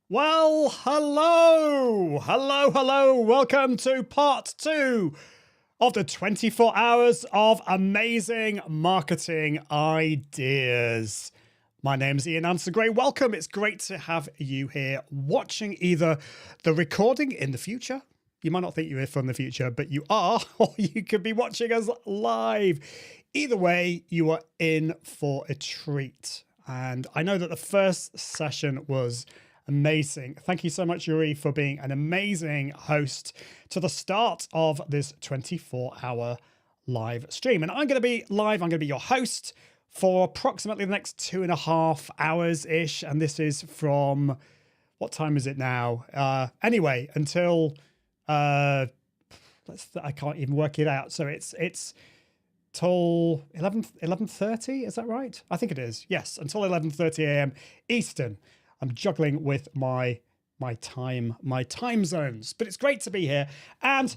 Well, hello. Welcome to part two of the 24 hours of amazing marketing ideas. My name's Ian Anderson Gray. Welcome. It's great to have you here watching either the recording in the future. You might not think you're here from the future, but you are, or you could be watching us live. Either way, you are in for a treat. And I know that the first session was amazing. Thank you so much, Yuri, for being an amazing host to the start of this 24-hour live stream. And I'm going to be live. I'm going to be your host for approximately the next 2.5 hours-ish. And this is from, what time is it now? Anyway, until, I can't even work it out. So it's till 11:30, is that right? I think it is. Yes, until 11:30 a.m. Eastern. I'm juggling with my time zones, but it's great to be here. And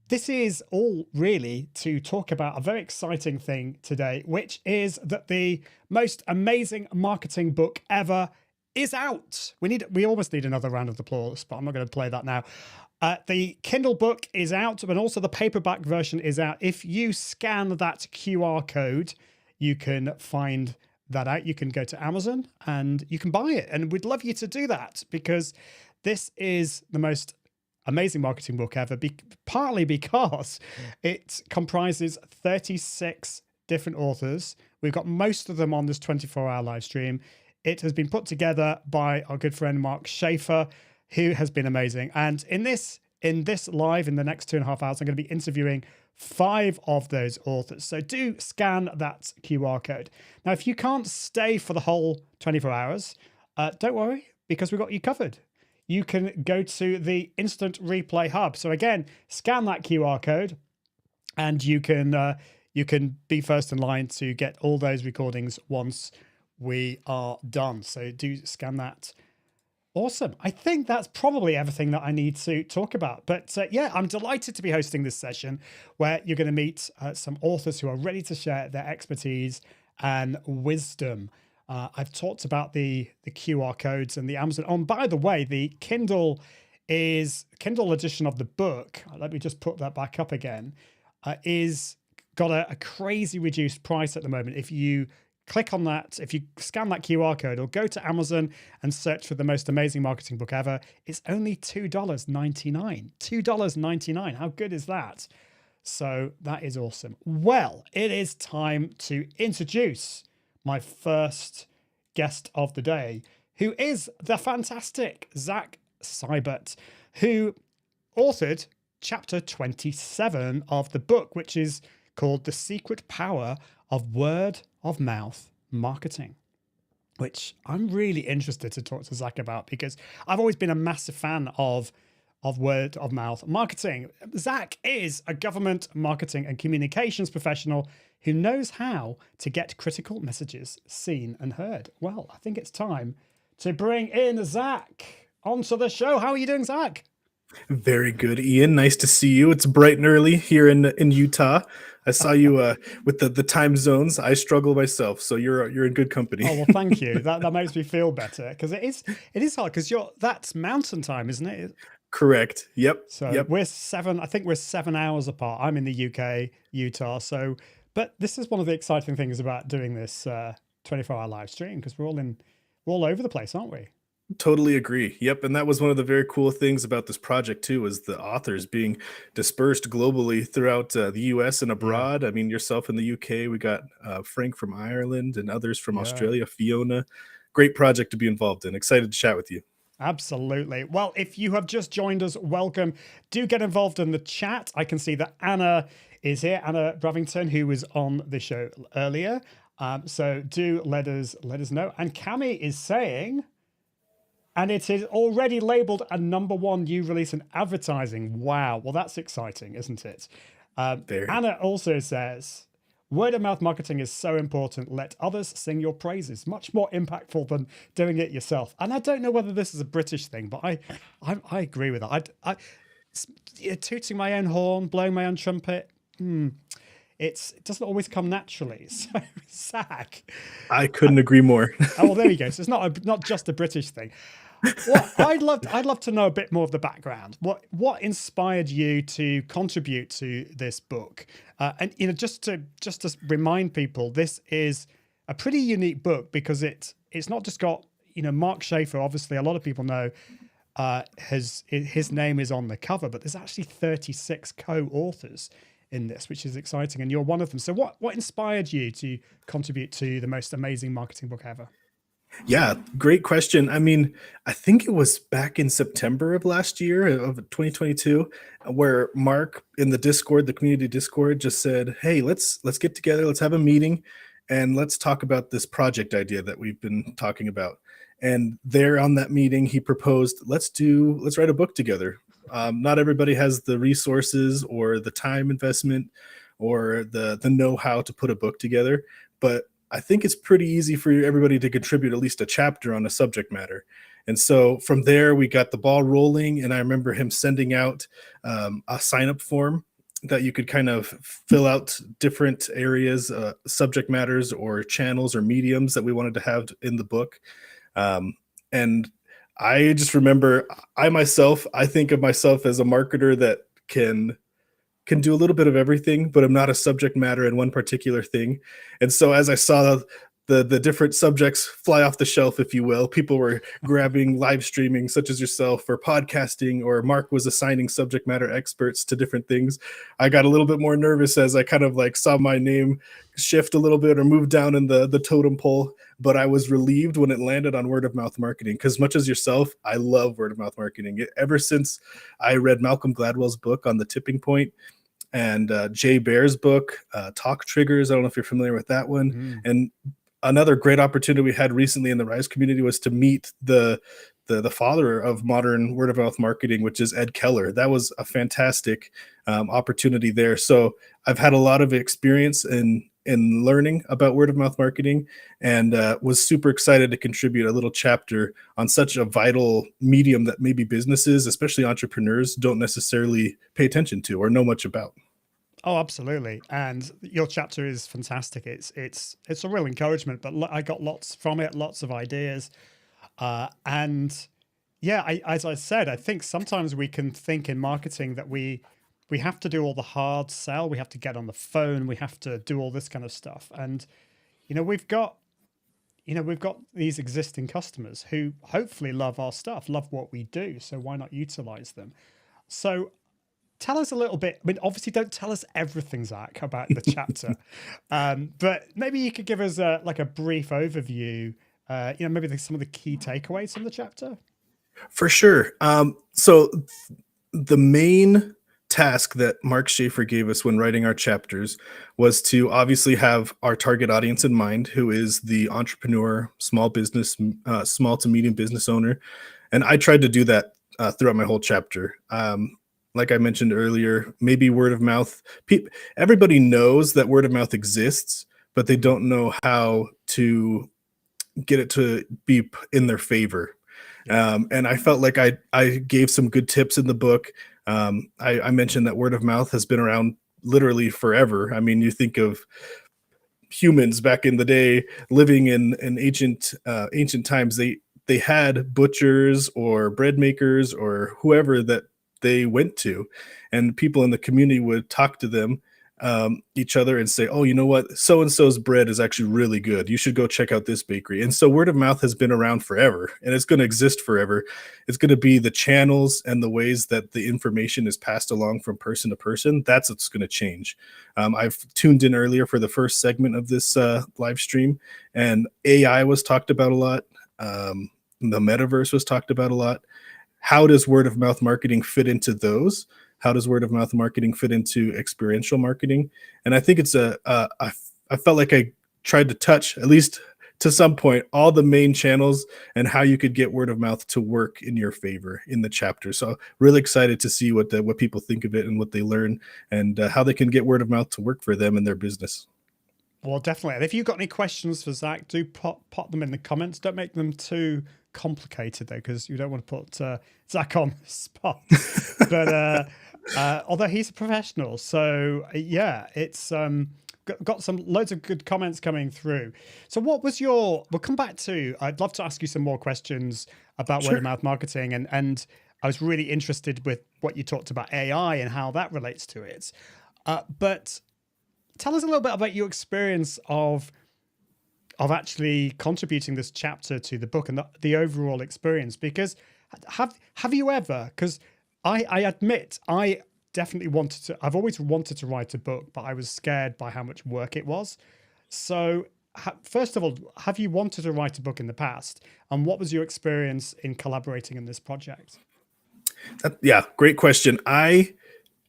this is all really to talk about a very exciting thing today, which is that the most amazing marketing book ever is out. We almost need another round of applause, but I'm not going to play that now. The Kindle book is out, but also the paperback version is out. If you scan that QR code, you can find that out. You can go to Amazon and you can buy it. And we'd love you to do that because this is the most amazing marketing book ever, partly because it comprises 36 different authors. We've got most of them on this 24-hour live stream. It has been put together by our good friend Mark Schaefer, who has been amazing. And in this live, in the next 2.5 hours, I'm going to be interviewing 5 of those authors. So do scan that QR code. Now, if you can't stay for the whole 24 hours, don't worry, because we've got you covered. You can go to the Instant Replay Hub. So again, scan that QR code and you can be first in line to get all those recordings once we are done. So do scan that. Awesome. I think that's probably everything that I need to talk about. But yeah, I'm delighted to be hosting this session where you're going to meet some authors who are ready to share their expertise and wisdom. I've talked about the QR codes and the Amazon. Oh, and by the way, the Kindle edition of the book, let me just put that back up again, is got a crazy reduced price at the moment. If you click on that, if you scan that QR code or go to Amazon and search for the most amazing marketing book ever, it's only $2.99. $2.99. How good is that? So that is awesome. Well, it is time to introduce my first guest of the day, who is the fantastic Zach Seibert, who authored chapter 27 of the book, which is called The Secret Power of Word of Mouth Marketing, which I'm really interested to talk to Zach about because I've always been a massive fan of word of mouth marketing. Zach is a government marketing and communications professional who knows how to get critical messages seen and heard. Well, I think it's time to bring in Zach onto the show. How are you doing, Zach? Very good, Ian. Nice to see you. It's bright and early here in Utah. I saw you with the time zones. I struggle myself, so you're in good company. Oh well, thank you. That makes me feel better because it is hard because that's mountain time, isn't it? Correct. Yep. So yep. we're 7 hours apart. I'm in the UK, Utah. So, but this is one of the exciting things about doing this 24-hour live stream because we're all over the place, aren't we? Totally agree. Yep. And that was one of the very cool things about this project too, was the authors being dispersed globally throughout the US and abroad. Yeah. I mean, yourself in the UK, we got Frank from Ireland and others from Australia, Fiona. Great project to be involved in. Excited to chat with you. Absolutely. Well, if you have just joined us, welcome. Do get involved in the chat. I can see that Anna is here, Anna Bravington, who was on the show earlier. So do let us know. And Cami is saying, and it is already labeled a #1 new release in advertising. Wow. Well, that's exciting, isn't it? Anna also says, word of mouth marketing is so important. Let others sing your praises. Much more impactful than doing it yourself. And I don't know whether this is a British thing, but I agree with that. I tooting my own horn, blowing my own trumpet. It doesn't always come naturally. So, Zach, I couldn't agree more. Oh, well, there you go. So it's not just a British thing. What I'd love to know a bit more of the background. What inspired you to contribute to this book? And just to remind people, this is a pretty unique book because it's not just got Mark Schaefer. Obviously, a lot of people know his name is on the cover, but there's actually 36 co-authors in this, which is exciting, and you're one of them. So what inspired you to contribute to the most amazing marketing book ever? Yeah, great question. I mean, I think it was back in September of last year of 2022 where Mark in the Discord, the community Discord just said, "Hey, let's get together, let's have a meeting and let's talk about this project idea that we've been talking about." And there on that meeting, he proposed, let's write a book together. Not everybody has the resources or the time investment or the know-how to put a book together, but I think it's pretty easy for everybody to contribute at least a chapter on a subject matter. And so from there, we got the ball rolling. And I remember him sending out a sign up form that you could kind of fill out different areas, subject matters, or channels or mediums that we wanted to have in the book. And I just remember I think of myself as a marketer that can do a little bit of everything, but I'm not a subject matter in one particular thing. And so as I saw the different subjects fly off the shelf, if you will, people were grabbing live streaming, such as yourself, or podcasting, or Mark was assigning subject matter experts to different things. I got a little bit more nervous as I kind of like saw my name shift a little bit or move down in the totem pole. But I was relieved when it landed on word of mouth marketing, because much as yourself, I love word of mouth marketing. Ever since I read Malcolm Gladwell's book on the tipping point, and Jay Baer's book, Talk Triggers. I don't know if you're familiar with that one. And another great opportunity we had recently in the Rise community was to meet the father of modern word of mouth marketing, which is Ed Keller. That was a fantastic opportunity there. So I've had a lot of experience in learning about word of mouth marketing, and was super excited to contribute a little chapter on such a vital medium that maybe businesses, especially entrepreneurs, don't necessarily pay attention to or know much about. Oh, absolutely. And your chapter is fantastic. It's a real encouragement, but I got lots from it, lots of ideas. And yeah, as I said, I think sometimes we can think in marketing that we have to do all the hard sell. We have to get on the phone. We have to do all this kind of stuff. And, we've got these existing customers who hopefully love our stuff, love what we do. So why not utilize them? So tell us a little bit. I mean, obviously don't tell us everything, Zach, about the chapter. But maybe you could give us a brief overview, maybe some of the key takeaways from the chapter. For sure. So the main task that Mark Schaefer gave us when writing our chapters was to obviously have our target audience in mind, who is the entrepreneur, small business, small to medium business owner. And I tried to do that throughout my whole chapter. Like I mentioned earlier, maybe word of mouth. Everybody knows that word of mouth exists, but they don't know how to get it to be in their favor. And I felt like I gave some good tips in the book. I mentioned that word of mouth has been around literally forever. I mean, you think of humans back in the day living in ancient times. They had butchers or bread makers or whoever that they went to, and people in the community would talk to them, each other, and say, "Oh, you know what? So and so's bread is actually really good. You should go check out this bakery." And so word of mouth has been around forever, and it's going to exist forever. It's going to be the channels and the ways that the information is passed along from person to person. That's what's going to change. I've tuned in earlier for the first segment of this live stream, and AI was talked about a lot. The metaverse was talked about a lot. How does word of mouth marketing fit into those? How does word of mouth marketing fit into experiential marketing? And I think I felt like I tried to touch, at least to some point, all the main channels and how you could get word of mouth to work in your favor in the chapter. So really excited to see what people think of it and what they learn, and how they can get word of mouth to work for them and their business. Well, definitely. And if you've got any questions for Zach, do pop them in the comments. Don't make them too complicated, though, because you don't want to put Zach on the spot. But although he's a professional, so yeah, it's got some loads of good comments coming through. So what was we'll come back to, I'd love to ask you some more questions about word Sure. of mouth marketing, and I was really interested with what you talked about AI and how that relates to it. But tell us a little bit about your experience of actually contributing this chapter to the book and the overall experience. Because have you ever? Because I admit I definitely wanted to. I've always wanted to write a book, but I was scared by how much work it was. So first of all, have you wanted to write a book in the past, and what was your experience in collaborating in this project? Yeah, great question. I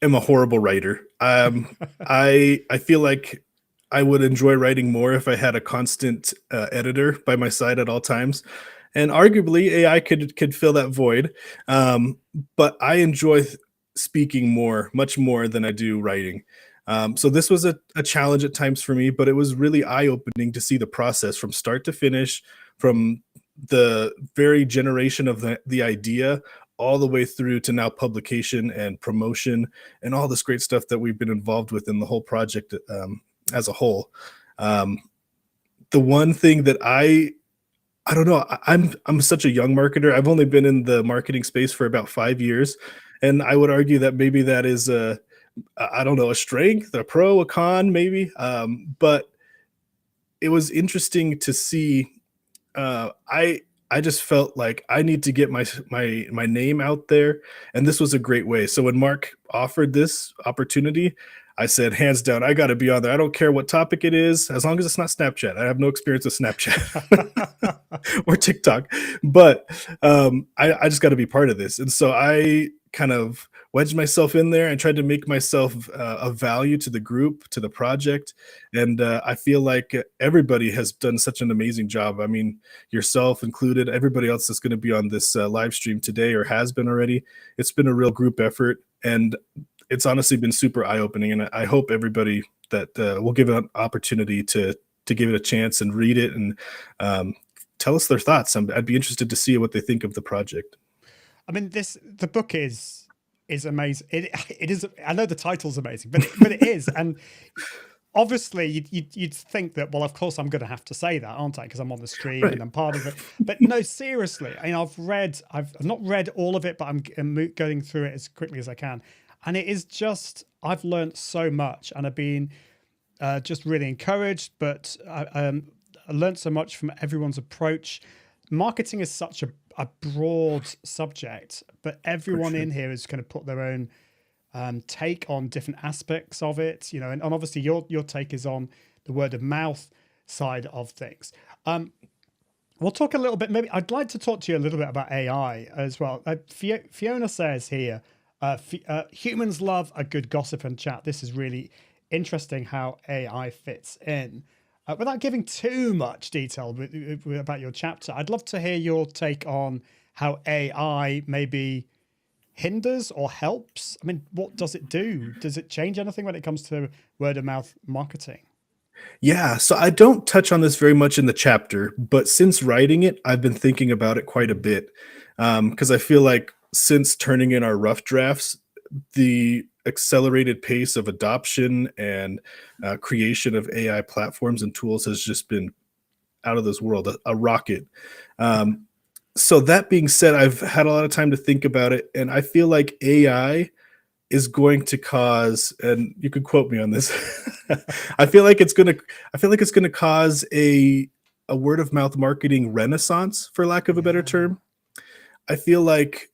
am a horrible writer. I feel like I would enjoy writing more if I had a constant editor by my side at all times, and arguably AI could fill that void. Um, but I enjoy speaking more, much more than I do writing. So this was a challenge at times for me, but it was really eye opening to see the process from start to finish, from the very generation of the idea all the way through to now publication and promotion and all this great stuff that we've been involved with in the whole project as a whole. Um, the one thing that I don't know, I'm such a young marketer. I've only been in the marketing space for about 5 years, and I would argue that maybe that is I don't know, a strength, a pro, a con, maybe. But it was interesting to see. I just felt like I need to get my name out there, and this was a great way. So when Mark offered this opportunity, I said, hands down, I got to be on there. I don't care what topic it is, as long as it's not Snapchat. I have no experience with Snapchat or TikTok, but I just got to be part of this. And so I kind of wedged myself in there and tried to make myself of value to the group, to the project. And I feel like everybody has done such an amazing job. I mean, yourself included, everybody else that's going to be on this live stream today or has been already. It's been a real group effort. And it's honestly been super eye-opening, and I hope everybody that will give it an opportunity to give it a chance and read it and tell us their thoughts. I'd be interested to see what they think of the project. I mean, the book is amazing. It is. I know the title's amazing, but it is. And obviously, you'd think that, well, of course, I'm going to have to say that, aren't I? Because I'm on the stream Right. and I'm part of it. But no, seriously. I mean, I've not read all of it, but I'm going through it as quickly as I can. And it is just, I've learned so much, and I've been just really encouraged. But I learned so much from everyone's approach. Marketing is such a broad subject, but everyone sure. in here is going to put their own take on different aspects of it, you know, and obviously your take is on the word of mouth side of things. We'll talk a little bit. Maybe I'd like to talk to you a little bit about AI as well. Fiona says here, humans love a good gossip and chat. This is really interesting how AI fits in. Without giving too much detail about your chapter, I'd love to hear your take on how AI maybe hinders or helps. I mean, what does it do? Does it change anything when it comes to word of mouth marketing? Yeah, so I don't touch on this very much in the chapter, but since writing it, I've been thinking about it quite a bit because I feel like since turning in our rough drafts, the accelerated pace of adoption and creation of AI platforms and tools has just been out of this world, a rocket. Um, so that being said, I've had a lot of time to think about it, and I feel like AI is going to cause, and you could quote me on this. I feel like it's gonna cause a word of mouth marketing renaissance, for lack of a better Yeah. term. I feel like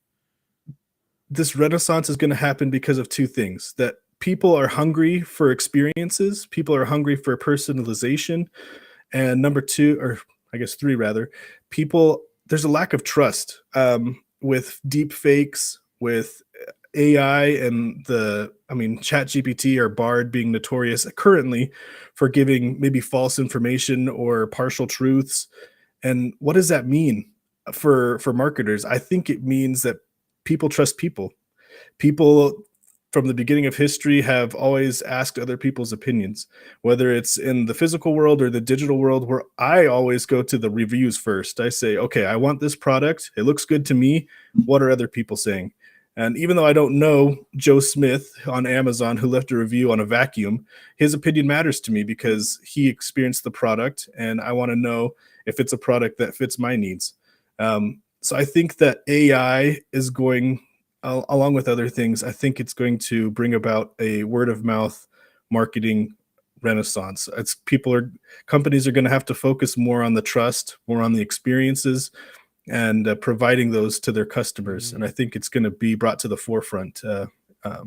this renaissance is going to happen because of two things: that people are hungry for experiences, people are hungry for personalization, and number two, or I guess three rather, people, there's a lack of trust with deep fakes, with AI and I mean, Chat GPT or Bard being notorious currently for giving maybe false information or partial truths. And what does that mean for marketers? I think it means that people trust people. People from the beginning of history have always asked other people's opinions, whether it's in the physical world or the digital world, where I always go to the reviews first. I say, okay, I want this product. It looks good to me. What are other people saying? And even though I don't know Joe Smith on Amazon who left a review on a vacuum, his opinion matters to me because he experienced the product and I want to know if it's a product that fits my needs. So I think that AI is going, along with other things, I think it's going to bring about a word of mouth marketing renaissance. It's people are companies are going to have to focus more on the trust, more on the experiences, and providing those to their customers. And I think it's going to be brought to the forefront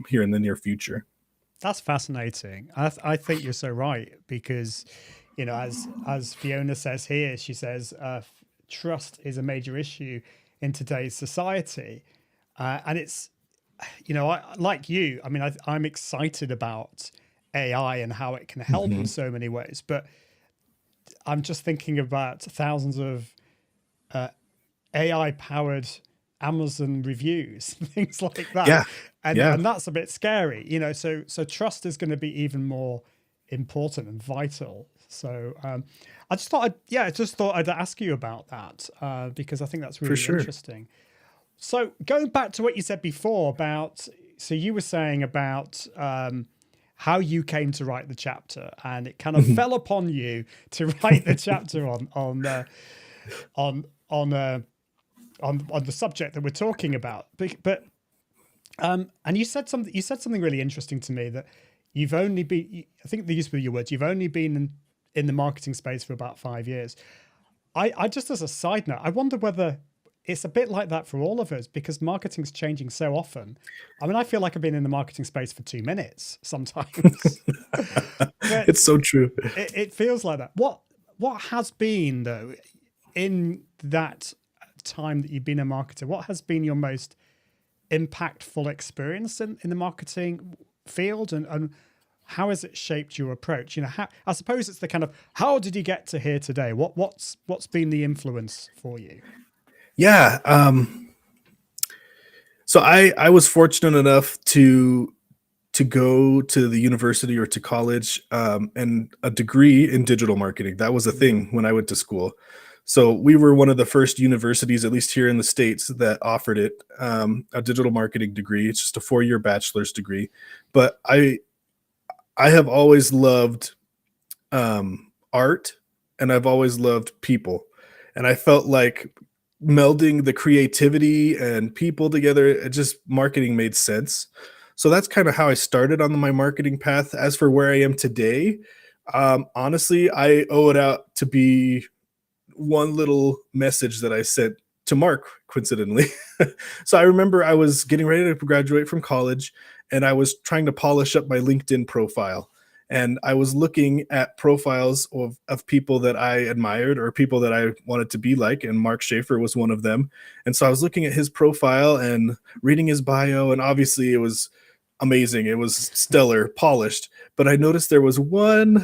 here in the near future. That's fascinating. I think you're so right because, as Fiona says here, she says trust is a major issue in today's society, and it's, like you. I mean, I'm excited about AI and how it can help in so many ways, but I'm just thinking about thousands of AI powered Amazon reviews, things like that. Yeah. And that's a bit scary, so trust is going to be even more important and vital. So I just thought I'd ask you about that because I think that's really interesting. So going back to what you said before about, so you were saying about how you came to write the chapter, and it kind of fell upon you to write the chapter on the subject that we're talking about. But and you said something really interesting to me, that you've only been, I think these were your words, you've only been in the marketing space for about 5 years. I just, as a side note, I wonder whether it's a bit like that for all of us, because marketing's changing so often. I mean, I feel like I've been in the marketing space for 2 minutes sometimes. It's so true. It feels like that. What has been, though, in that time that you've been a marketer, what has been your most impactful experience in the marketing field, and how has it shaped your approach? I suppose it's the kind of, how did you get to here today? What's been the influence for you? Yeah. So I was fortunate enough to go to the university or to college, and a degree in digital marketing. That was a thing when I went to school. So we were one of the first universities, at least here in the States, that offered it, a digital marketing degree. It's just a 4-year bachelor's degree. But I have always loved art, and I've always loved people. And I felt like melding the creativity and people together, marketing made sense. So that's kind of how I started on my marketing path. As for where I am today, honestly, I owe it out to be one little message that I sent to Mark, coincidentally. So I remember I was getting ready to graduate from college, and I was trying to polish up my LinkedIn profile. And I was looking at profiles of people that I admired or people that I wanted to be like, and Mark Schaefer was one of them. And so I was looking at his profile and reading his bio, and obviously it was amazing. It was stellar, polished. But I noticed there was one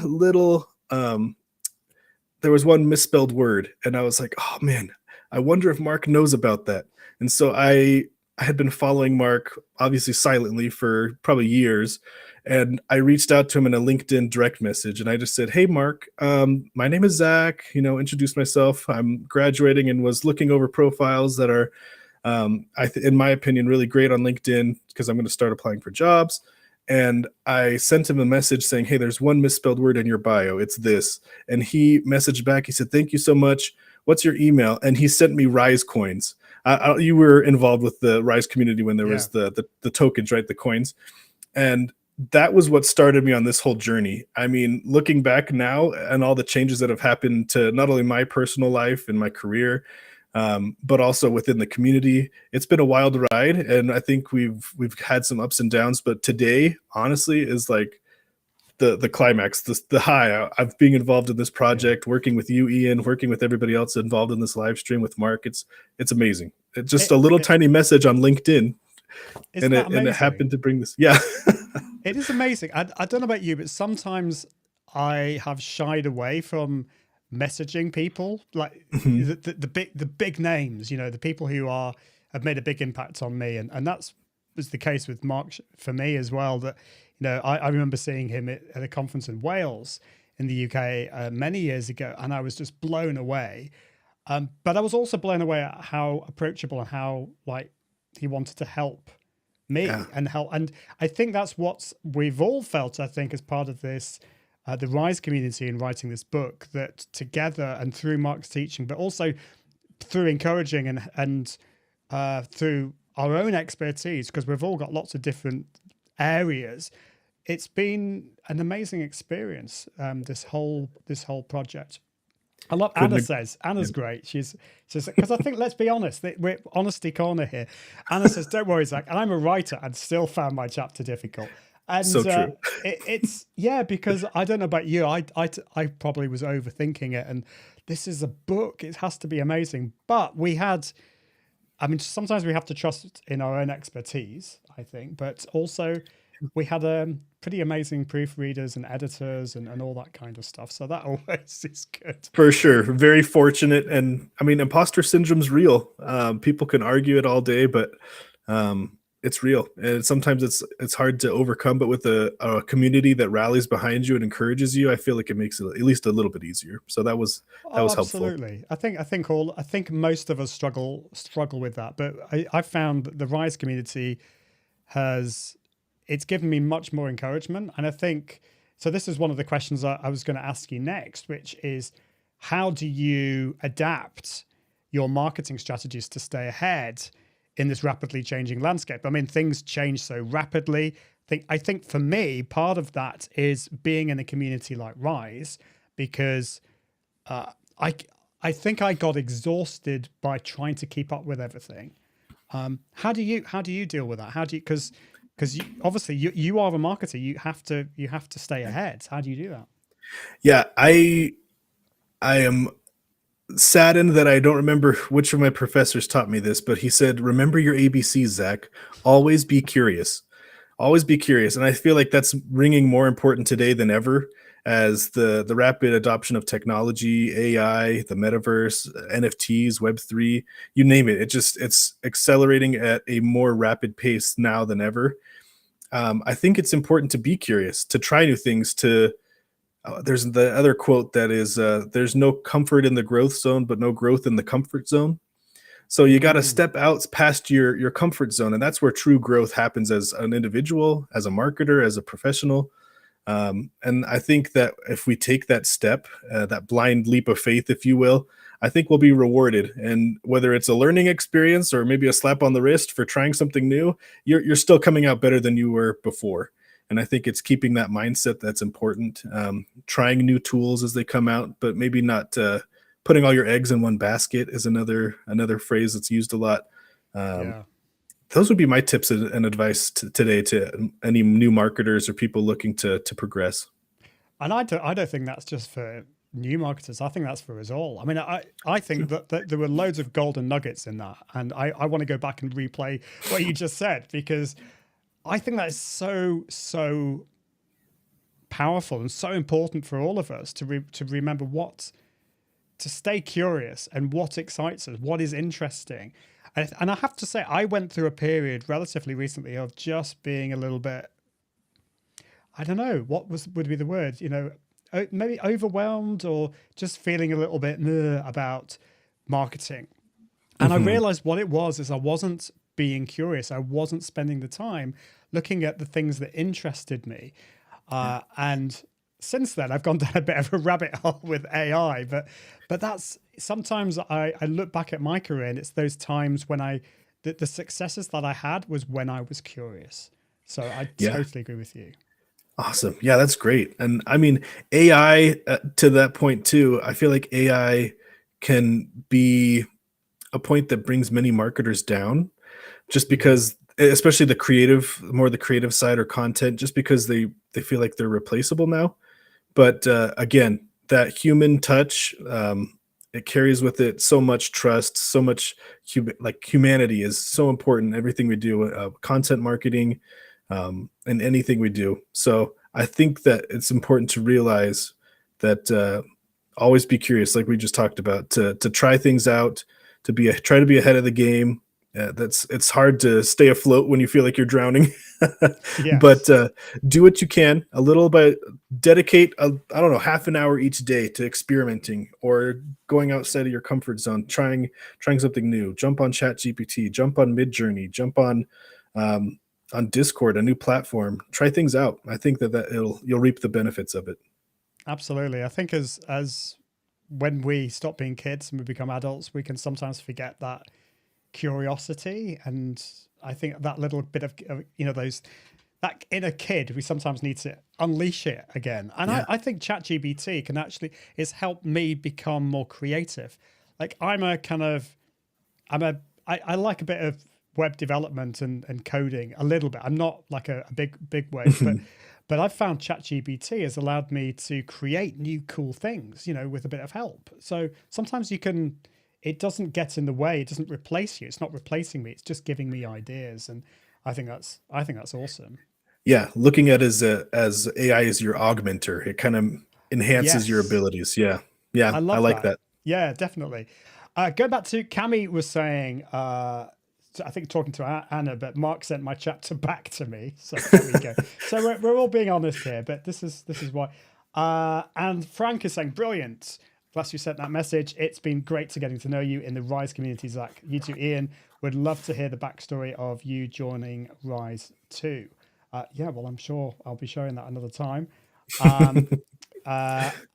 misspelled word, and I was like, oh man, I wonder if Mark knows about that. And so I had been following Mark, obviously silently, for probably years. And I reached out to him in a LinkedIn direct message, and I just said, hey, Mark, my name is Zach, introduced myself. I'm graduating and was looking over profiles that are, in my opinion, really great on LinkedIn, because I'm going to start applying for jobs. And I sent him a message saying, hey, there's one misspelled word in your bio. It's this. And he messaged back. He said, thank you so much. What's your email? And he sent me Rise coins. You were involved with the Rise community when there was the tokens, right? The coins. And that was what started me on this whole journey. I mean, looking back now and all the changes that have happened to not only my personal life and my career, but also within the community, it's been a wild ride. And I think we've had some ups and downs, but today, honestly, is like the climax, the high of being involved in this project, working with you, Ian, working with everybody else involved in this live stream with Mark. It's amazing. It's just a little tiny message on LinkedIn. And it happened to bring this. Yeah. It is amazing. I don't know about you, but sometimes I have shied away from messaging people, like the big names, the people who have made a big impact on me. And that's was the case with Mark for me as well. That, I remember seeing him at a conference in Wales in the UK many years ago, and I was just blown away. But I was also blown away at how approachable and how he wanted to help me and help. And I think that's what we've all felt, I think, as part of this, the Rise community in writing this book, that together and through Mark's teaching, but also through encouraging and through our own expertise, because we've all got lots of different areas, it's been an amazing experience. This whole project. I love Couldn't Anna ag- says. Anna's yeah. great. She's because I think, let's be honest, we're honesty corner here. Anna says, "Don't worry, Zach. I'm a writer and still found my chapter difficult." And So true. it's yeah, because I don't know about you. I probably was overthinking it, and this is a book. It has to be amazing. But we had, I mean, sometimes we have to trust in our own expertise, I think, but also we had pretty amazing proofreaders and editors and all that kind of stuff. So that always is good. For sure. Very fortunate. And I mean, imposter syndrome's real. People can argue it all day, but it's real. And sometimes it's hard to overcome, but with a community that rallies behind you and encourages you, I feel like it makes it at least a little bit easier. So that was Oh, helpful. absolutely. I think most of us struggle with that. But I found that the Rise community has it's given me much more encouragement. And I think so. This is one of the questions I was going to ask you next, which is how do you adapt your marketing strategies to stay ahead in this rapidly changing landscape? I mean, things change so rapidly. I think for me, part of that is being in a community like Rise, because uh, I I think I got exhausted by trying to keep up with everything. How do you deal with that? How do you because obviously you are a marketer. You have to stay ahead. How do you do that? Yeah, I am saddened that I don't remember which of my professors taught me this, but he said, "Remember your ABCs, Zach. Always be curious. Always be curious." And I feel like that's ringing more important today than ever, as the rapid adoption of technology, AI, the metaverse, NFTs, Web3, you name it. It's accelerating at a more rapid pace now than ever. I think it's important to be curious, to try new things, to there's the other quote that is, "There's no comfort in the growth zone, but no growth in the comfort zone." So you got to Mm, step out past your comfort zone, and that's where true growth happens as an individual, as a marketer, as a professional. And I think that if we take that step, that blind leap of faith, if you will, I think we'll be rewarded. And whether it's a learning experience or maybe a slap on the wrist for trying something new, you're still coming out better than you were before. And I think it's keeping that mindset that's important. Trying new tools as they come out, but maybe not putting all your eggs in one basket is another phrase that's used a lot. Um, yeah. those would be my tips and advice today to any new marketers or people looking to progress. And I don't think that's just for new marketers. I think that's for us all. I mean, I think that there were loads of golden nuggets in that, and I want to go back and replay what you just said, because I think that is so powerful and so important for all of us to remember to stay curious and what excites us, what is interesting. And I have to say, I went through a period relatively recently of just being a little bit, I don't know, would be the word, maybe overwhelmed or just feeling a little bit about marketing. And I Hmm. realized what it was is I wasn't being curious. I wasn't spending the time looking at the things that interested me. Yeah. And since then, I've gone down a bit of a rabbit hole with AI. But that's sometimes I look back at my career, and it's those times when the successes that I had was when I was curious. So I Yeah. totally agree with you. Awesome. Yeah, that's great. And I mean, AI, to that point too, I feel like AI can be a point that brings many marketers down, just Hmm. because, especially the creative, more the creative side or content, just because they feel like they're replaceable now. But again, that human touch, it carries with it so much trust, so much like humanity is so important in everything we do, content marketing, and anything we do. So I think that it's important to realize that, always be curious, like we just talked about, to try things out, try to be ahead of the game. That's It's hard to stay afloat when you feel like you're drowning, but Yes. do what you can a little bit. Dedicate I don't know, half an hour each day to experimenting or going outside of your comfort zone, trying something new. Jump on Chat GPT, jump on Midjourney, jump um, on Discord, a new platform. Try things out. I think that you'll reap the benefits of it. Absolutely. I think as when we stop being kids and we become adults, we can sometimes forget that curiosity. And I think that little bit of, that inner kid, we sometimes need to unleash it again. And Yeah. I think ChatGPT it's helped me become more creative. Like I like a bit of web development and coding a little bit. I'm not like a big wave, but I've found ChatGPT has allowed me to create new cool things, with a bit of help. So sometimes it doesn't get in the way. It doesn't replace you. It's not replacing me. It's just giving me ideas. And I think that's awesome. Yeah, looking at it as AI as your augmenter, it kind of enhances your Yes. abilities. Yeah, yeah, I I love like that. that. Yeah, definitely. Going back to Cami was saying, I think talking to Anna, but Mark sent my chapter back to me. So there we go. So we're all being honest here, but this is why. And Frank is saying, brilliant. Plus, you sent that message. It's been great to getting to know you in the Rise community, Zach. You too, Ian. Would love to hear the backstory of you joining Rise too. Yeah, well, I'm sure I'll be sharing that another time.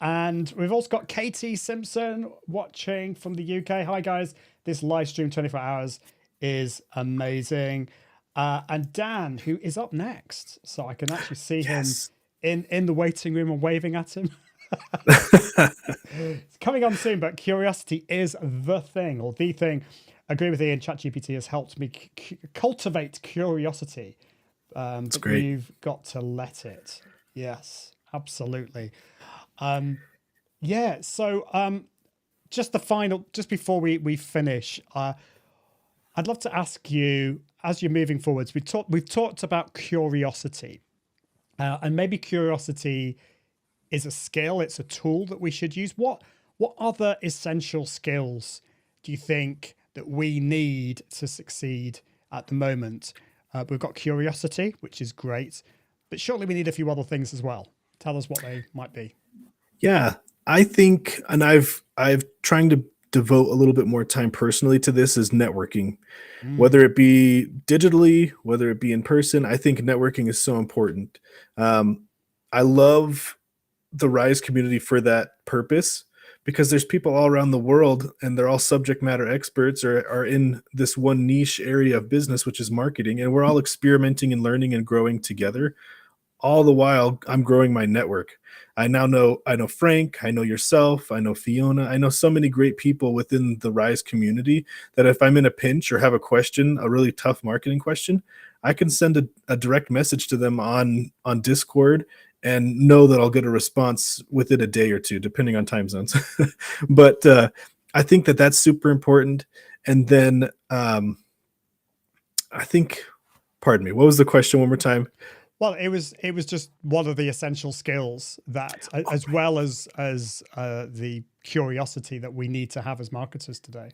And we've also got Katie Simpson watching from the UK. Hi, guys. This live stream 24 hours is amazing. And Dan, who is up next. So I can actually see Yes. him in the waiting room and waving at him. It's coming on soon, but curiosity is the thing or the thing. Agree with Ian, ChatGPT has helped me cultivate curiosity. But great. you've got to let it. Yes, absolutely. Yeah, so just before we finish, I'd love to ask you, as you're moving forwards, we've talked about curiosity, and maybe curiosity is a skill, it's a tool that we should use. What other essential skills do you think that we need to succeed at the moment? We've got curiosity, which is great, but surely we need a few other things as well. Tell us what they might be. Yeah, I think, and I've trying to devote a little bit more time personally to this is networking, whether it be digitally, whether it be in person. I think networking is so important. I love the Rise community for that purpose because there's people all around the world and they're all subject matter experts or are in this one niche area of business, which is marketing. And we're all experimenting and learning and growing together. All the while I'm growing my network. I know Frank, I know yourself, I know Fiona, I know so many great people within the Rise community that if I'm in a pinch or have a question, a really tough marketing question, I can send a direct message to them on Discord and know that I'll get a response within a day or two, depending on time zones. But I think that that's super important. And then I think, pardon me, what was the question one more time? Well, it was just one of the essential skills that, as well as the curiosity that we need to have as marketers today.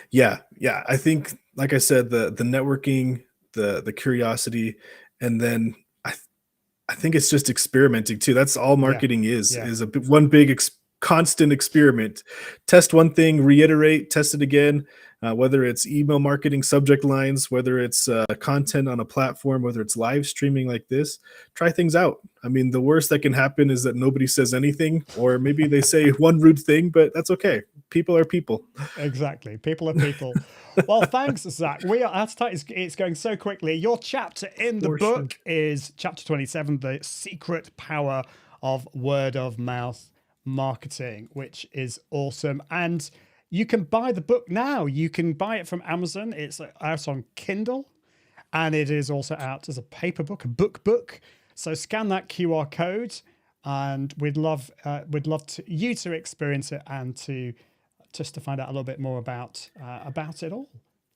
Yeah. I think, like I said, the networking, the curiosity, and then I think it's just experimenting too. That's all marketing is one big constant experiment. Test one thing, reiterate, test it again. Whether it's email marketing subject lines, whether it's content on a platform, whether it's live streaming like this, try things out. I mean, the worst that can happen is that nobody says anything, or maybe they say one rude thing, but that's okay. People are people. Exactly. People are people. Well, thanks, Zach. We are out of time. It's going so quickly. Your chapter in the book is chapter 27, The Secret Power of Word of Mouth Marketing, which is awesome. And you can buy the book now. You can buy it from Amazon. It's out on Kindle, and it is also out as a paper book, a book. So scan that QR code, and we'd love you to experience it and to find out a little bit more about it all.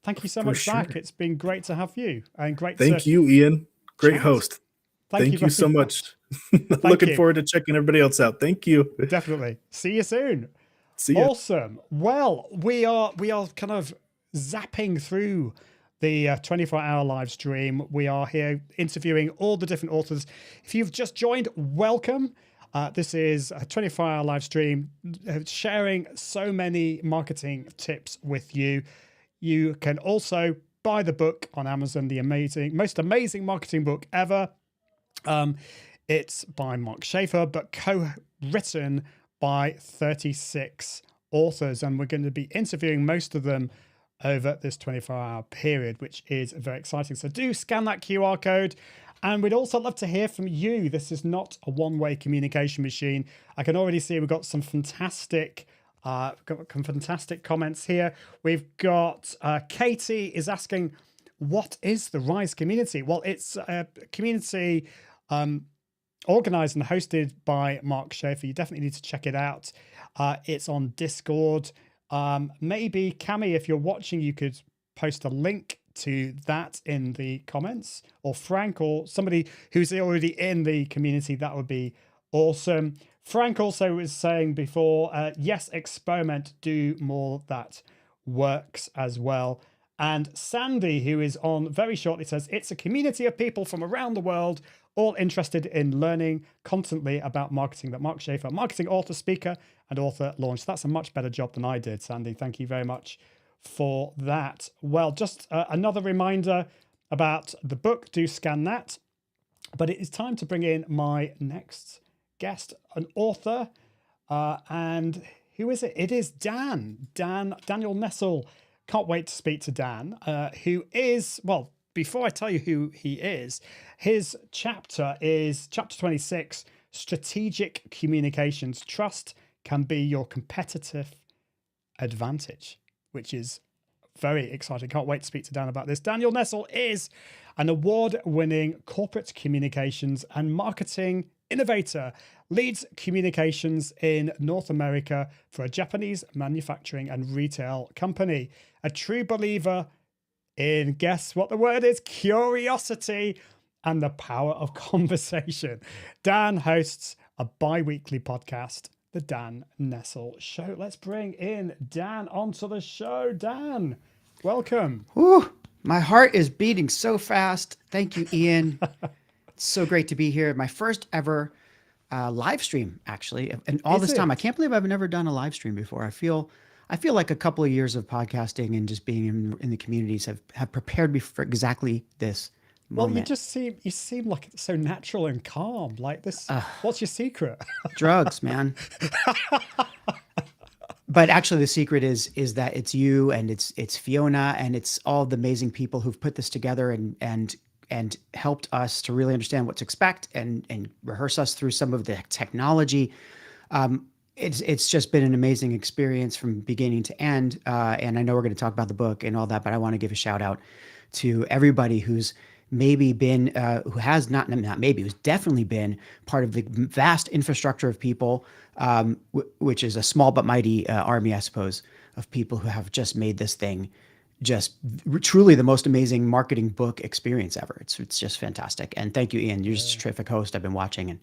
Thank you so much, Zach. It's been great to have you, and great. Thank you, Ian. Great chat. host. Thank you so much. Looking forward to checking everybody else out. Thank you. Definitely. See you soon. See you. Awesome. Well, we are kind of zapping through the 24-hour live stream. We are here interviewing all the different authors. If you've just joined, welcome. This is a 24-hour live stream sharing so many marketing tips with you. You can also buy the book on Amazon, the most amazing marketing book ever. It's by Mark Schaefer, but co-written by 36 authors, and we're going to be interviewing most of them over this 24-hour period, which is very exciting. So do scan that QR code. And we'd also love to hear from you. This is not a one-way communication machine. I can already see we've got some fantastic comments here. We've got Katie is asking, what is the Rise community? Well, it's a community organized and hosted by Mark Schaefer. You definitely need to check it out. It's on Discord. Maybe Cami, if you're watching, you could post a link to that in the comments, or Frank, or somebody who's already in the community. That would be awesome. Frank also was saying before, yes, experiment, do more that works as well. And Sandy, who is on very shortly, says it's a community of people from around the world, all interested in learning constantly about marketing. That Mark Schaefer, marketing author, speaker, and author launched. That's a much better job than I did, Sandy. Thank you very much for that. Well, just another reminder about the book. Do scan that. But it is time to bring in my next guest, an author. And who is it? It is Daniel Nessel. Can't wait to speak to Dan, who is, well, before I tell you who he is, his chapter is chapter 26, Strategic Communications. Trust can be your competitive advantage, which is very exciting. Can't wait to speak to Dan about this. Daniel Nessel is an award-winning corporate communications and marketing innovator, leads communications in North America for a Japanese manufacturing and retail company. A true believer in, guess what the word is? Curiosity and the power of conversation. Dan hosts a bi-weekly podcast, The Dan Nessel Show. Let's bring in Dan onto the show. Dan, welcome. Whew, my heart is beating so fast. Thank you, Ian. It's so great to be here. My first ever live stream, actually. And all this time, I can't believe I've never done a live stream before. I feel like a couple of years of podcasting and just being in the communities have prepared me for exactly this moment. Well, you seem like it's so natural and calm. Like this, what's your secret? Drugs, man. But actually, the secret is that it's you and it's Fiona and it's all the amazing people who've put this together and helped us to really understand what to expect and rehearse us through some of the technology. It's just been an amazing experience from beginning to end. And I know we're going to talk about the book and all that, but I want to give a shout out to everybody who's maybe been, who's definitely been part of the vast infrastructure of people, which is a small but mighty army, I suppose, of people who have just made this thing just truly the most amazing marketing book experience ever. It's just fantastic. And thank you, Ian. You're just a terrific host. I've been watching and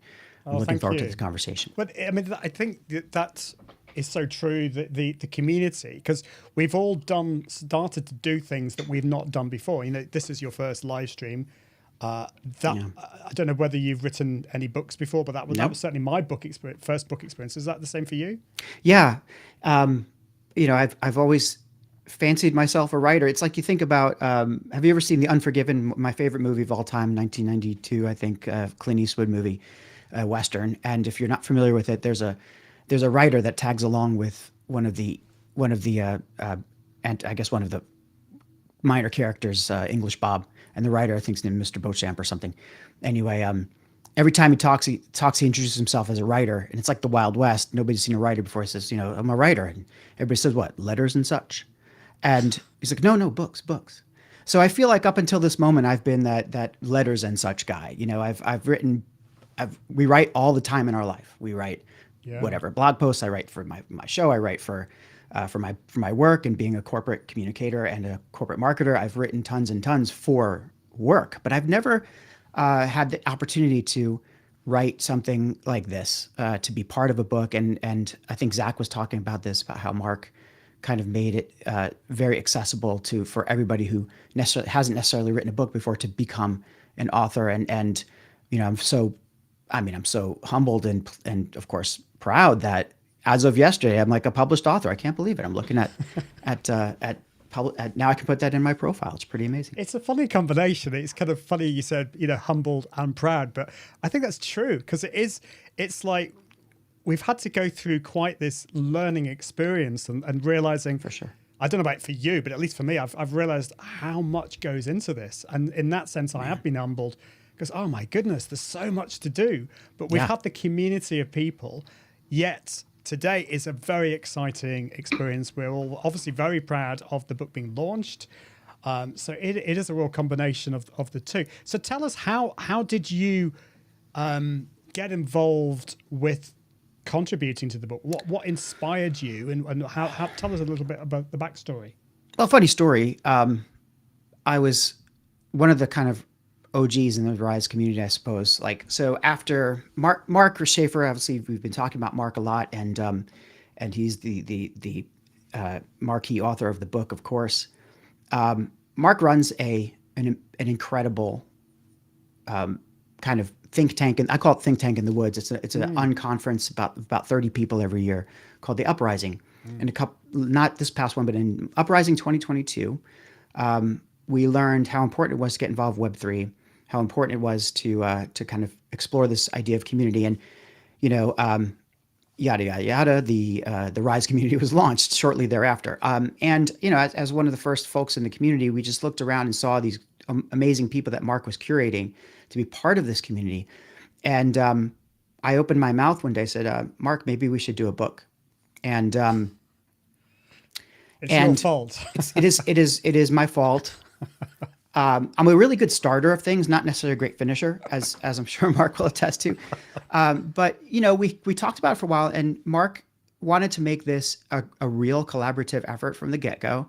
I'm looking forward to this conversation. But I mean, I think that is so true, that the community, because we've all started to do things that we've not done before. You know, this is your first live stream. I don't know whether you've written any books before, but that was certainly my first book experience. Is that the same for you? Yeah. I've always fancied myself a writer. It's like you think about, have you ever seen The Unforgiven, my favorite movie of all time, 1992, I think, Clint Eastwood movie, Western. And if you're not familiar with it, there's a writer that tags along with one of the minor characters, English Bob, and the writer, I think, is named Mr. Beauchamp or something. Anyway, every time he talks, he introduces himself as a writer, and it's like the Wild West. Nobody's seen a writer before. He says, I'm a writer. And everybody says, what, letters and such? And he's like, no, books. So I feel like up until this moment, I've been that letters and such guy. We write all the time in our life. We write whatever blog posts. I write for my show. I write for my work and being a corporate communicator and a corporate marketer. I've written tons and tons for work, but I've never had the opportunity to write something like this, to be part of a book. And I think Zach was talking about this, about how Mark kind of made it very accessible for everybody who hasn't necessarily written a book before to become an author. And I'm so humbled and of course proud that as of yesterday, I'm like a published author. I can't believe it. I'm looking at now I can put that in my profile. It's pretty amazing. It's a funny combination. It's kind of funny you said, humbled and proud, but I think that's true, because it's like we've had to go through quite this learning experience and realizing, For sure. I don't know about for you, but at least for me, I've realized how much goes into this. And in that sense, I have been humbled because, oh my goodness, there's so much to do. But we've had the community of people, yet today is a very exciting experience. We're all obviously very proud of the book being launched. So it is a real combination of the two. So tell us, how did you get involved with contributing to the book? What inspired you, and how tell us a little bit about the backstory? Well, funny story. I was one of the kind of OGs in the Rise community, I suppose. Like, so after Mark Schaefer, obviously we've been talking about Mark a lot, and he's the marquee author of the book, of course. Mark runs an incredible kind of think tank, and I call it Think Tank in the Woods. It's an unconference about 30 people every year called the Uprising. And not this past one, but in Uprising 2022, we learned how important it was to get involved with Web3, how important it was to kind of explore this idea of community. And, yada, yada, yada, the Rise community was launched shortly thereafter. And, as one of the first folks in the community, we just looked around and saw these amazing people that Mark was curating to be part of this community. And I opened my mouth one day, said, Mark, maybe we should do a book. And It's your fault. it is my fault. I'm a really good starter of things, not necessarily a great finisher, as I'm sure Mark will attest to. But we talked about it for a while, and Mark wanted to make this a real collaborative effort from the get-go.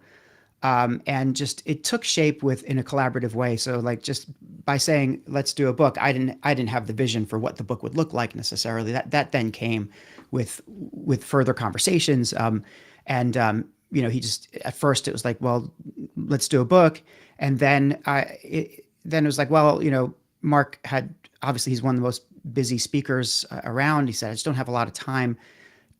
And just it took shape in a collaborative way. So like just by saying let's do a book, I didn't have the vision for what the book would look like necessarily. That then came with further conversations. He just at first it was like, well, let's do a book, and then it was like, well, Mark had obviously he's one of the most busy speakers around. He said I just don't have a lot of time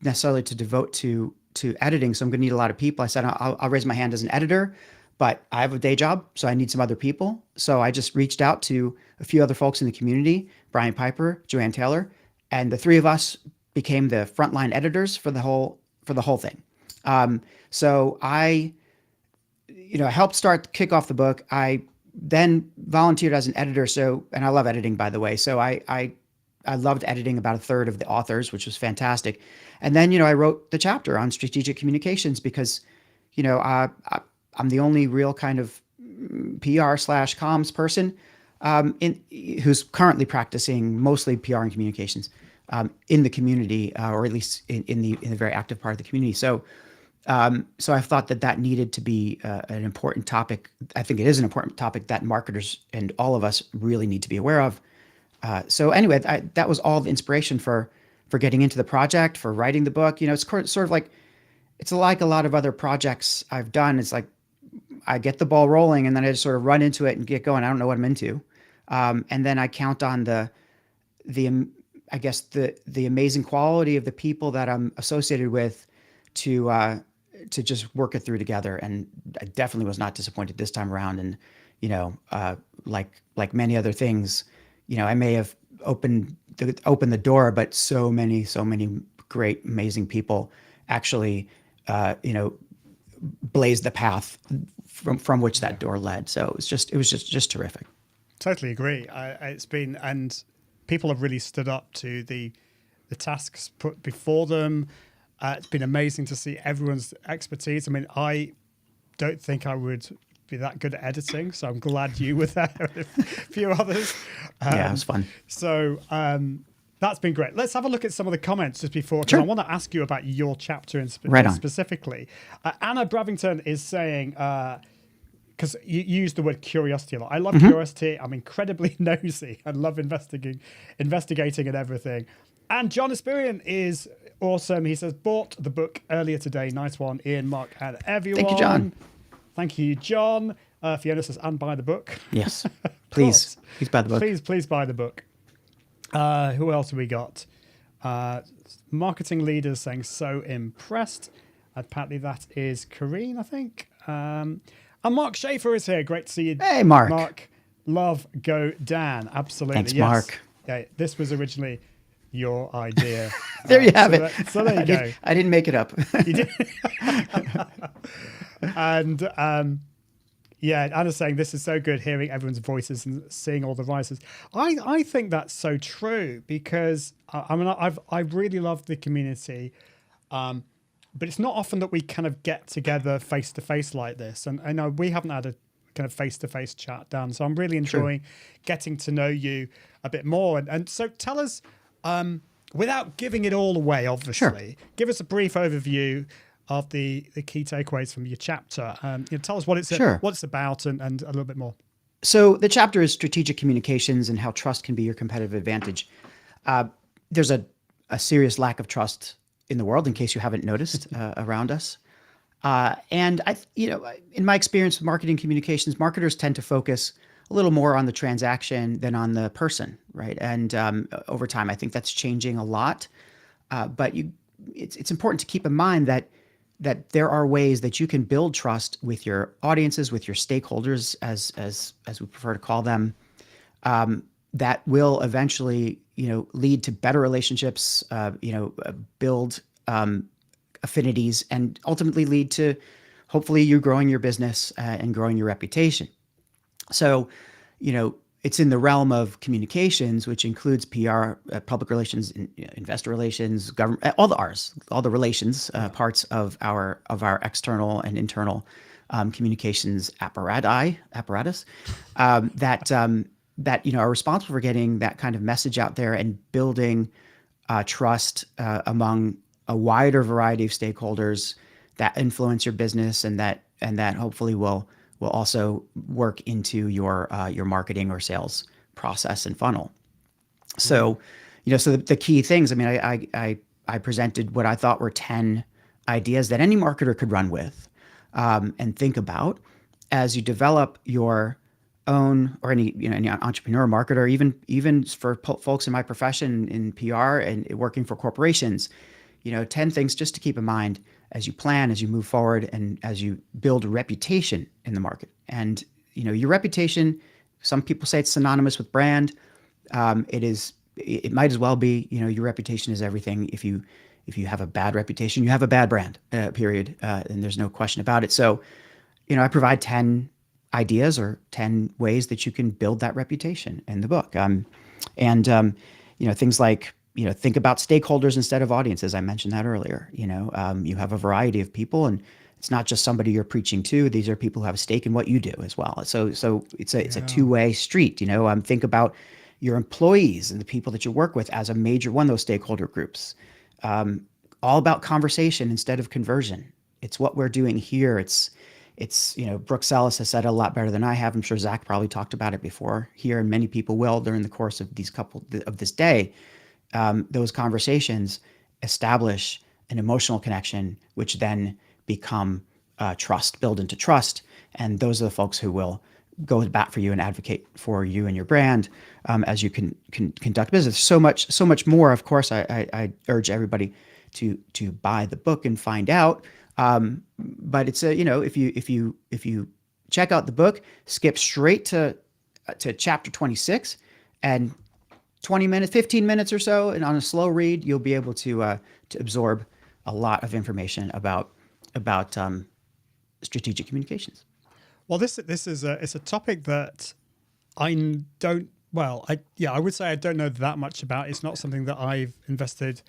necessarily to devote to editing, so I'm going to need a lot of people. I said, I'll raise my hand as an editor, but I have a day job, so I need some other people. So I just reached out to a few other folks in the community, Brian Piper, Joanne Taylor, and the three of us became the frontline editors for the whole thing. So I helped kick off the book. I then volunteered as an editor. And I love editing, by the way. So I loved editing about a third of the authors, which was fantastic. And then, I wrote the chapter on strategic communications because, I'm the only real kind of PR/comms person who's currently practicing mostly PR and communications in the community, or at least in the very active part of the community. So I thought that needed to be an important topic. I think it is an important topic that marketers and all of us really need to be aware of. So anyway, that was all the inspiration for getting into the project, for writing the book. It's sort of like, it's like a lot of other projects I've done. It's like, I get the ball rolling and then I just sort of run into it and get going. I don't know what I'm into. And then I count on the amazing quality of the people that I'm associated with to just work it through together. And I definitely was not disappointed this time around. And, like many other things, I may have opened the door, but so many great, amazing people actually, blazed the path from which that door led. So it was just terrific. Totally agree. It's been, and people have really stood up to the tasks put before them. It's been amazing to see everyone's expertise. I mean, I don't think I would be that good at editing, so I'm glad you were there with a few others. Yeah, it was fun. So that's been great. Let's have a look at some of the comments just before, because I want to ask you about your chapter specifically. Anna Bravington is saying, because you use the word curiosity a lot. I love curiosity. I'm incredibly nosy. I love investigating and everything. And John Esperian is awesome. He says, bought the book earlier today. Nice one, Ian, Mark, and everyone. Thank you, John. Thank you, John. Fiona says, and buy the book. Yes, please buy the book. Please buy the book. Who else have we got? Marketing leaders saying, so impressed. Apparently that is Kareen, I think. And Mark Schaefer is here. Great to see you. Hey, Mark. Mark, love, go Dan. Absolutely. Thanks, yes. Mark. Yeah, this was originally your idea. There you have so it. So there you go. I didn't make it up. You did. And yeah, Anna's saying this is so good hearing everyone's voices and seeing all the voices. I think that's so true because I mean I really love the community, but it's not often that we kind of get together face to face like this. And I know we haven't had a kind of face to face chat, Dan. So I'm really enjoying getting to know you a bit more. And so tell us, without giving it all away, obviously, give us a brief overview of the key takeaways from your chapter. Tell us what it's about and a little bit more. So the chapter is strategic communications and how trust can be your competitive advantage. There's a serious lack of trust in the world, in case you haven't noticed, around us. And in my experience with marketing communications, marketers tend to focus a little more on the transaction than on the person, right? And over time, I think that's changing a lot. But it's important to keep in mind that there are ways that you can build trust with your audiences, with your stakeholders, as we prefer to call them, that will eventually, lead to better relationships, build affinities, and ultimately lead to hopefully you growing your business and growing your reputation. So, it's in the realm of communications, which includes PR, public relations, investor relations, government, all the relations parts of our external and internal communications apparatus that are responsible for getting that kind of message out there and building trust among a wider variety of stakeholders that influence your business and that hopefully will also work into your marketing or sales process and funnel. So, so the key things, I mean, I presented what I thought were 10 ideas that any marketer could run with and think about as you develop your own, or any entrepreneur, marketer, even for folks in my profession in PR and working for corporations, 10 things just to keep in mind as you plan, as you move forward, and as you build a reputation in the market. And, your reputation, some people say it's synonymous with brand. It might as well be, your reputation is everything. If you have a bad reputation, you have a bad brand, period. And there's no question about it. So, I provide 10 ideas or 10 ways that you can build that reputation in the book. Things like, think about stakeholders instead of audience, as I mentioned that earlier. You have a variety of people, and it's not just somebody you're preaching to. These are people who have a stake in what you do as well. So it's a two-way street. Think about your employees and the people that you work with as a major one of those stakeholder groups. All about conversation instead of conversion. It's what we're doing here. It's Brooke Sellis has said it a lot better than I have. I'm sure Zach probably talked about it before here, and many people will during the course of this day. Those conversations establish an emotional connection, which then become build into trust. And those are the folks who will go to bat for you and advocate for you and your brand as you can conduct business. So much more. Of course, I urge everybody to buy the book and find out. But it's if you check out the book, skip straight to chapter 26, and 20 minutes, 15 minutes or so, and on a slow read, you'll be able to absorb a lot of information about strategic communications. Well, this is it's a topic that I don't. Well, I would say I don't know that much about. It's not something that I've invested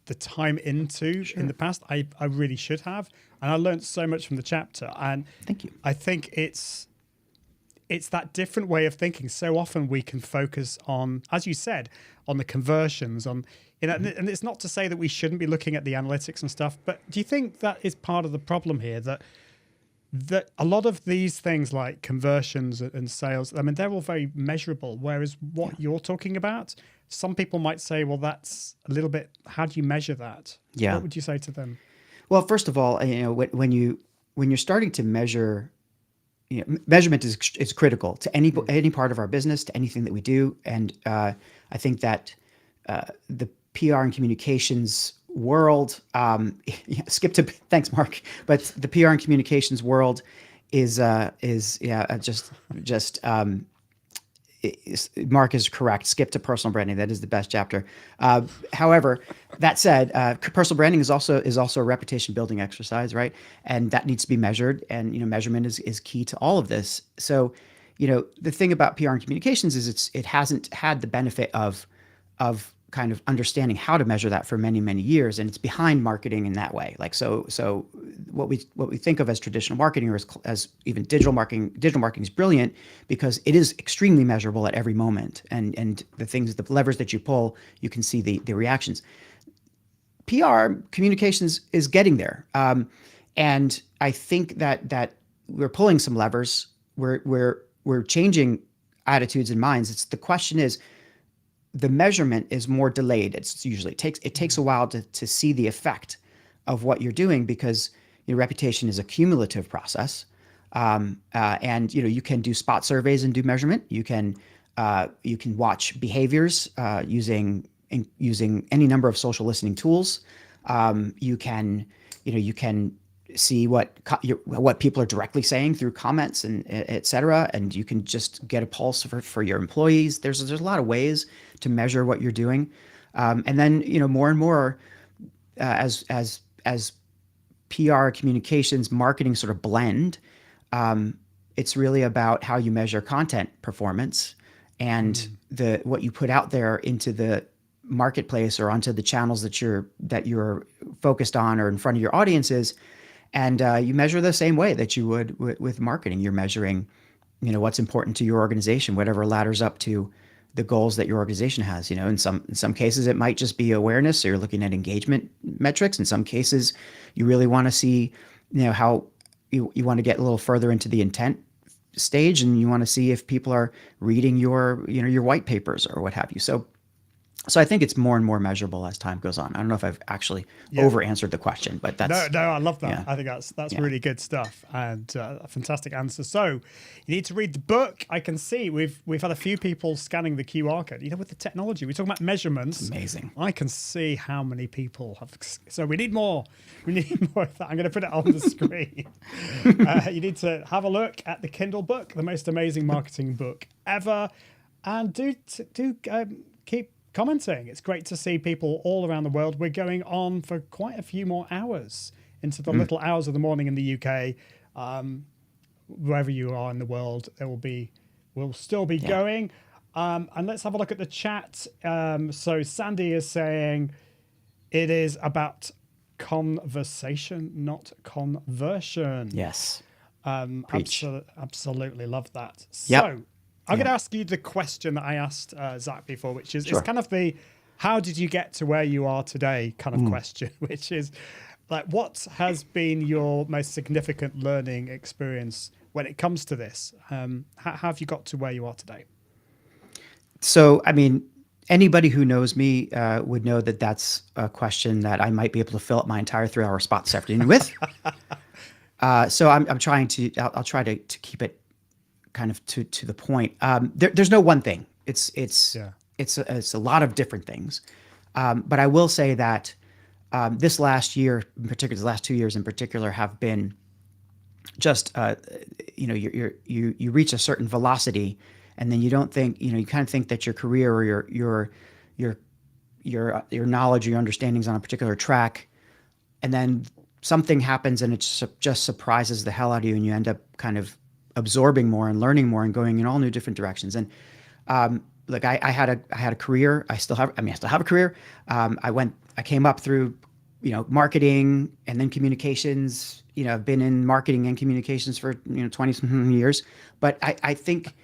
the time into in the past. I really should have, and I learned so much from the chapter. And thank you. I think it's that different way of thinking. So often we can focus on, as you said, on the conversions, and it's not to say that we shouldn't be looking at the analytics and stuff, but do you think that is part of the problem here, that a lot of these things like conversions and sales, I mean, they're all very measurable, whereas what you're talking about, some people might say, well, that's a little bit, how do you measure that? Yeah. What would you say to them? Well, first of all, when you're starting to measure, measurement is critical to any part of our business, to anything that we do. And I think that the PR and communications world, thanks, Mark. But the PR and communications world is Mark is correct. Skip to personal branding. That is the best chapter. However, that said, personal branding is also a reputation building exercise, right? And that needs to be measured. And measurement is key to all of this. So, the thing about PR and communications is it hasn't had the benefit of kind of understanding how to measure that for many, many years, and it's behind marketing in that way. Like so what we think of as traditional marketing, or as even digital marketing is brilliant because it is extremely measurable at every moment, and the levers that you pull, you can see the reactions. PR communications is getting there, and I think that we're pulling some levers. We're changing attitudes and minds. The question is, the measurement is more delayed. It takes a while to see the effect of what you're doing, because your reputation is a cumulative process. And you can do spot surveys and do measurement. You can watch behaviors using any number of social listening tools. You can see what people are directly saying through comments and et cetera, and you can just get a pulse for your employees. There's a lot of ways to measure what you're doing, and then more and more as PR, communications, marketing sort of blend. It's really about how you measure content performance and what you put out there into the marketplace or onto the channels that you're focused on or in front of your audiences. And you measure the same way that you would with marketing. You're measuring, what's important to your organization, whatever ladders up to the goals that your organization has. In some cases, it might just be awareness. So you're looking at engagement metrics. In some cases, you really want to see, how you want to get a little further into the intent stage, and you want to see if people are reading your white papers or what have you. So I think it's more and more measurable as time goes on. I don't know if I've actually over answered the question, but that's no, I love that. Yeah. I think that's really good stuff, and a fantastic answer. So you need to read the book. I can see we've had a few people scanning the QR code. With the technology, we're talking about measurements. It's amazing. I can see how many people have. So we need more. We need more of that. I'm going to put it on the screen. You need to have a look at the Kindle book, the most amazing marketing book ever, and do keep commenting. It's great to see people all around the world. We're going on for quite a few more hours into the little hours of the morning in the UK. Wherever you are in the world, we'll still be going. And let's have a look at the chat. So Sandy is saying it is about conversation, not conversion. Yes. Absolutely love that. Yep. So I'm going to ask you the question that I asked Zach before, which is Sure. it's kind of the how did you get to where you are today kind of question, which is like, what has been your most significant learning experience when it comes to this? How have you got to where you are today? So, anybody who knows me would know that that's a question that I might be able to fill up my entire 3-hour spot this afternoon with. So I'm trying to, I'll try to keep it kind of to the point. There's no one thing. It's a lot of different things. But I will say that this last year, in particular, the last 2 years in particular, have been just you reach a certain velocity, and then you don't think you kind of think that your career or your knowledge or your understandings on a particular track, and then something happens and it just surprises the hell out of you, and you end up kind of absorbing more and learning more and going in all new different directions. And look, I had a career. I still have a career. I came up through, marketing and then communications. I've been in marketing and communications for 20 something years. But I think,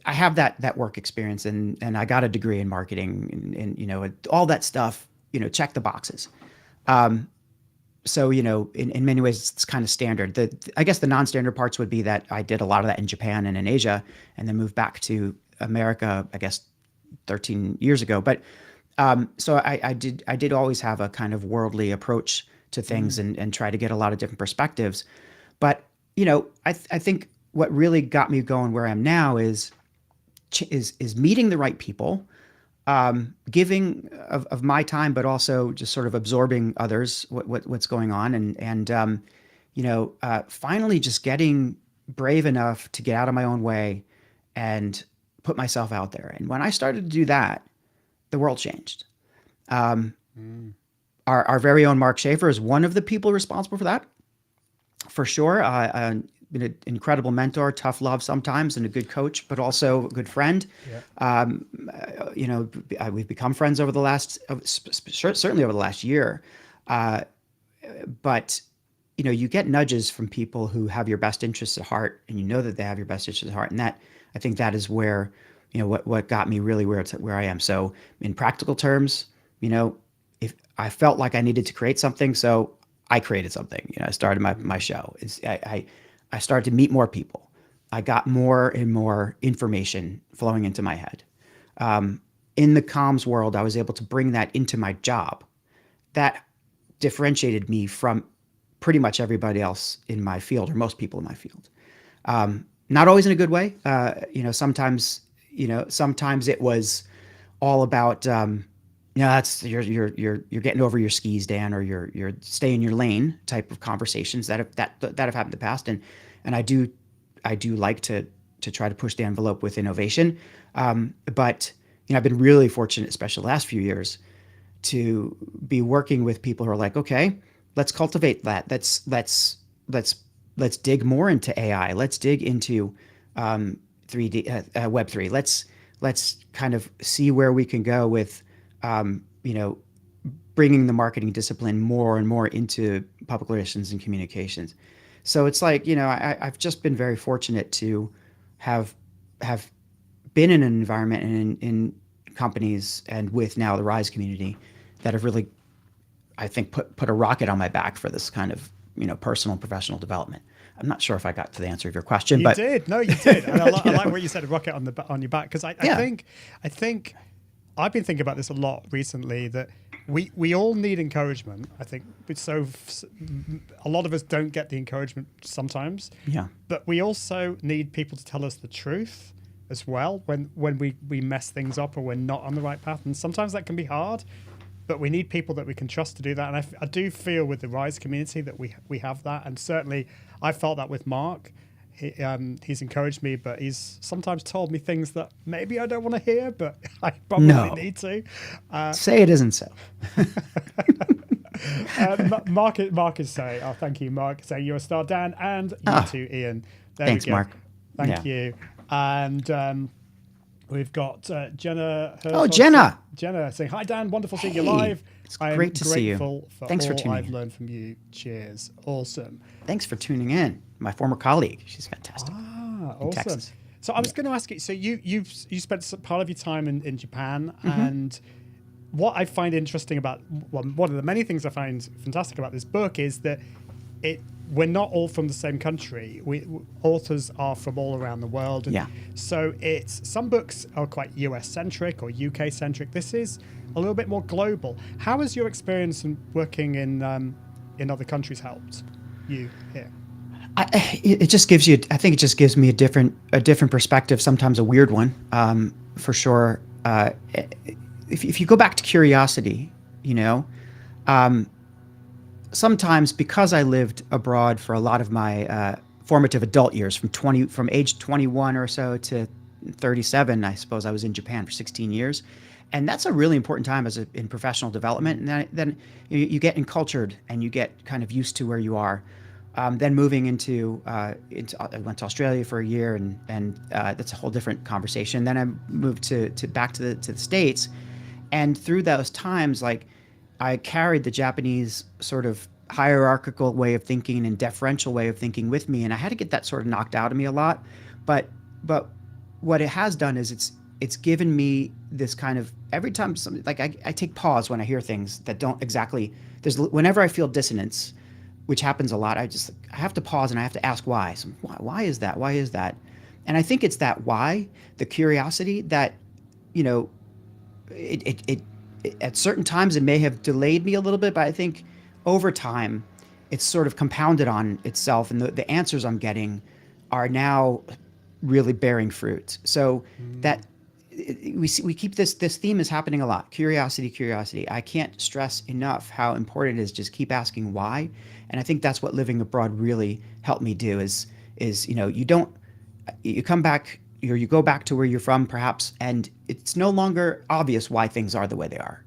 I have that work experience, and I got a degree in marketing, and all that stuff. Check the boxes. So, in many ways, it's kind of standard. I guess the non-standard parts would be that I did a lot of that in Japan and in Asia, and then moved back to America, I guess, 13 years ago. But so I did always have a kind of worldly approach to things and try to get a lot of different perspectives. But, I think what really got me going where I am now is meeting the right people, giving of my time, but also just sort of absorbing others, what's going on. And finally just getting brave enough to get out of my own way and put myself out there. And when I started to do that, the world changed. Our very own Mark Schaefer is one of the people responsible for that, for sure. Been an incredible mentor, tough love sometimes, and a good coach, but also a good friend. Yeah. We've become friends over the last, certainly over the last year. But you get nudges from people who have your best interests at heart, and you know that they have your best interests at heart, and I think that is where what got me really where I am. So in practical terms, if I felt like I needed to create something, so I created something. I started my show. I started to meet more people. I got more and more information flowing into my head. In the comms world, I was able to bring that into my job. That differentiated me from pretty much everybody else in my field, or most people in my field. Not always in a good way. Sometimes it was all about, that's you're getting over your skis, Dan, or you're stay in your lane type of conversations that have happened in the past. And I do like to try to push the envelope with innovation. But I've been really fortunate, especially the last few years, to be working with people who are like, okay, let's cultivate that. Let's dig more into AI. Let's dig into 3D Web3. Let's kind of see where we can go with bringing the marketing discipline more and more into public relations and communications. So it's like, I've just been very fortunate to have been in an environment and in companies and with now the Rise community that have really, I think, put a rocket on my back for this kind of, personal and professional development. I'm not sure if I got to the answer of your question, but You did. No, you did. And I like what you said, a rocket on your back, because I think I've been thinking about this a lot recently, that we all need encouragement. I think a lot of us don't get the encouragement sometimes. Yeah. But we also need people to tell us the truth as well when we mess things up or we're not on the right path. And sometimes that can be hard, but we need people that we can trust to do that. And I do feel with the Rise community that we have that. And certainly I felt that with Mark. He's encouraged me, but he's sometimes told me things that maybe I don't want to hear, but I probably need to. Say it isn't so. Mark is saying, oh, thank you, Mark, saying you're a star, Dan, and you too, Ian. Thanks, we go. Mark. Thank you. And we've got Jenna. Jenna. Jenna saying, hi, Dan, wonderful seeing you live. It's great to see you. For Thanks for all tuning I've in. learned from you. Cheers. Awesome. Thanks for tuning in. My former colleague. She's fantastic. Awesome. Texas. So I was going to ask you, so you spent part of your time in Japan, Mm-hmm. and what I find interesting about, one of the many things I find fantastic about this book is that we're not all from the same country. Authors are from all around the world. And Yeah. so some books are quite US centric or UK centric. This is a little bit more global. How has your experience in working in other countries helped you here? It just gives you, I think it just gives me a different perspective, sometimes a weird one, for sure. If you go back to curiosity, sometimes because I lived abroad for a lot of my formative adult years, from age 21 or so to 37, I suppose I was in Japan for 16 years. And that's a really important time in professional development. And then you get encultured and you get kind of used to where you are. Then moving into I went to Australia for a year, and that's a whole different conversation. Then I moved back to the States, and through those times, like, I carried the Japanese sort of hierarchical way of thinking and deferential way of thinking with me, and I had to get that sort of knocked out of me a lot. But what it has done is it's given me this kind of, every time something, like, I take pause when I hear things that don't exactly, whenever I feel dissonance, which happens a lot, I have to pause and I have to ask why. So why is that? Why is that? And I think it's that why, the curiosity that, it at certain times it may have delayed me a little bit, but I think over time it's sort of compounded on itself, and the answers I'm getting are now really bearing fruit. So that we keep this theme is happening a lot. Curiosity. I can't stress enough how important it is just keep asking why. And I think that's what living abroad really helped me do is you come back you go back to where you're from perhaps, and it's no longer obvious why things are the way they are.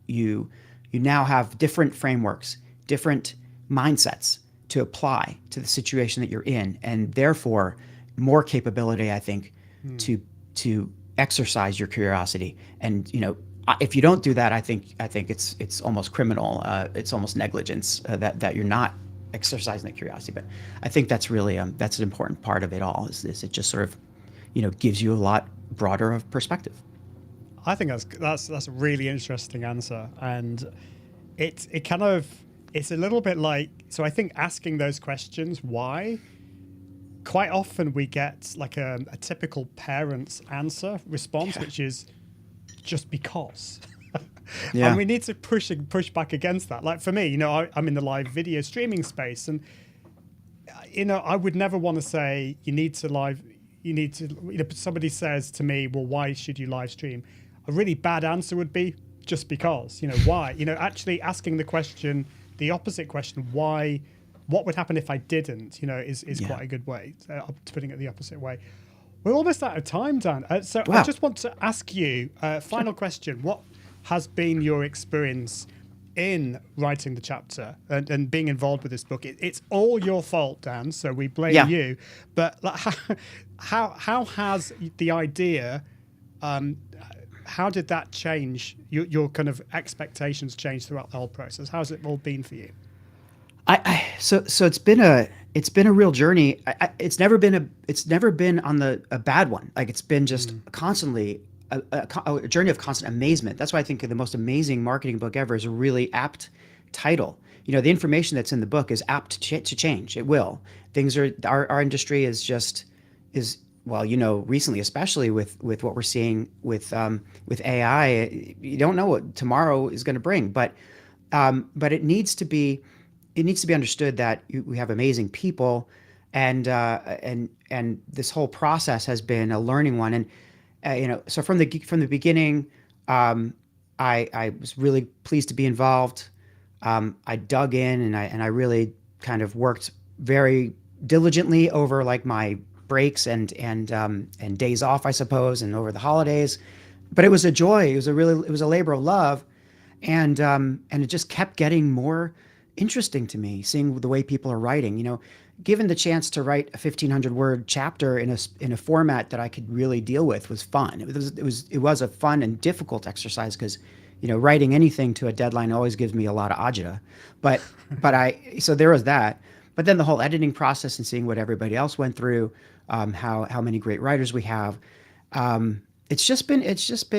You now have different frameworks, different mindsets to apply to the situation that you're in, and therefore more capability, I think, to exercise your curiosity. And if you don't do that, I think it's almost criminal. It's almost negligence that you're not exercising that curiosity. But I think that's really that's an important part of it all. Is it just sort of gives you a lot broader of perspective. I think that's a really interesting answer, and it's a little bit like, so I think asking those questions, why, quite often we get like a typical parent's answer response, which is just because. Yeah. And we need to push back against that. Like for me, I'm in the live video streaming space, and I would never want to say somebody says to me, well, why should you live stream? A really bad answer would be just because. Why? Actually asking the question, the opposite question, why? What would happen if I didn't? Is quite a good way to putting it the opposite way. We're almost out of time, Dan. So Wow. I just want to ask you final question. What has been your experience in writing the chapter and being involved with this book? It's all your fault, Dan, so we blame you. But like, how has the idea, how did that change your kind of expectations change throughout the whole process? How's it all been for you? So it's been a real journey. It's never been on a bad one. Like it's been just constantly a journey of constant amazement. That's why I think the most amazing marketing book ever is a really apt title. The information that's in the book is apt to change. It will. Things are, our industry is recently, especially with what we're seeing with AI, you don't know what tomorrow is going to bring, but it needs to be understood that we have amazing people, and this whole process has been a learning one. And so from the beginning, I was really pleased to be involved. I dug in and I really kind of worked very diligently over like my breaks and days off, I suppose, and over the holidays. But it was a joy. It was a labor of love, and it just kept getting more interesting to me, seeing the way people are writing. Given the chance to write a 1,500-word chapter in a format that I could really deal with was fun. It was a fun and difficult exercise because, writing anything to a deadline always gives me a lot of agita. So there was that. But then the whole editing process and seeing what everybody else went through, how many great writers we have. It's just been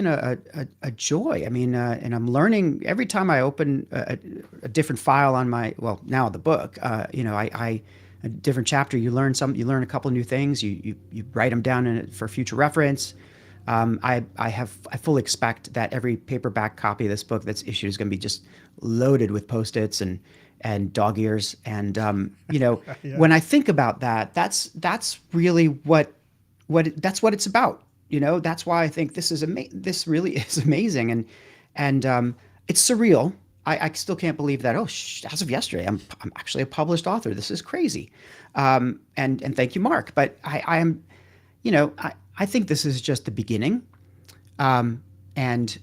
a joy. I mean, and I'm learning every time I open a different file on now the book. A different chapter, you learn a couple new things. You write them down for future reference. I fully expect that every paperback copy of this book that's issued is going to be just loaded with Post-its and dog ears. And yeah. When I think about that, that's really what it's about. That's why I think this really is amazing, and it's surreal. I still can't believe that. As of yesterday, I'm actually a published author. This is crazy, and thank you, Mark. But I am, I think this is just the beginning, and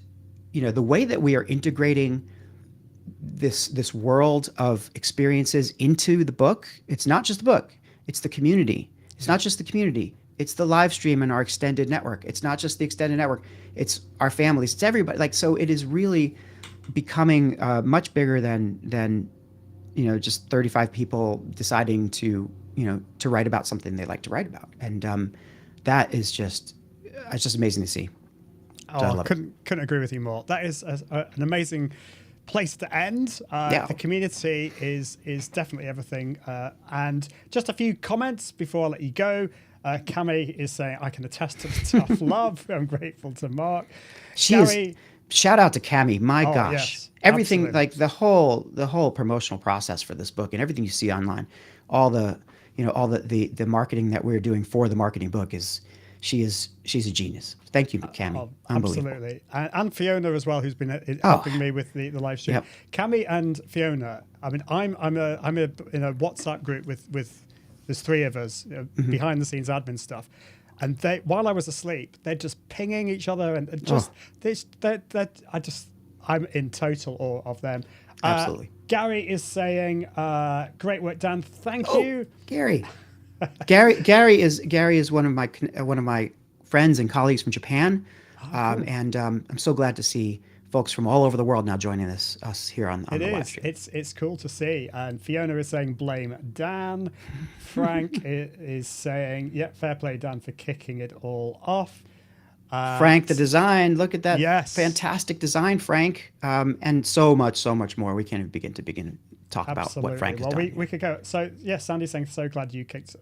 the way that we are integrating this world of experiences into the book. It's not just the book. It's the community. It's not just the community. It's the live stream and our extended network. It's not just the extended network. It's our families. It's everybody. So it is really becoming much bigger than just 35 people deciding to write about something they like to write about. And that is it's just amazing to see. I couldn't agree with you more. That is an amazing place to end. The community is definitely everything. And just a few comments before I let you go. Cami is saying, I can attest to the tough love. I'm grateful to Mark. Shout out to Cami. My gosh. Yes, everything, absolutely. like the whole promotional process for this book and everything you see online, all the marketing that we're doing for the marketing book she's a genius. Thank you, Cami. Unbelievable. Absolutely. And Fiona as well, who's been helping me with the live stream. Yep. Cami and Fiona, I mean, I'm in a WhatsApp group with there's three of us, behind the scenes admin stuff. And they, while I was asleep, they're just pinging each other and just I'm in total awe of them. Absolutely. Gary is saying, "Great work, Dan. Thank Oh, you." Gary. Gary is one of my friends and colleagues from Japan, cool. and I'm so glad to see folks from all over the world now joining us here on the live stream. It's cool to see. And Fiona is saying blame Dan. Frank is saying, "Yeah, fair play, Dan, for kicking it all off." Frank, the design. Look at that! Yes. Fantastic design, Frank. And so much more. We can't even begin to talk about what Frank has done. We could go. So yes, Sandy's saying, "So glad you kicked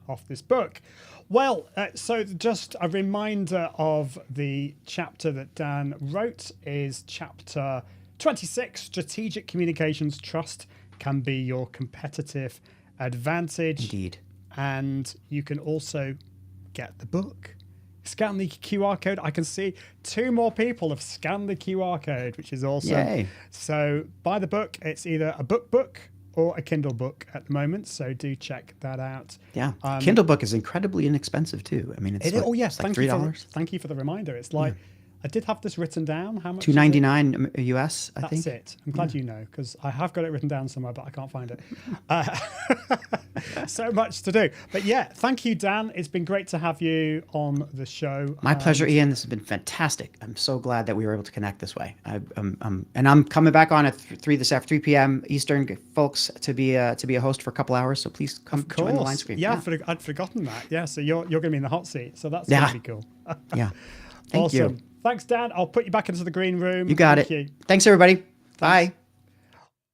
off this book." Well, so just a reminder of the chapter that Dan wrote is chapter 26, Strategic Communications Trust Can Be Your Competitive Advantage. Indeed. And you can also get the book. Scan the QR code. I can see 2 more people have scanned the QR code, which is awesome. Yay. So buy the book. It's either a book or a Kindle book at the moment. So do check that out. Yeah. Kindle book is incredibly inexpensive too. I mean, it's oh yes, like $3. Thank you for the reminder. It's like I did have this written down. How much? $2.99 US, I think. That's it. I'm glad you know, because I have got it written down somewhere, but I can't find it. So much to do. But yeah, thank you, Dan. It's been great to have you on the show. My pleasure, Ian. This has been fantastic. I'm so glad that we were able to connect this way. And I'm coming back on at 3 p.m. Eastern, folks, to be a host for a couple hours. So please come join the line stream. Yeah, I'd forgotten that. Yeah, so you're going to be in the hot seat. So that's going to be cool. Yeah. Thank you. Thanks, Dan. I'll put you back into the green room. You got it. Thanks, everybody. Bye.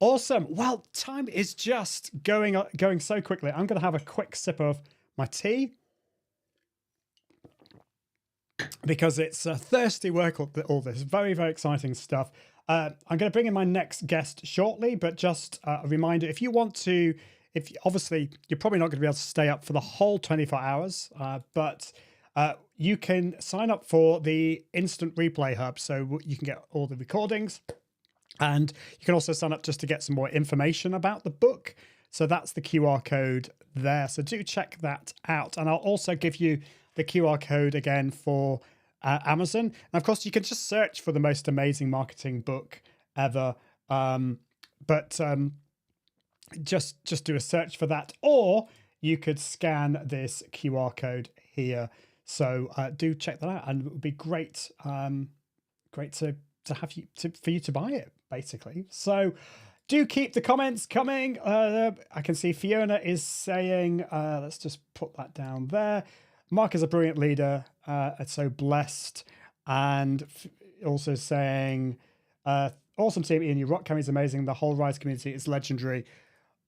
Awesome. Well, time is just going so quickly. I'm going to have a quick sip of my tea because it's thirsty work, all this very, very exciting stuff. I'm going to bring in my next guest shortly, but just a reminder, if you want to, obviously you're probably not going to be able to stay up for the whole 24 hours, but you can sign up for the Instant Replay Hub, so you can get all the recordings, and you can also sign up just to get some more information about the book. So that's the QR code there. So do check that out. And I'll also give you the QR code again for Amazon. And of course, you can just search for the most amazing marketing book ever. Just do a search for that, or you could scan this QR code here. So do check that out, and it would be great, great to have you for you to buy it, basically. So do keep the comments coming. I can see Fiona is saying, let's just put that down there. Mark is a brilliant leader. So blessed, and also saying, awesome team, Ian. Your rock cam is amazing. The whole Rise community is legendary.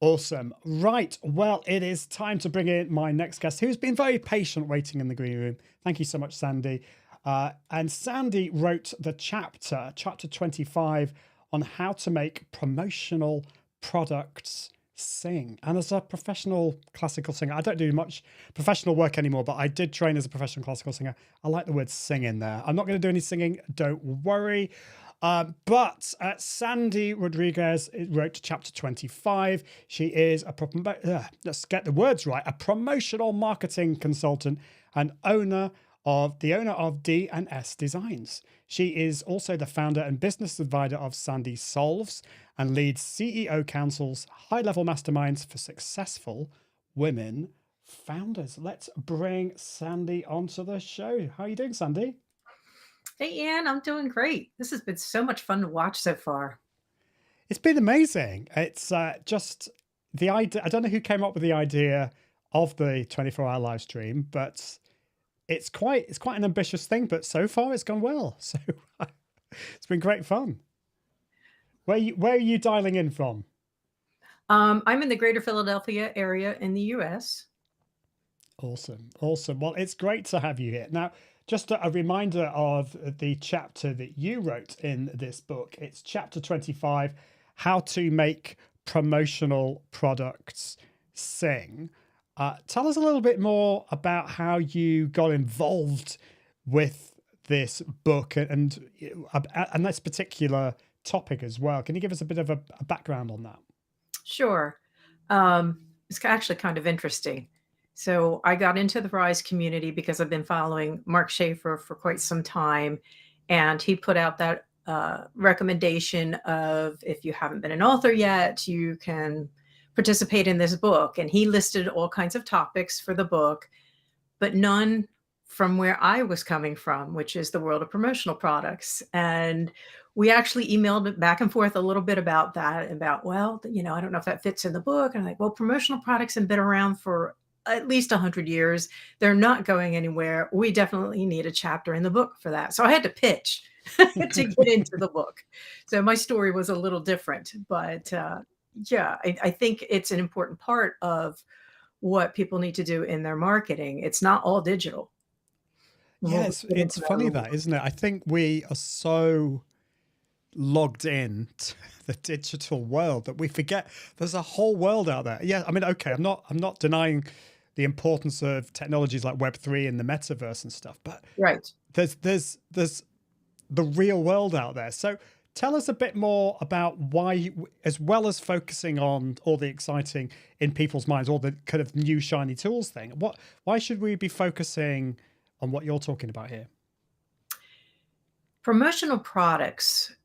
Awesome. Right. Well, it is time to bring in my next guest, who's been very patient waiting in the green room. Thank you so much, Sandy. And Sandy wrote the chapter 25, on how to make promotional products sing. And as a professional classical singer, I don't do much professional work anymore, but I did train as a professional classical singer. I like the word sing in there. I'm not going to do any singing, don't worry. But Sandy Rodriguez wrote chapter 25. She is let's get the words right, a promotional marketing consultant and owner of D&S Designs. She is also the founder and business advisor of Sandy Solves and leads CEO councils, high-level masterminds for successful women founders. Let's bring Sandy onto the show. How are you doing, Sandy? Hey, Ian, I'm doing great. This has been so much fun to watch so far. It's been amazing. It's just the idea. I don't know who came up with the idea of the 24-hour live stream, but it's quite an ambitious thing. But so far, it's gone well. So it's been great fun. Where are you dialing in from? I'm in the greater Philadelphia area in the U.S. Awesome. Well, it's great to have you here. Now, just a reminder of the chapter that you wrote in this book. It's chapter 25, How to Make Promotional Products Sing. Tell us a little bit more about how you got involved with this book and this particular topic as well. Can you give us a bit of a background on that? Sure. It's actually kind of interesting. So I got into the Rise community because I've been following Mark Schaefer for quite some time. And he put out that recommendation of if you haven't been an author yet, you can participate in this book. And he listed all kinds of topics for the book, but none from where I was coming from, which is the world of promotional products. And we actually emailed back and forth a little bit about that, about, well, I don't know if that fits in the book. And I'm like, well, promotional products have been around for at least 100 years. They're not going anywhere. We definitely need a chapter in the book for that. So I had to pitch to get into the book. So my story was a little different, but yeah, I think it's an important part of what people need to do in their marketing. It's not all digital. Yeah, it's funny that, isn't it? I think we are so logged in to the digital world that we forget there's a whole world out there. Yeah, I mean, okay, I'm not denying the importance of technologies like Web3 and the metaverse and stuff, but right, there's the real world out there. So tell us a bit more about why, as well as focusing on all the exciting in people's minds, all the kind of new shiny tools thing, why should we be focusing on what you're talking about here? Promotional products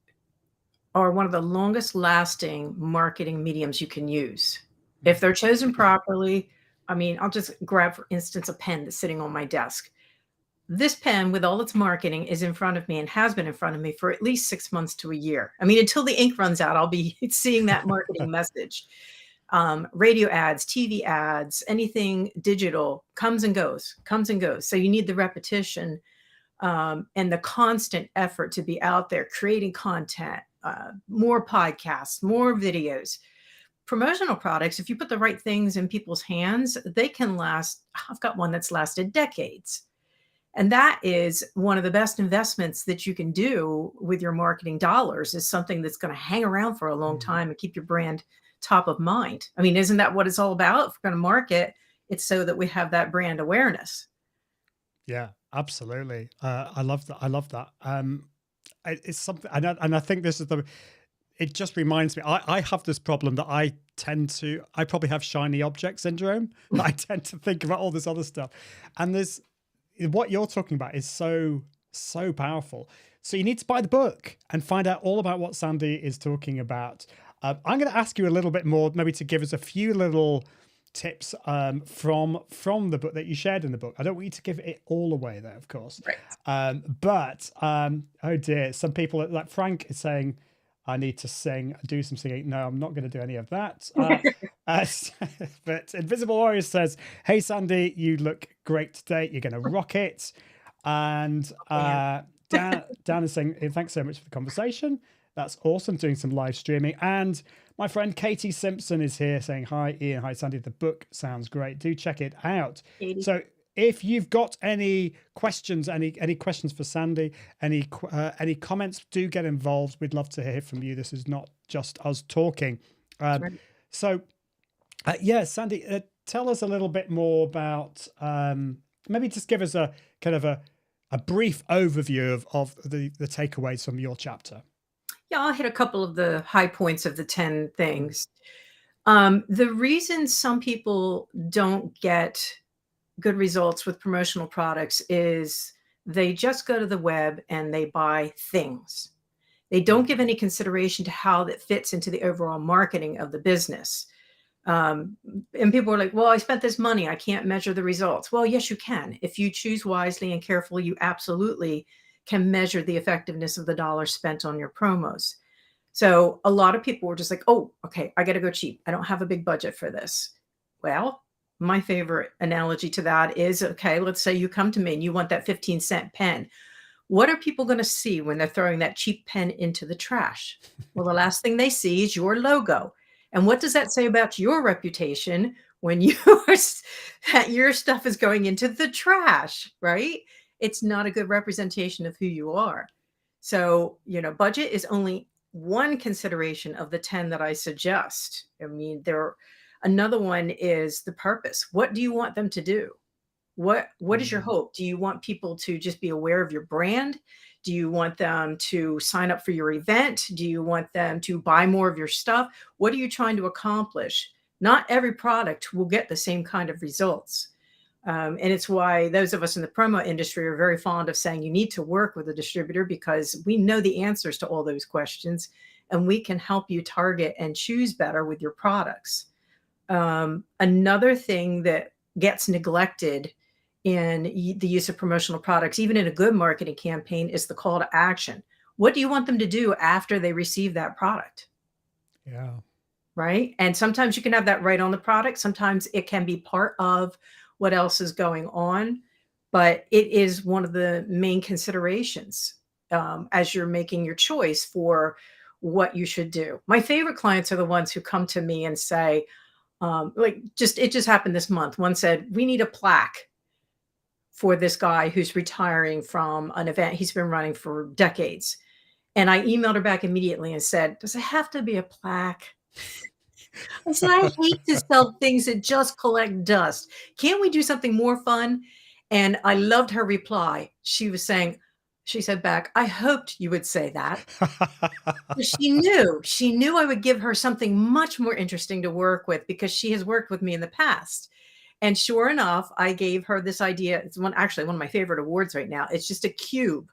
are one of the longest lasting marketing mediums you can use. If they're chosen properly, I mean, I'll just grab, for instance, a pen that's sitting on my desk. This pen with all its marketing is in front of me and has been in front of me for at least 6 months to a year. I mean, until the ink runs out, I'll be seeing that marketing message. Radio ads, TV ads, anything digital comes and goes. So you need the repetition and the constant effort to be out there creating content, more podcasts, more videos. Promotional products, if you put the right things in people's hands, they can last. I've got one that's lasted decades. And that is one of the best investments that you can do with your marketing dollars, is something that's going to hang around for a long time and keep your brand top of mind. I mean, isn't that what it's all about? If we're going to market, it's so that we have that brand awareness. Yeah, absolutely. I love that. It's something, and I think this is it just reminds me, I have this problem that I probably have shiny object syndrome. I tend to think about all this other stuff. And what you're talking about is so powerful. So you need to buy the book and find out all about what Sandy is talking about. I'm going to ask you a little bit more, maybe to give us a few little tips from the book that you shared in the book. I don't want you to give it all away though, of course. Right. But oh dear, some people like Frank is saying, I need to do some singing. No, I'm not going to do any of that. But Invisible Warrior says, hey, Sandy, you look great today. You're going to rock it. And Dan is saying, thanks so much for the conversation. That's awesome, doing some live streaming. And my friend Katie Simpson is here saying, hi, Ian, hi, Sandy. The book sounds great. Do check it out. Katie. So if you've got any questions, any questions for Sandy, any comments, do get involved. We'd love to hear from you. This is not just us talking. Right. So, yeah, Sandy, tell us a little bit more about, maybe just give us a kind of a brief overview of the takeaways from your chapter. Yeah, I'll hit a couple of the high points of the 10 things. The reason some people don't get good results with promotional products is they just go to the web and they buy things. They don't give any consideration to how that fits into the overall marketing of the business. And people are like, well, I spent this money, I can't measure the results. Well, yes, you can. If you choose wisely and carefully, you absolutely can measure the effectiveness of the dollar spent on your promos. So a lot of people were just like, oh, okay, I got to go cheap. I don't have a big budget for this. Well, my favorite analogy to that is, okay, let's say you come to me and you want that 15-cent pen. What are people going to see when they're throwing that cheap pen into the trash? Well, the last thing they see is your logo. And what does that say about your reputation when your stuff is going into the trash, right? It's not a good representation of who you are. So, budget is only one consideration of the 10 that I suggest. I mean, another one is the purpose. What do you want them to do? What is your hope? Do you want people to just be aware of your brand? Do you want them to sign up for your event? Do you want them to buy more of your stuff? What are you trying to accomplish? Not every product will get the same kind of results. And it's why those of us in the promo industry are very fond of saying you need to work with a distributor, because we know the answers to all those questions and we can help you target and choose better with your products. Another thing that gets neglected in the use of promotional products, even in a good marketing campaign, is the call to action. What do you want them to do after they receive that product? Yeah. Right? And sometimes you can have that right on the product. Sometimes it can be part of what else is going on, but it is one of the main considerations as you're making your choice for what you should do. My favorite clients are the ones who come to me and say, it just happened this month. One said, we need a plaque for this guy who's retiring from an event he's been running for decades. And I emailed her back immediately and said, does it have to be a plaque? I said, I hate to sell things that just collect dust. Can't we do something more fun? And I loved her reply. She said back, I hoped you would say that. She knew I would give her something much more interesting to work with, because she has worked with me in the past. And sure enough, I gave her this idea. It's actually one of my favorite awards right now. It's just a cube,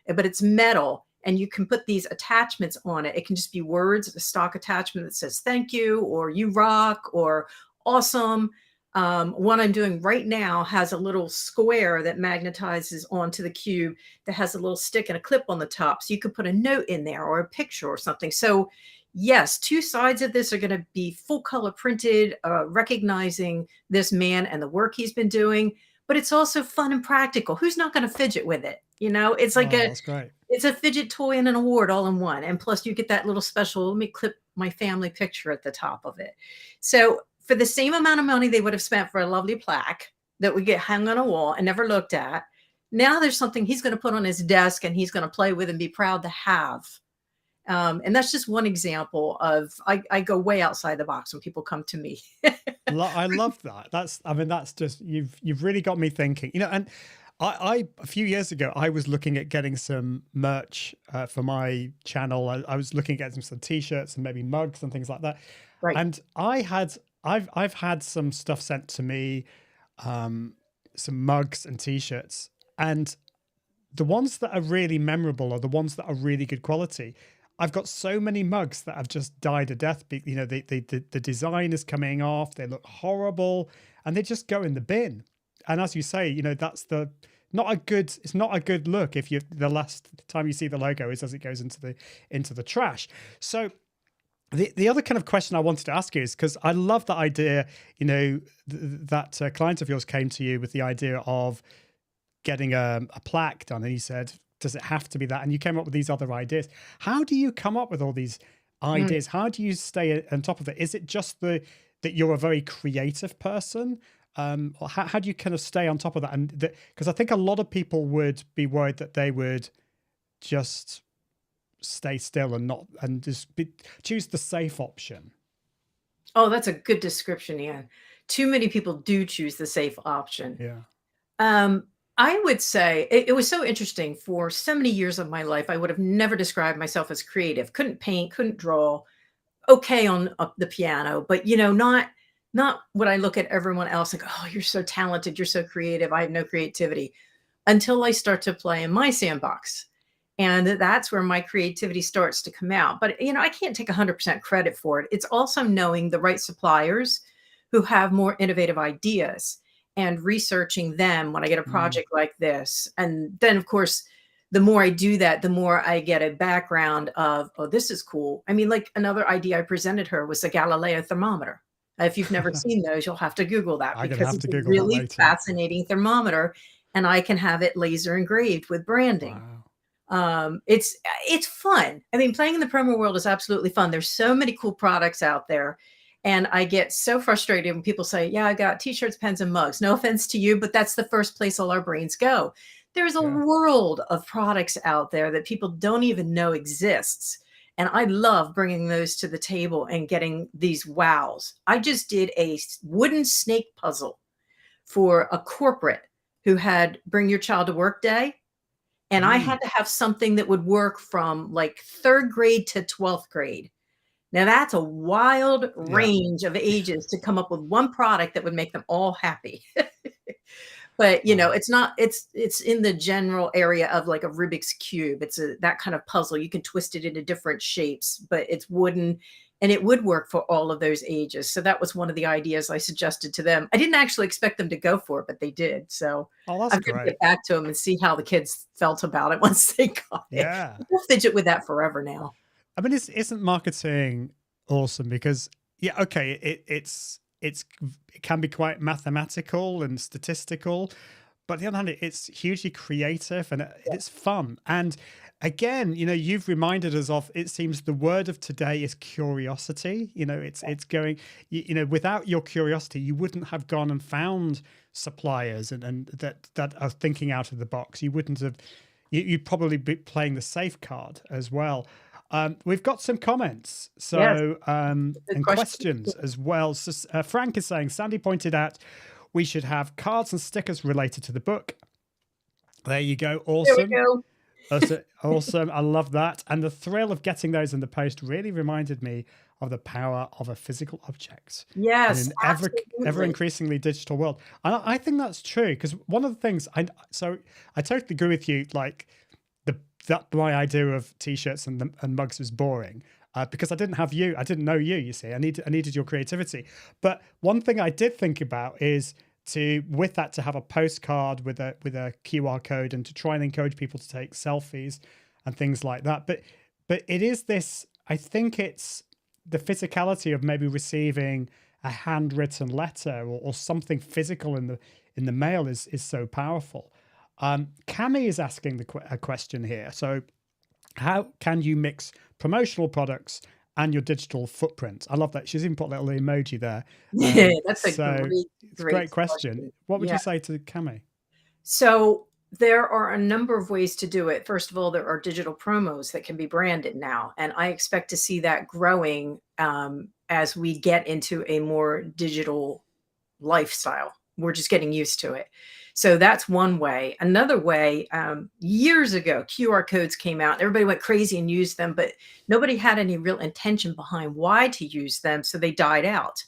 but it's metal. And you can put these attachments on it. It can just be words, a stock attachment that says thank you, or you rock, or awesome. One I'm doing right now has a little square that magnetizes onto the cube that has a little stick and a clip on the top. So you could put a note in there or a picture or something. So yes, two sides of this are going to be full color printed, recognizing this man and the work he's been doing, but it's also fun and practical. Who's not going to fidget with it? It's like that's great. It's a fidget toy and an award all in one. And plus you get that little special, let me clip my family picture at the top of it. So for the same amount of money they would have spent for a lovely plaque that would get hung on a wall and never looked at, now there's something he's going to put on his desk and he's going to play with and be proud to have. And that's just one example of, I go way outside the box when people come to me. I love that. That's just, you've really got me thinking, and I a few years ago, I was looking at getting some merch for my channel. I was looking at getting some t-shirts and maybe mugs and things like that. Right. And I've had some stuff sent to me, some mugs and t-shirts, and the ones that are really memorable are the ones that are really good quality. I've got so many mugs that have just died a death. The design is coming off. They look horrible and they just go in the bin. And as you say, that's it's not a good look if the last time you see the logo is as it goes into the trash. So the other kind of question I wanted to ask you is, because I love that idea, that client of yours came to you with the idea of getting a plaque done, and he said, does it have to be that? And you came up with these other ideas. How do you come up with all these ideas? How do you stay on top of it? Is it just that you're a very creative person? Or how do you kind of stay on top of that? And because I think a lot of people would be worried that they would just stay still and choose the safe option. Oh, that's a good description, Ian. Too many people do choose the safe option. Yeah. I would say it was so interesting. For so many years of my life, I would have never described myself as creative. Couldn't paint, couldn't draw. Okay on the piano, but not what I look at everyone else like, oh, you're so talented, you're so creative. I have no creativity, until I start to play in my sandbox. And that's where my creativity starts to come out. But, I can't take 100% credit for it. It's also knowing the right suppliers who have more innovative ideas and researching them when I get a project like this. And then, of course, the more I do that, the more I get a background of, oh, this is cool. Like another idea I presented her was the Galileo thermometer. If you've never seen those, you'll have to Google that, because it's a really fascinating thermometer, and I can have it laser engraved with branding. Wow. It's fun. Playing in the promo world is absolutely fun. There's so many cool products out there. And I get so frustrated when people say, yeah, I got t-shirts, pens, and mugs. No offense to you, but that's the first place all our brains go. There's a world of products out there that people don't even know exists. And I love bringing those to the table and getting these wows. I just did a wooden snake puzzle for a corporate who had Bring Your Child to Work Day. And I had to have something that would work from like 3rd grade to 12th grade. Now that's a wild range of ages to come up with one product that would make them all happy. But Wow. it's not. It's in the general area of like a Rubik's cube. It's a that kind of puzzle. You can twist it into different shapes, but it's wooden, and it would work for all of those ages. So that was one of the ideas I suggested to them. I didn't actually expect them to go for it, but they did. So Oh, that's I've got to great. get back to them and see how the kids felt about it once they got it. Yeah. We'll fidget with that forever now. I mean, isn't marketing awesome? Because yeah, okay, it can be quite mathematical and statistical, but on the other hand, it's hugely creative and it's fun. And again, you've reminded us of. It seems the word of today is curiosity. It's going. Without your curiosity, you wouldn't have gone and found suppliers and that are thinking out of the box. You wouldn't have. You'd probably be playing the safe card as well. We've got some comments, Yes, so good and question. questions as well. So, Frank is saying, Sandy pointed out we should have cards and stickers related to the book. There you go, There we awesome. go. Awesome, I love that. And the thrill of getting those in the post really reminded me of the power of a physical object in Yes, an ever absolutely. increasingly digital world. And I think that's true because one of the things I totally agree with you. Like that my idea of t-shirts and mugs was boring because I didn't know you. You see, I needed your creativity. But one thing I did think about is to have a postcard with a QR code and to try and encourage people to take selfies and things like that. But it is this. I think it's the physicality of maybe receiving a handwritten letter or something physical in the mail is so powerful. Cami is asking a question here. So, how can you mix promotional products and your digital footprint? I love that. She's even put a little emoji there. That's a So it's a great great question. question. What would Yeah. you say to Cami? So there are a number of ways to do it. First of all, there are digital promos that can be branded now, and I expect to see that growing as we get into a more digital lifestyle. We're just getting used to it. So that's one way. Another way, years ago, QR codes came out. Everybody went crazy and used them, but nobody had any real intention behind why to use them. So they died out.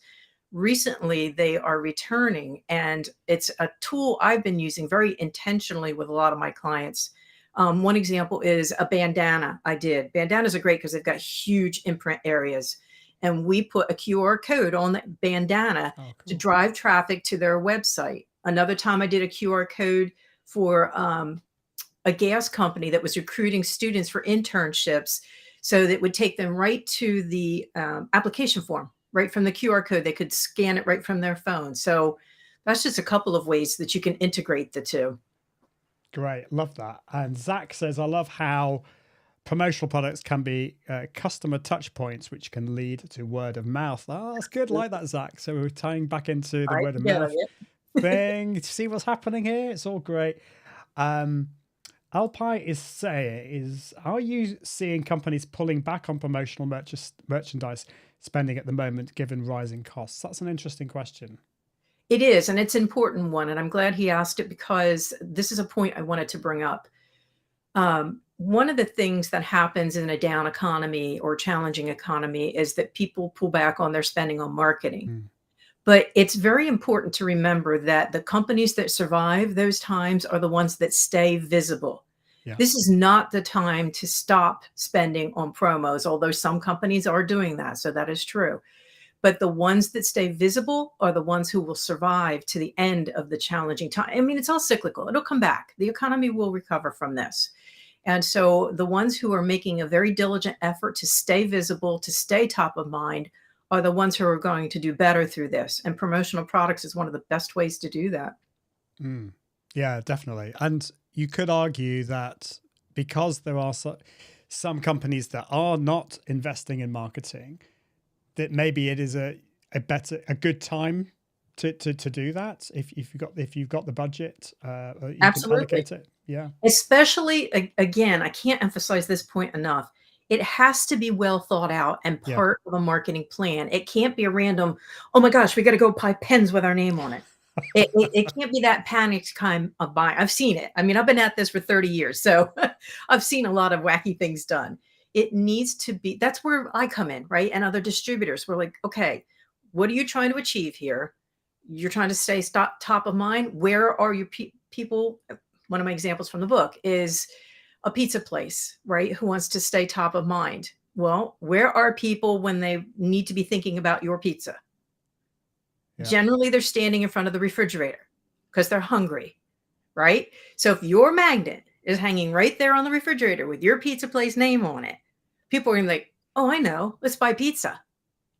Recently, they are returning, and it's a tool I've been using very intentionally with a lot of my clients. One example is a bandana I did. Bandanas are great because they've got huge imprint areas. And we put a QR code on that bandana Oh, to cool. drive traffic to their website. Another time I did a QR code for a gas company that was recruiting students for internships. So that would take them right to the application form, right from the QR code. They could scan it right from their phone. So that's just a couple of ways that you can integrate the two. Great. Love that. And Zach says, I love how promotional products can be customer touch points, which can lead to word of mouth. Oh, that's good. Like that, Zach. So we're tying back into the Right word of together, mouth yeah. thing. See what's happening here? It's all great. Alpi are you seeing companies pulling back on promotional merchandise spending at the moment, given rising costs? That's an interesting question. It is, and it's an important one. And I'm glad he asked it because this is a point I wanted to bring up. One of the things that happens in a down economy or challenging economy is that people pull back on their spending on marketing. Mm. But it's very important to remember that the companies that survive those times are the ones that stay visible. Yeah. This is not the time to stop spending on promos, although some companies are doing that. So that is true. But the ones that stay visible are the ones who will survive to the end of the challenging time. I mean, it's all cyclical. It'll come back. The economy will recover from this. And so the ones who are making a very diligent effort to stay visible, to stay top of mind, are the ones who are going to do better through this. And promotional products is one of the best ways to do that. Mm. Yeah, definitely. And you could argue that because there are some companies that are not investing in marketing, that maybe it is a good time to do that if you've got the budget, you can Absolutely. allocate it. Yeah. Especially, again, I can't emphasize this point enough. It has to be well thought out and Yeah. part of a marketing plan. It can't be a random, oh my gosh, we got to go buy pens with our name on it. It can't be that panicked kind of buying. I've seen it. I mean, I've been at this for 30 years, so I've seen a lot of wacky things done. It needs to be, that's where I come in, right? And other distributors. We're like, okay, what are you trying to achieve here? you're trying to stay top of mind. Where are your people? One of my examples from the book is a pizza place, right? Who wants to stay top of mind? Well, where are people when they need to be thinking about your pizza? Yeah. Generally, they're standing in front of the refrigerator because they're hungry, right? So if your magnet is hanging right there on the refrigerator with your pizza place name on it, people are gonna be like, oh, I know, let's buy pizza.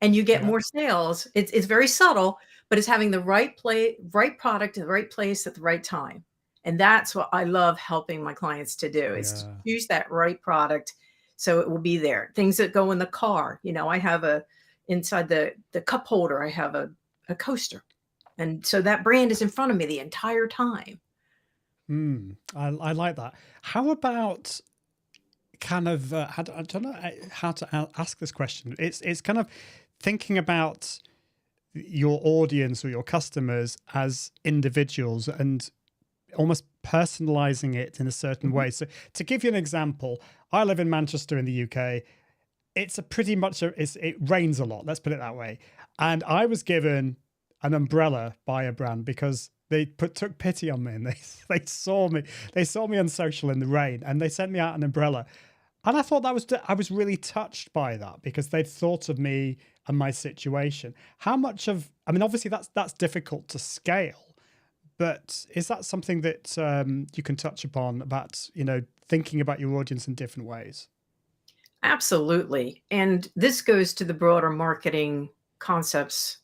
And you get Yeah. more sales. It's very subtle, but it's having the right product at the right place at the right time. And that's what I love helping my clients to do, is to Yeah. choose that right product so it will be there. Things that go in the car. I have inside the cup holder, I have a coaster. And so that brand is in front of me the entire time. I like that. How about kind of, I don't know how to ask this question. It's kind of thinking about your audience or your customers as individuals and almost personalizing it in a certain way. So to give you an example, I live in Manchester in the UK. It's a pretty much it rains a lot, let's put it that way. And I was given an umbrella by a brand because they took pity on me, and they saw me on social in the rain, and they sent me out an umbrella. And I thought I was really touched by that because they'd thought of me and my situation. How much of, I mean, obviously that's difficult to scale, but is that something that you can touch upon about, thinking about your audience in different ways? Absolutely. And this goes to the broader marketing concepts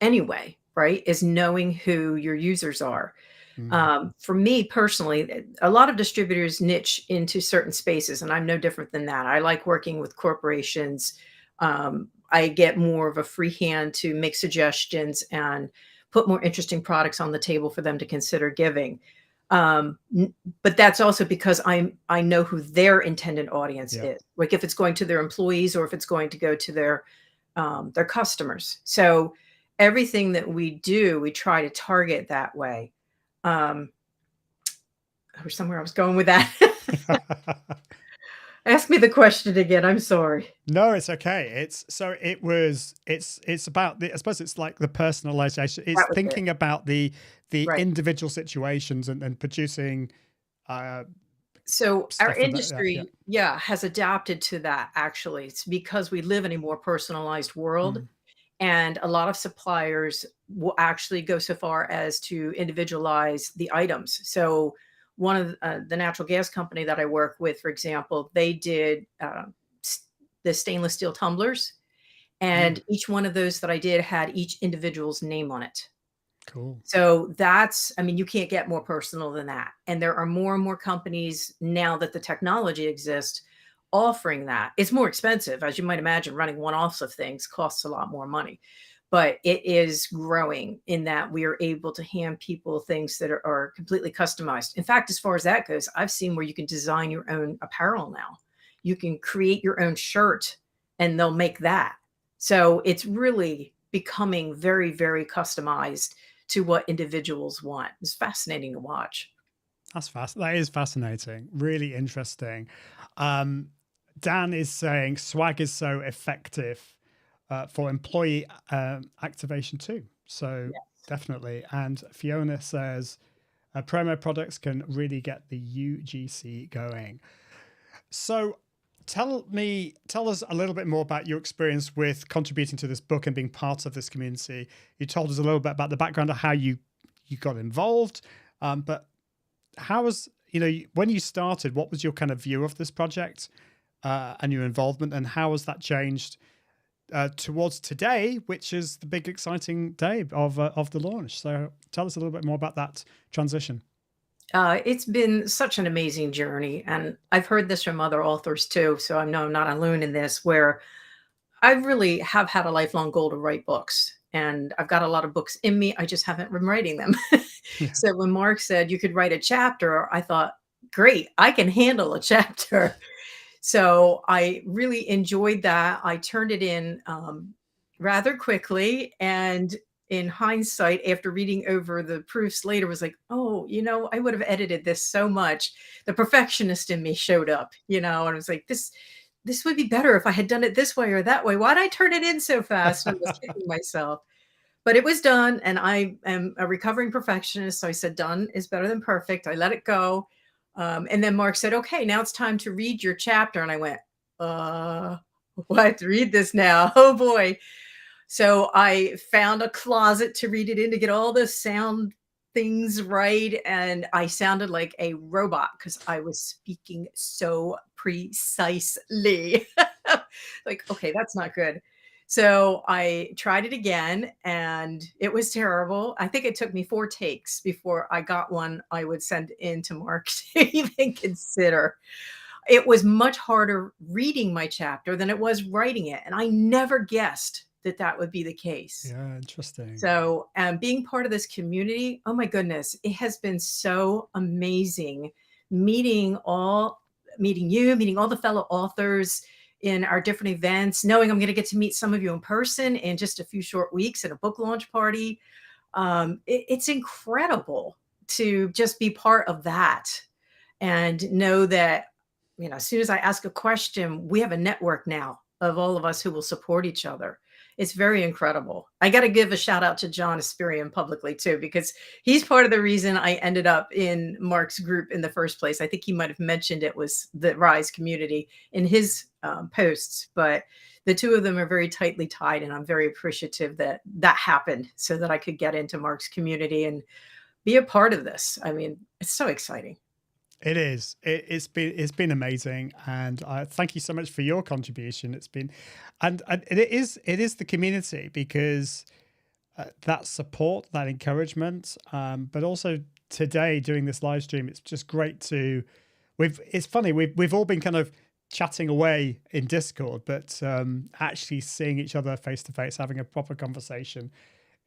anyway, right? Is knowing who your users are. For me personally, a lot of distributors niche into certain spaces, and I'm no different than that. I like working with corporations. I get more of a free hand to make suggestions and put more interesting products on the table for them to consider giving. But that's also because I know who their intended audience is. Like if it's going to their employees or if it's going to go to their customers. So everything that we do, we try to target that way. Or somewhere I was going with that. Ask me the question again. I'm sorry. No, it's okay. It's about the, I suppose it's like the personalization. It's thinking about the Right. individual situations and producing. So Stuff our of that, industry, has adapted to that. Actually, it's because we live in a more personalized world. And a lot of suppliers will actually go so far as to individualize the items. So one of the natural gas company that I work with, for example, they did the stainless steel tumblers, and each one of those that I did had each individual's name on it. Cool. So I mean, you can't get more personal than that. And there are more and more companies now that the technology exists offering that. It's more expensive, as you might imagine. Running one-offs of things costs a lot more money, but it is growing in that we are able to hand people things that are completely customized. In fact, as far as that goes, I've seen where you can design your own apparel now. You can create your own shirt and they'll make that. So it's really becoming very, very customized to what individuals want. It's fascinating to watch. That is fascinating. Really interesting. Dan is saying swag is so effective for employee activation too. So definitely. And Fiona says promo products can really get the UGC going. So tell us a little bit more about your experience with contributing to this book and being part of this community. You told us a little bit about the background of how you got involved, but how was, when you started, what was your kind of view of this project and your involvement, and how has that changed towards today, which is the big exciting day of the launch? So tell us a little bit more about that transition. It's been such an amazing journey, and I've heard this from other authors too, so I know I'm not alone in this, where I really have had a lifelong goal to write books, and I've got a lot of books in me. I just haven't been writing them. So when Mark said you could write a chapter, I thought, great, I can handle a chapter. So I really enjoyed that. I turned it in rather quickly, and in hindsight, after reading over the proofs later, was like, oh, I would have edited this so much. The perfectionist in me showed up, and I was like, this would be better if I had done it this way or that way. Why'd I turn it in so fast? I was kicking myself. But it was done, and I am a recovering perfectionist. So I said, done is better than perfect. I let it go. And then Mark said, okay, now it's time to read your chapter. And I went, what? Read this now? Oh boy. So I found a closet to read it in to get all the sound things right. And I sounded like a robot because I was speaking so precisely. Like, okay, that's not good. So I tried it again and it was terrible. I think it took me 4 takes before I got one I would send in to Mark to even consider. It was much harder reading my chapter than it was writing it. And I never guessed that that would be the case. Yeah, interesting. So, being part of this community, oh my goodness, it has been so amazing meeting you, meeting all the fellow authors in our different events, knowing I'm going to get to meet some of you in person in just a few short weeks at a book launch party. It's incredible to just be part of that and know that, as soon as I ask a question, we have a network now of all of us who will support each other. It's very incredible. I got to give a shout out to John Aspirian publicly too, because he's part of the reason I ended up in Mark's group in the first place. I think he might have mentioned it was the Rise community in his posts, but the two of them are very tightly tied, and I'm very appreciative that that happened so that I could get into Mark's community and be a part of this. I mean, it's so exciting. It is. It's been amazing, and thank you so much for your contribution. It's been, and it is the community, because that support, that encouragement, but also today doing this live stream, it's just great to. It's funny. We've all been kind of chatting away in Discord, but actually seeing each other face to face, having a proper conversation,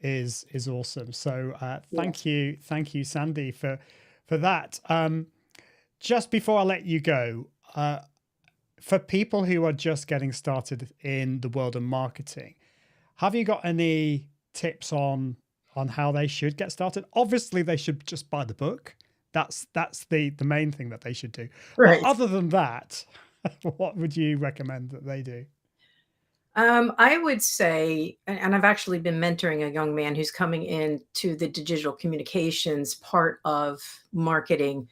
is awesome. So thank you, Sandy, for that. Just before I let you go, for people who are just getting started in the world of marketing, have you got any tips on how they should get started? Obviously, they should just buy the book. That's the main thing that they should do. Right. But other than that, what would you recommend that they do? I would say, and I've actually been mentoring a young man who's coming into the digital communications part of marketing.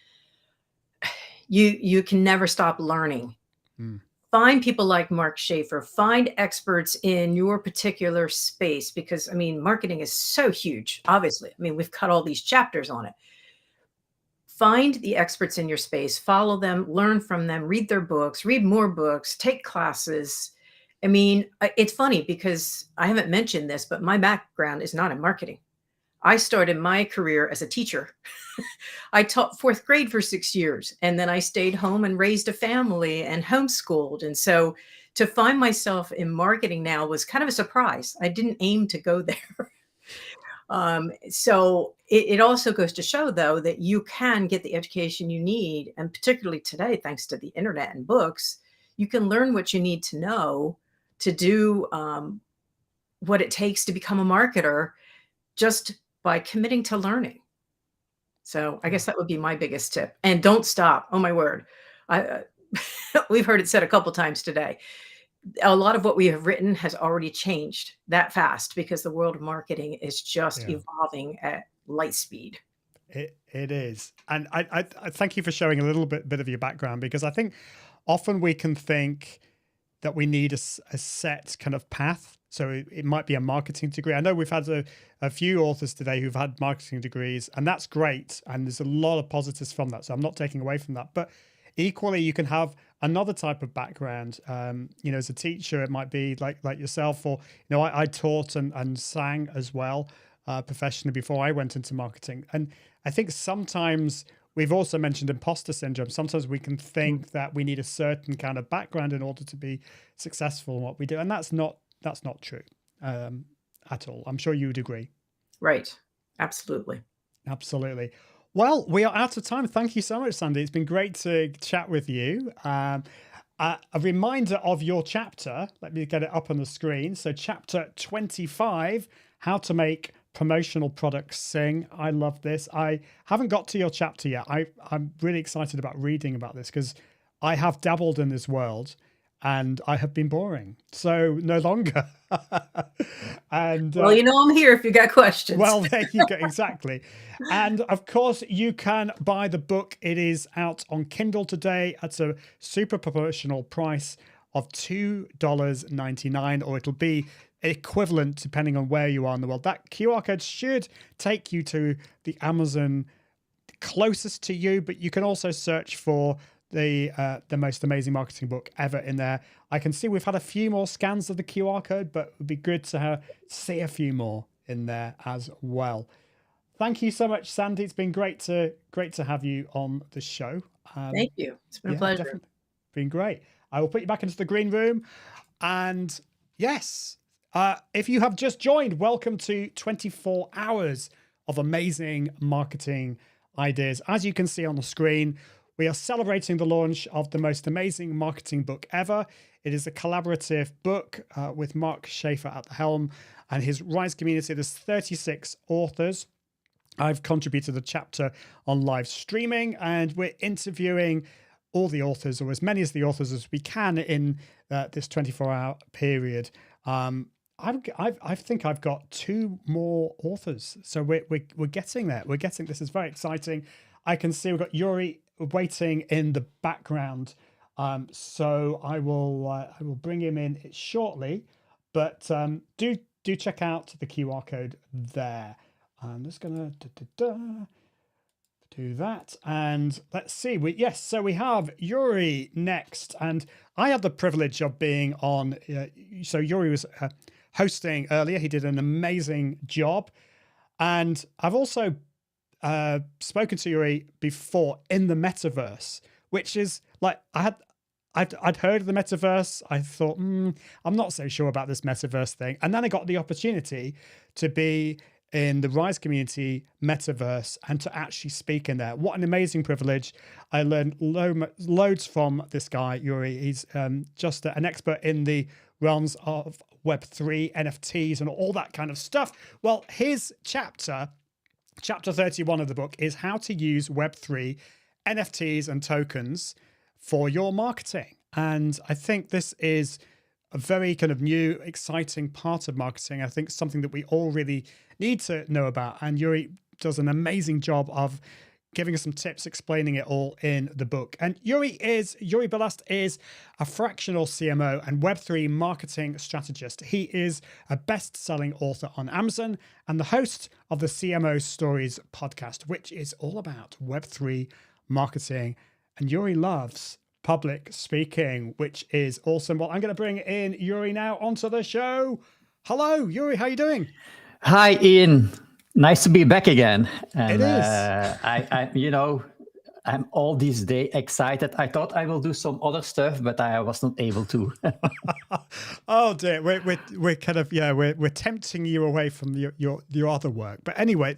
You can never stop learning. Find people like Mark Schaefer, find experts in your particular space, because I mean, marketing is so huge, obviously. I mean, we've cut all these chapters on it. Find the experts in your space, follow them, learn from them, read their books, read more books, take classes. I mean, it's funny because I haven't mentioned this, but my background is not in marketing. I started my career as a teacher. I taught 4th grade for 6 years, and then I stayed home and raised a family and homeschooled. And so to find myself in marketing now was kind of a surprise. I didn't aim to go there. So it also goes to show, though, that you can get the education you need. And particularly today, thanks to the internet and books, you can learn what you need to know to do what it takes to become a marketer, just by committing to learning. So I guess that would be my biggest tip. And don't stop. Oh my word. We've heard it said a couple times today. A lot of what we have written has already changed that fast, because the world of marketing is just evolving at light speed. It is. And I thank you for sharing a little bit of your background, because I think often we can think that we need a set kind of path. So it might be a marketing degree. I know we've had a few authors today who've had marketing degrees, and that's great. And there's a lot of positives from that. So I'm not taking away from that. But equally, you can have another type of background. As a teacher, it might be like yourself, or, I taught and sang as well professionally before I went into marketing. And I think sometimes we've also mentioned imposter syndrome. Sometimes we can think that we need a certain kind of background in order to be successful in what we do. And that's not true at all. I'm sure you would agree. Right. Absolutely. Absolutely. Well, we are out of time. Thank you so much, Sandy. It's been great to chat with you. A reminder of your chapter. Let me get it up on the screen. So chapter 25, how to make promotional products sing. I love this. I haven't got to your chapter yet. I'm really excited about reading about this, because I have dabbled in this world. and I have been boring. So no longer. And Well, I'm here if you got questions. well, there you go. Exactly. And of course, you can buy the book. It is out on Kindle today at a super promotional price of $2.99, or it'll be equivalent depending on where you are in the world. That QR code should take you to the Amazon closest to you, but you can also search for the most amazing marketing book ever in there. I can see we've had a few more scans of the QR code, but it would be good to see a few more in there as well. Thank you so much, Sandy. It's been great to have you on the show. Thank you. It's been a pleasure. Definitely been great. I will put you back into the green room. And yes, if you have just joined, welcome to 24 hours of amazing marketing ideas. As you can see on the screen, we are celebrating the launch of the most amazing marketing book ever. It is a collaborative book with Mark Schaefer at the helm and his Rise community. There's 36 authors. I've contributed a chapter on live streaming, and we're interviewing all the authors, or as many of the authors as we can in this 24-hour period. I think I've got 2 more authors, so we're getting there. This is very exciting. I can see we've got Yuri waiting in the background, so I will bring him in shortly. But do check out the QR code there. I'm just gonna do that, and let's see. So we have Yuri next, and I had the privilege of being on. So Yuri was hosting earlier. He did an amazing job, and I've also spoken to Yuri before in the metaverse, which is like I'd heard of the metaverse. I thought, I'm not so sure about this metaverse thing, and then I got the opportunity to be in the Rise community metaverse and to actually speak in there. What an amazing privilege. I learned loads from this guy, Yuri. He's just an expert in the realms of Web3, NFTs, and all that kind of stuff. Well, his chapter 31 of the book is how to use Web3, NFTs, and tokens for your marketing. And I think this is a very kind of new, exciting part of marketing. I think something that we all really need to know about. And Yuri does an amazing job of giving us some tips, explaining it all in the book. And Yuri Balast is a fractional CMO and Web3 marketing strategist. He is a best-selling author on Amazon and the host of the CMO Stories podcast, which is all about Web3 marketing. And Yuri loves public speaking, which is awesome. Well, I'm going to bring in Yuri now onto the show. Hello, Yuri. How are you doing? Hi, Ian. Nice to be back again. And, it is. I'm all this day excited. I thought I will do some other stuff, but I was not able to. Oh dear, we're kind of we're tempting you away from your other work. But anyway,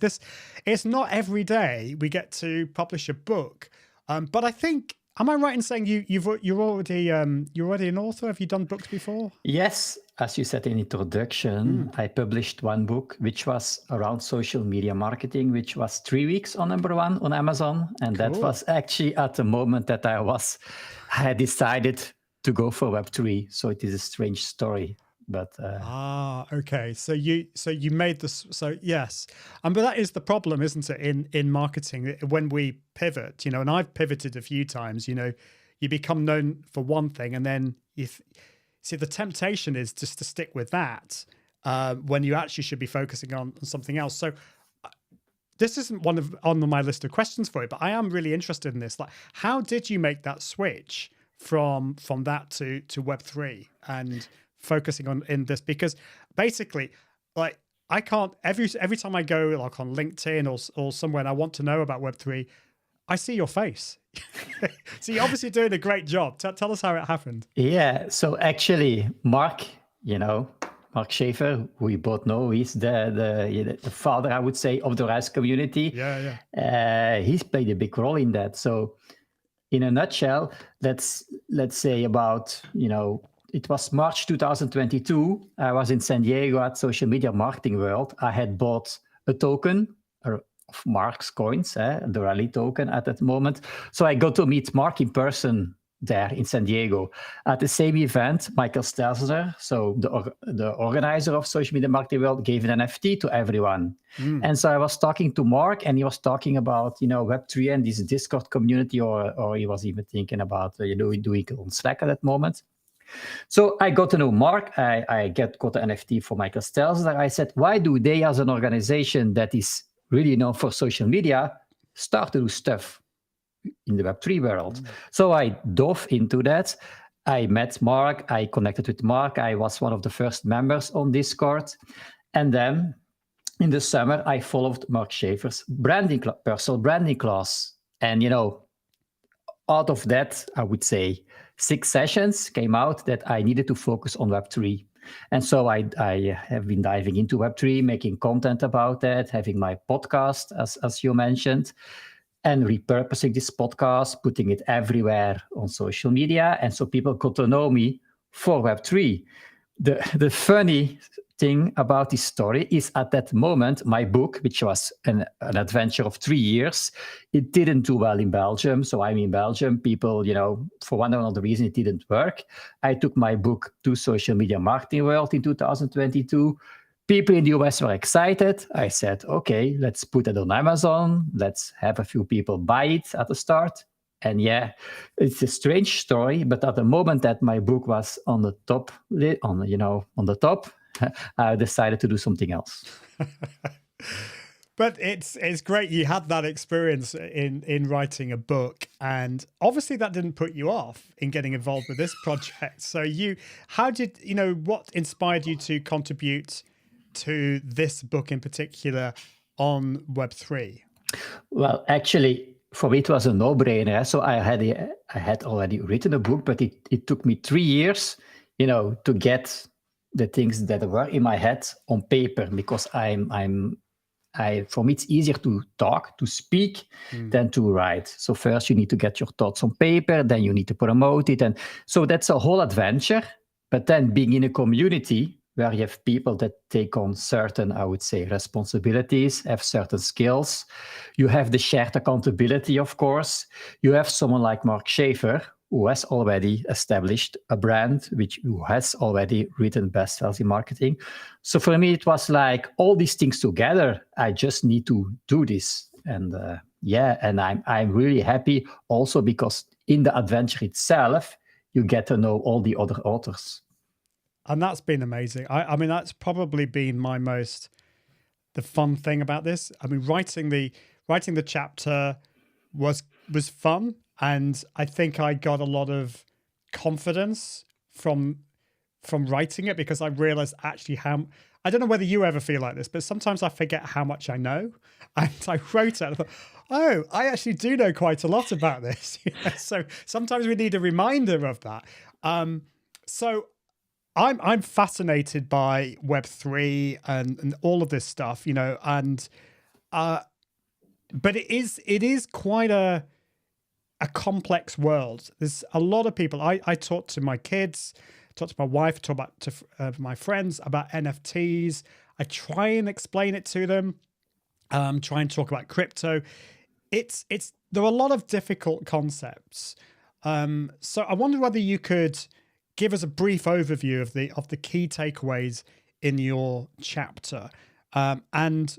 it's not every day we get to publish a book. But I think, am I right in saying you're already an author? Have you done books before? Yes, as you said in introduction, I published one book which was around social media marketing, which was 3 weeks on #1 on Amazon, and that was actually at the moment that I decided to go for Web3. So it is a strange story. But okay. So you made this. So yes, but that is the problem, isn't it? In marketing, when we pivot, and I've pivoted a few times. You become known for one thing, and then see the temptation is just to stick with that when you actually should be focusing on something else. So this isn't on my list of questions for you, but I am really interested in this. Like, how did you make that switch from that to Web3 and focusing in this? Because basically, like, I can't every time I go like on LinkedIn or somewhere and I want to know about Web3, I see your face. So you're obviously doing a great job. Tell us how it happened. Yeah. So actually, Mark Schaefer, who we both know, he's the father, I would say, of the Rise community. Yeah. He's played a big role in that. So in a nutshell, let's say about, it was March 2022. I was in San Diego at Social Media Marketing World. I had bought a token of Mark's coins, the Rally token at that moment. So I got to meet Mark in person there in San Diego. At the same event, Michael Stelzner, so the organizer of Social Media Marketing World, gave an NFT to everyone. And so I was talking to Mark, and he was talking about, Web3 and this Discord community, or he was even thinking about, doing it on Slack at that moment. So I got to know Mark. I got the NFT for Michael Stelzner. I said, why do they, as an organization that is really known for social media, start to do stuff in the Web3 world? So I dove into that. I met Mark. I connected with Mark. I was one of the first members on Discord. And then in the summer, I followed Mark Schaefer's personal branding class. And, out of that, I would say 6 sessions came out that I needed to focus on Web3. And so I have been diving into Web3, making content about that, having my podcast, as you mentioned, and repurposing this podcast, putting it everywhere on social media. And so people got to know me for Web3. The funny thing about this story is, at that moment, my book, which was an adventure of 3 years, it didn't do well in Belgium. So I'm in Belgium. People, for one or another reason, it didn't work. I took my book to Social Media Marketing World in 2022. People in the US were excited. I said, okay, let's put it on Amazon. Let's have a few people buy it at the start. And yeah, it's a strange story, but at the moment that my book was on the top, I decided to do something else. But it's great you had that experience in writing a book, and obviously that didn't put you off in getting involved with this project. So what inspired you to contribute to this book in particular on Web3? Well, actually, for me, it was a no-brainer. So I had already written a book, but it took me 3 years, to get the things that were in my head on paper, because for me, it's easier to talk, to speak, than to write. So first you need to get your thoughts on paper, then you need to promote it. And so that's a whole adventure. But then being in a community where you have people that take on certain, I would say, responsibilities, have certain skills. You have the shared accountability, of course. You have someone like Mark Schaefer, who has already established a brand, who has already written bestsellers in marketing. So for me, it was like all these things together. I just need to do this. And and I'm really happy also because in the adventure itself, you get to know all the other authors. And that's been amazing. I mean, that's probably been the fun thing about this. I mean, writing the chapter was fun, and I think I got a lot of confidence from writing it, because I realized actually I don't know whether you ever feel like this, but sometimes I forget how much I know. And I wrote it and I thought, oh, I actually do know quite a lot about this. So sometimes we need a reminder of that. So I'm fascinated by Web3 and all of this stuff, but it is quite a complex world. There's a lot of people. I talk to my kids, talk to my wife, talk to my friends about NFTs. I try and explain it to them. Try and talk about crypto. There are a lot of difficult concepts. So I wonder whether you could give us a brief overview of the key takeaways in your chapter. And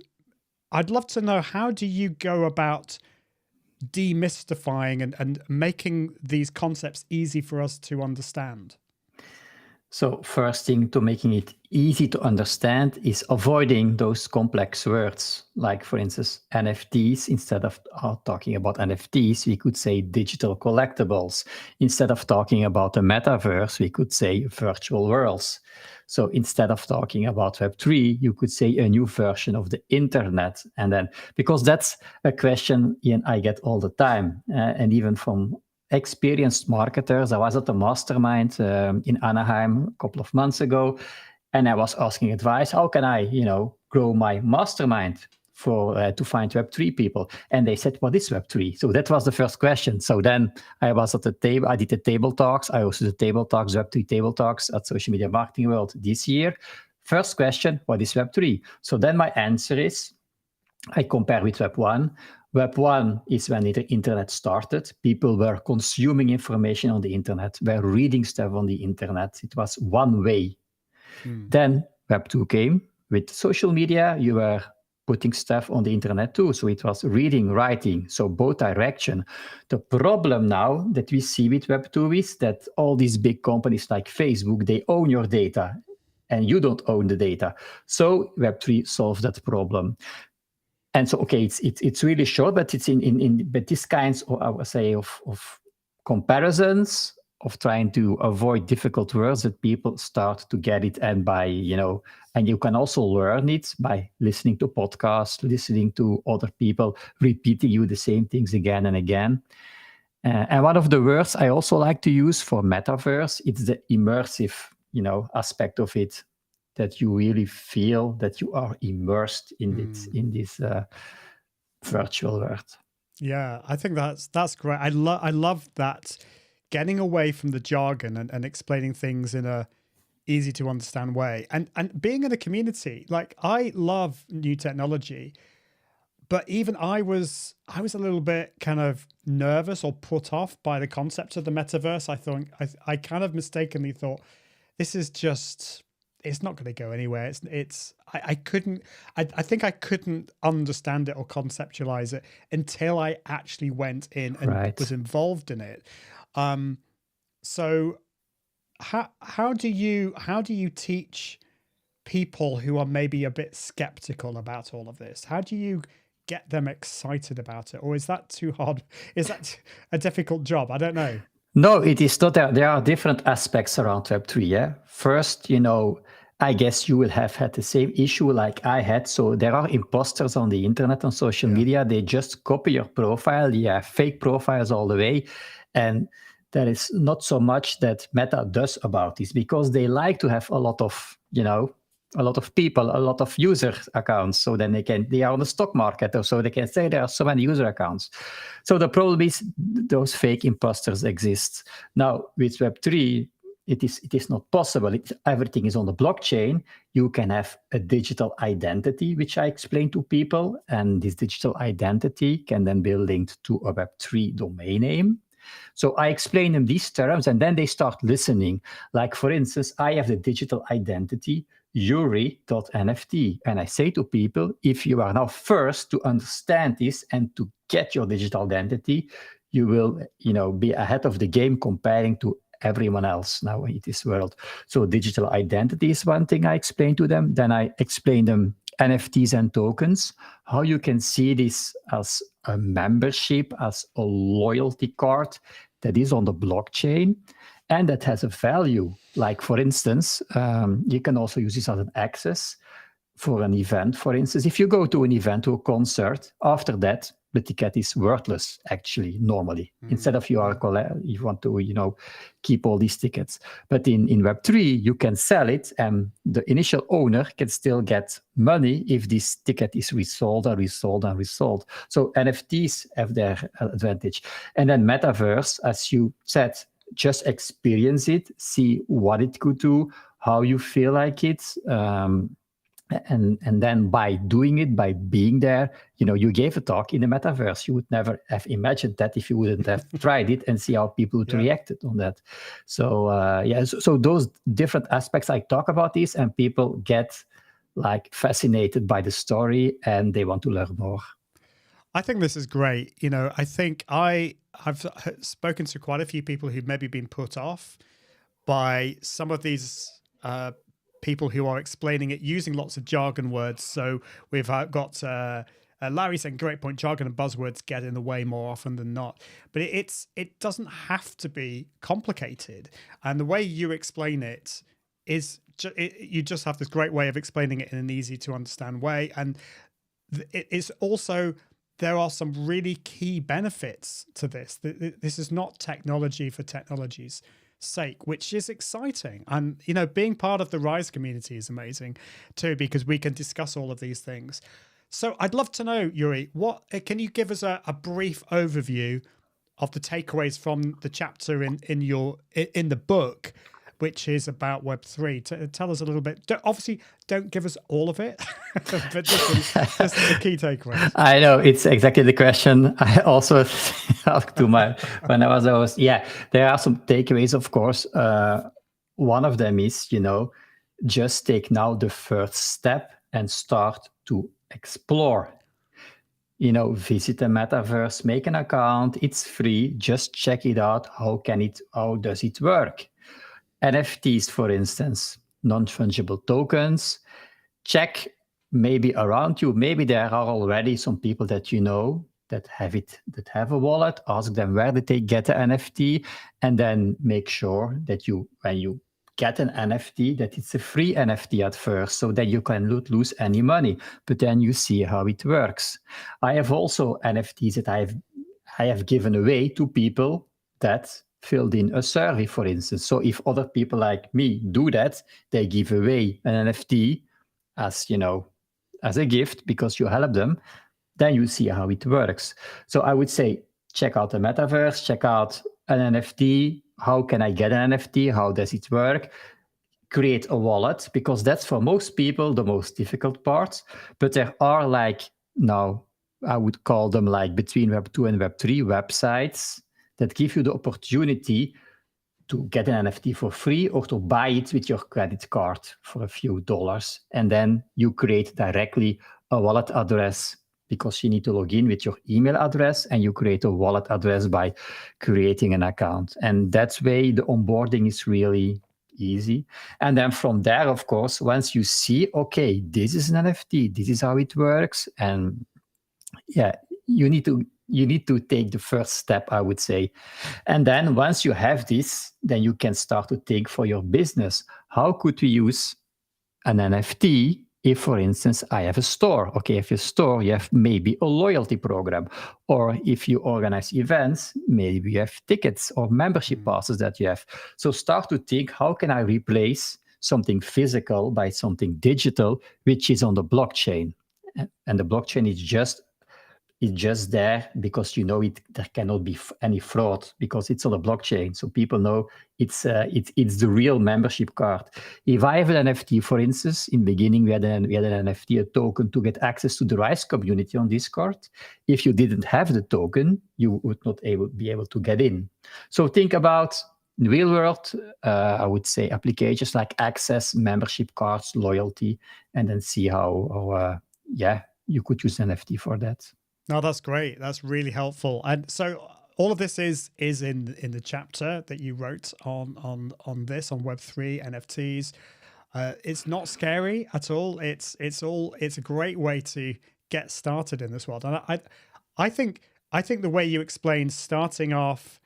I'd love to know, how do you go about demystifying and making these concepts easy for us to understand? So first thing to making it easy to understand is avoiding those complex words. Like, for instance, NFTs. Instead of talking about NFTs, we could say digital collectibles. Instead of talking about the metaverse, we could say virtual worlds. So instead of talking about Web3, you could say a new version of the internet. And then, because that's a question Ian, I get all the time, and even from experienced marketers. I was at a mastermind in Anaheim a couple of months ago, and I was asking advice. How can I, grow my mastermind to find Web3 people? And they said, what is Web3? So that was the first question. So then I was at the table. I did the table talks. I hosted the table talks, Web3 table talks at Social Media Marketing World this year. First question, what is Web3? So then my answer is, I compare with Web1. Web 1 is when the internet started. People were consuming information on the internet, were reading stuff on the internet. It was one way. Then Web 2 came with social media. You were putting stuff on the internet too. So it was reading, writing, so both direction. The problem now that we see with Web 2 is that all these big companies like Facebook, they own your data and you don't own the data. So Web 3 solves that problem. And so, okay, it's really short, but it's but these kinds of, I would say, of comparisons, of trying to avoid difficult words, that people start to get it. And by, and you can also learn it by listening to podcasts, listening to other people, repeating you the same things again and again. And one of the words I also like to use for metaverse, it's the immersive, aspect of it, that you really feel that you are immersed in this virtual world. Yeah, I think that's great. I love that, getting away from the jargon and explaining things in a easy to understand way, and being in a community. Like, I love new technology, but even I was a little bit kind of nervous or put off by the concept of the metaverse. I kind of mistakenly thought, this is just, it's not going to go anywhere. I think I couldn't understand it or conceptualize it until I actually went in and was involved in it. So how do you teach people who are maybe a bit skeptical about all of this? How do you get them excited about it? Or is that too hard? Is that a difficult job? I don't know. No, it is not. There are different aspects around Web3. Yeah. First, I guess you will have had the same issue like I had. So there are imposters on the internet, on social media. They just copy your profile. You have fake profiles all the way. And there is not so much that Meta does about this, because they like to have a lot of people, a lot of user accounts. So then they are on the stock market, or so they can say there are so many user accounts. So the problem is those fake imposters exist. Now with Web3, it is not possible. Everything is on the blockchain. You can have a digital identity, which I explain to people. And this digital identity can then be linked to a Web3 domain name. So I explain them these terms, and then they start listening. Like, for instance, I have the digital identity Yuri.nft. And I say to people, if you are now first to understand this and to get your digital identity, you will, be ahead of the game comparing to everyone else now in this world. So digital identity is one thing I explain to them. Then I explain them NFTs and tokens, how you can see this as a membership, as a loyalty card that is on the blockchain and that has a value. Like, for instance, you can also use this as an access for an event. For instance, if you go to an event, to a concert, after that, the ticket is worthless, actually, normally. Instead of you want to, keep all these tickets. But in Web3, you can sell it, and the initial owner can still get money if this ticket is resold and resold and resold. So NFTs have their advantage. And then Metaverse, as you said, just experience it, see what it could do, how you feel like it. And then by doing it, by being there, you gave a talk in the metaverse. You would never have imagined that if you wouldn't have tried it and see how people would reacted on that. So so those different aspects, I talk about this, and people get like fascinated by the story and they want to learn more. I think this is great. I think I've spoken to quite a few people who've maybe been put off by some of these people who are explaining it using lots of jargon words. So we've got Larry saying, great point, jargon and buzzwords get in the way more often than not. But it doesn't have to be complicated. And the way you explain it is, you just have this great way of explaining it in an easy to understand way. And it's also, there are some really key benefits to this. This is not technology for technology's sake, which is exciting. And being part of the Rise community is amazing too, because we can discuss all of these things. So I'd love to know, Yuri, what can you give us a brief overview of the takeaways from the chapter in the book, which is about Web3. Tell us a little bit. Obviously, don't give us all of it, but just the key takeaways. I know, it's exactly the question I also asked to when I was host. Yeah, there are some takeaways, of course. One of them is, just take now the first step and start to explore. Visit the metaverse, make an account. It's free. Just check it out. How does it work? NFTs, for instance, non-fungible tokens. Check maybe around you. Maybe there are already some people that that have a wallet. Ask them where did they get the NFT, and then make sure that when you get an NFT, that it's a free NFT at first, so that you can not lose any money. But then you see how it works. I have also NFTs that I have given away to people that filled in a survey, for instance. So if other people like me do that, they give away an NFT as as a gift because you help them. Then you see how it works. So I would say check out the metaverse, check out an NFT. How can I get an NFT? How does it work? Create a wallet, because that's for most people the most difficult part. But there are now, I would call them between Web 2 and Web 3 websites that give you the opportunity to get an NFT for free or to buy it with your credit card for a few dollars. And then you create directly a wallet address, because you need to log in with your email address, and you create a wallet address by creating an account. And that way the onboarding is really easy. And then from there, of course, once you see, okay, this is an NFT, this is how it works. And yeah, you need to take the first step, I would say. And then once you have this, then you can start to think for your business. How could we use an NFT? If, for instance, I have a store, okay, if you store, you have maybe a loyalty program. Or if you organize events, maybe you have tickets or membership passes that you have. So start to think, how can I replace something physical by something digital, which is on the blockchain? And the blockchain is just there because there cannot be any fraud because it's on a blockchain. So people know it's the real membership card. If I have an NFT, for instance, in the beginning we had an NFT, a token to get access to the Rise community on Discord. If you didn't have the token, you would not be able to get in. So think about real world, I would say applications like access, membership cards, loyalty, and then see how you could use NFT for that. No, that's great. That's really helpful. And so all of this is in the chapter that you wrote on Web3 NFTs. It's not scary at all. It's a great way to get started in this world. And I think the way you explained starting off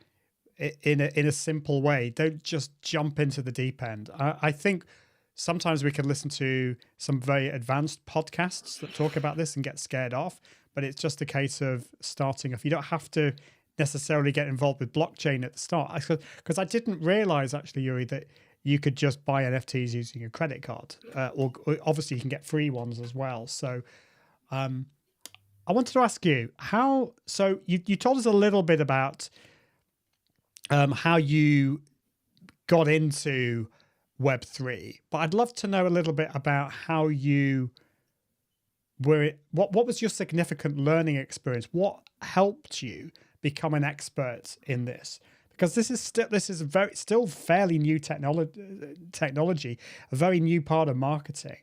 in a simple way, don't just jump into the deep end. I think sometimes we can listen to some very advanced podcasts that talk about this and get scared off. But it's just a case of starting off. You don't have to necessarily get involved with blockchain at the start. Because I didn't realize, actually, Yuri, that you could just buy NFTs using a credit card. Or obviously, you can get free ones as well. So I wanted to ask you, so you told us a little bit about how you got into Web3. But I'd love to know a little bit about how you... what was your significant learning experience? What helped you become an expert in this? Because this is still fairly new technology, a very new part of marketing,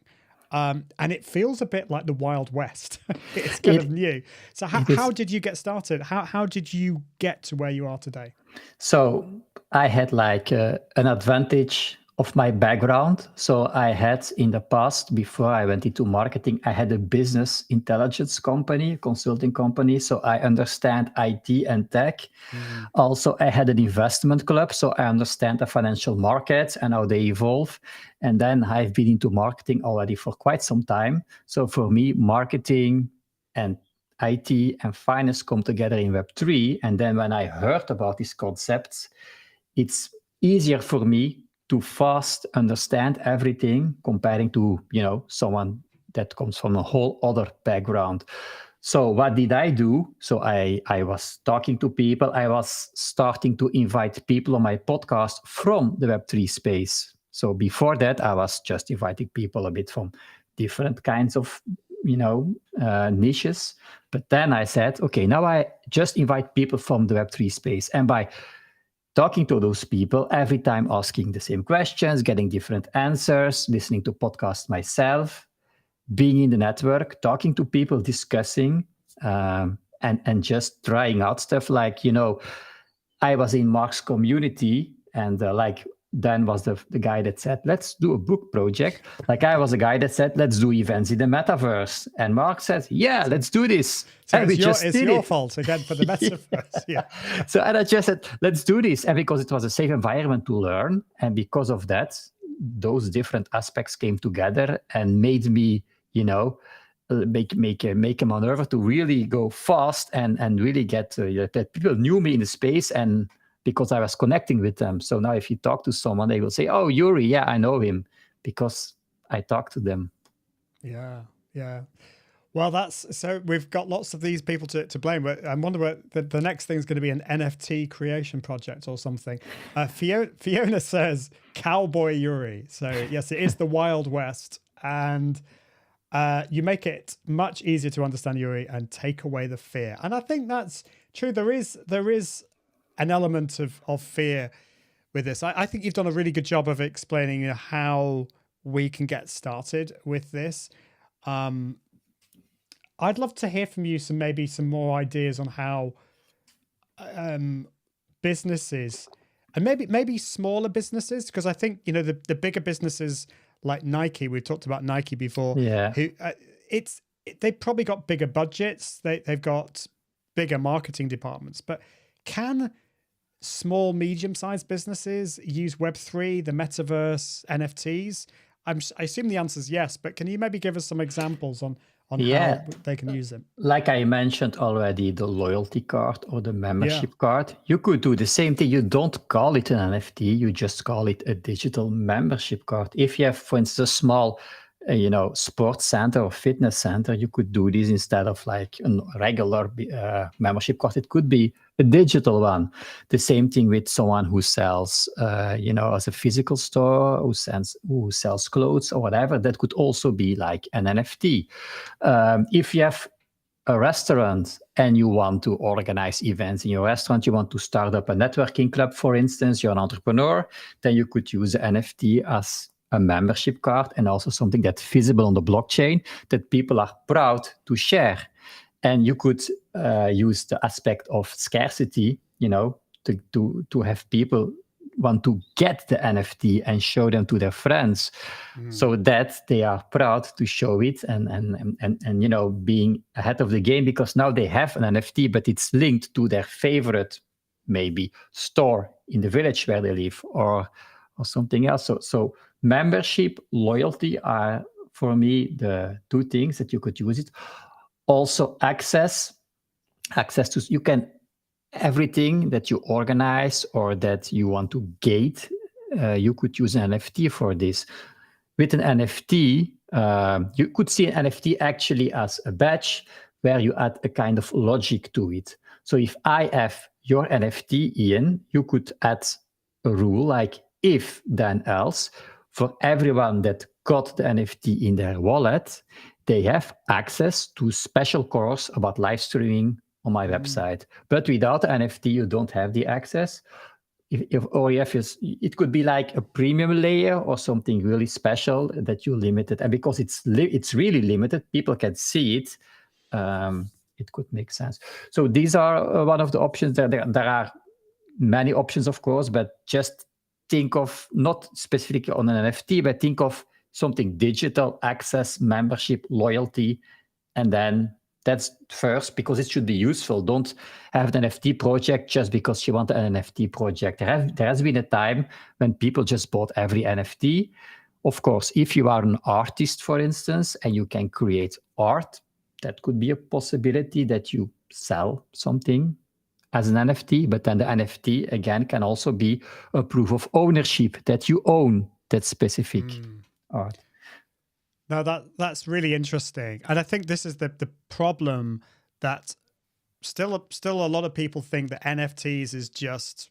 and it feels a bit like the Wild West. It's kind of new. So how did you get started? How did you get to where you are today? So I had an advantage of my background. So I had in the past, before I went into marketing, I had a business intelligence company, consulting company. So I understand IT and tech. Also, I had an investment club. So I understand the financial markets and how they evolve. And then I've been into marketing already for quite some time. So for me, marketing and IT and finance come together in Web3. And then when I heard about these concepts, it's easier for me to fast understand everything comparing to, someone that comes from a whole other background. So what did I do? So I was talking to people. I was starting to invite people on my podcast from the Web3 space. So before that, I was just inviting people a bit from different kinds of, niches. But then I said, okay, now I just invite people from the Web3 space. And by talking to those people, every time asking the same questions, getting different answers, listening to podcasts myself, being in the network, talking to people, discussing, and just trying out stuff. Like, I was in Mark's community, and Dan was the guy that said, let's do a book project. Like, I was a guy that said, let's do events in the metaverse. And Mark said, yeah, let's do this. So and it's your fault again for the metaverse. Yeah. So and I just said, let's do this. And because it was a safe environment to learn, and because of that, those different aspects came together and made me, make a maneuver to really go fast and really get that people knew me in the space, and because I was connecting with them. So now if you talk to someone, they will say, oh, Yuri, yeah, I know him because I talked to them. Yeah. Well, so we've got lots of these people to blame. But I wonder what the next thing is going to be, an NFT creation project or something. Fiona says Cowboy Yuri. So yes, it is the Wild West, and you make it much easier to understand Yuri and take away the fear. And I think that's true. There is an element of fear with this. I think you've done a really good job of explaining how we can get started with this. I'd love to hear from you some more ideas on how businesses, and maybe smaller businesses, because I think the bigger businesses like Nike, we've talked about Nike before. Yeah, they've probably got bigger budgets. They've got bigger marketing departments, but can small, medium-sized businesses use Web3, the metaverse, NFTs? I assume the answer is yes, but can you maybe give us some examples on how they can use them? Like I mentioned already, the loyalty card or the membership card, you could do the same thing. You don't call it an NFT, you just call it a digital membership card. If you have, for instance, a small sports center or fitness center, you could do this instead of like a regular membership card. It could be a digital one. The same thing with someone who sells, as a physical store, who sells clothes or whatever. That could also be like an NFT. If you have a restaurant and you want to organize events in your restaurant, you want to start up a networking club, for instance, you're an entrepreneur, then you could use an NFT as a membership card, and also something that's visible on the blockchain that people are proud to share. And you could use the aspect of scarcity, to have people want to get the NFT and show them to their friends, so that they are proud to show it and being ahead of the game, because now they have an NFT, but it's linked to their favorite maybe store in the village where they live or something else. So membership, loyalty are for me the two things that you could use it. Also access to everything that you organize or that you want to gate, you could use an NFT for this. With an NFT, you could see an NFT actually as a badge where you add a kind of logic to it. So if I have your NFT, Ian, you could add a rule like if then else. For everyone that got the NFT in their wallet, they have access to special course about live streaming on my website. But without the NFT, you don't have the access. It could be like a premium layer or something really special that you limited. And because it's really limited, people can see it. It could make sense. So these are one of the options. There are many options, of course, but just think of not specifically on an NFT, but think of something digital, access, membership, loyalty, and then that's first, because it should be useful. Don't have an NFT project just because you want an NFT project. There has been a time when people just bought every NFT. Of course, if you are an artist, for instance, and you can create art, that could be a possibility that you sell something as an NFT, but then the NFT, again, can also be a proof of ownership that you own that specific art. No, that's really interesting, and I think this is the problem that still a lot of people think that NFTs is just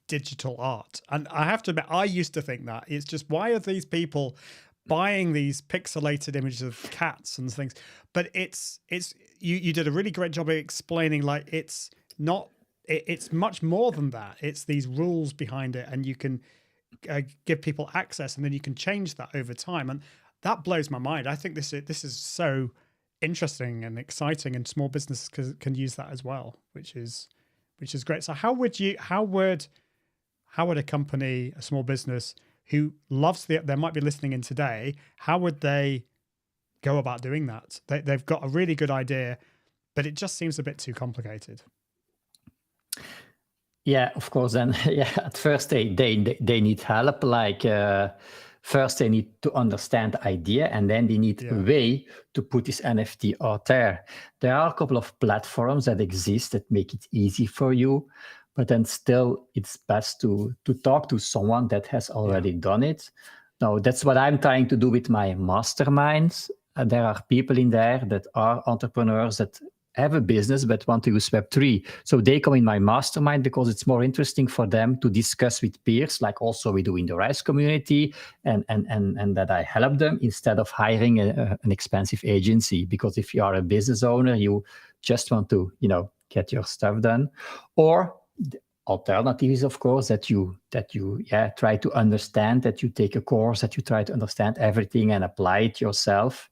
digital art, and I have to admit, I used to think that it's just, why are these people buying these pixelated images of cats and things? But it's you did a really great job of explaining, like, it's not, it's much more than that. It's these rules behind it, and you can give people access, and then you can change that over time, and that blows my mind. I think this is so interesting and exciting, and small businesses can use that as well, which is great. So how would a company, a small business who loves they might be listening in today, how would they go about doing that? They've got a really good idea, but it just seems a bit too complicated. Yeah, of course. And yeah, at first they need help. Like first they need to understand the idea, and then they need a way to put this NFT out there. There are a couple of platforms that exist that make it easy for you, but then still it's best to talk to someone that has already done it. Now, that's what I'm trying to do with my masterminds. There are people in there that are entrepreneurs that have a business but want to use Web3. So they come in my mastermind because it's more interesting for them to discuss with peers, like also we do in the Rise community, and that I help them instead of hiring an expensive agency. Because if you are a business owner, you just want to, get your stuff done. Or the alternative is, of course, that you try to understand, that you take a course, that you try to understand everything and apply it yourself.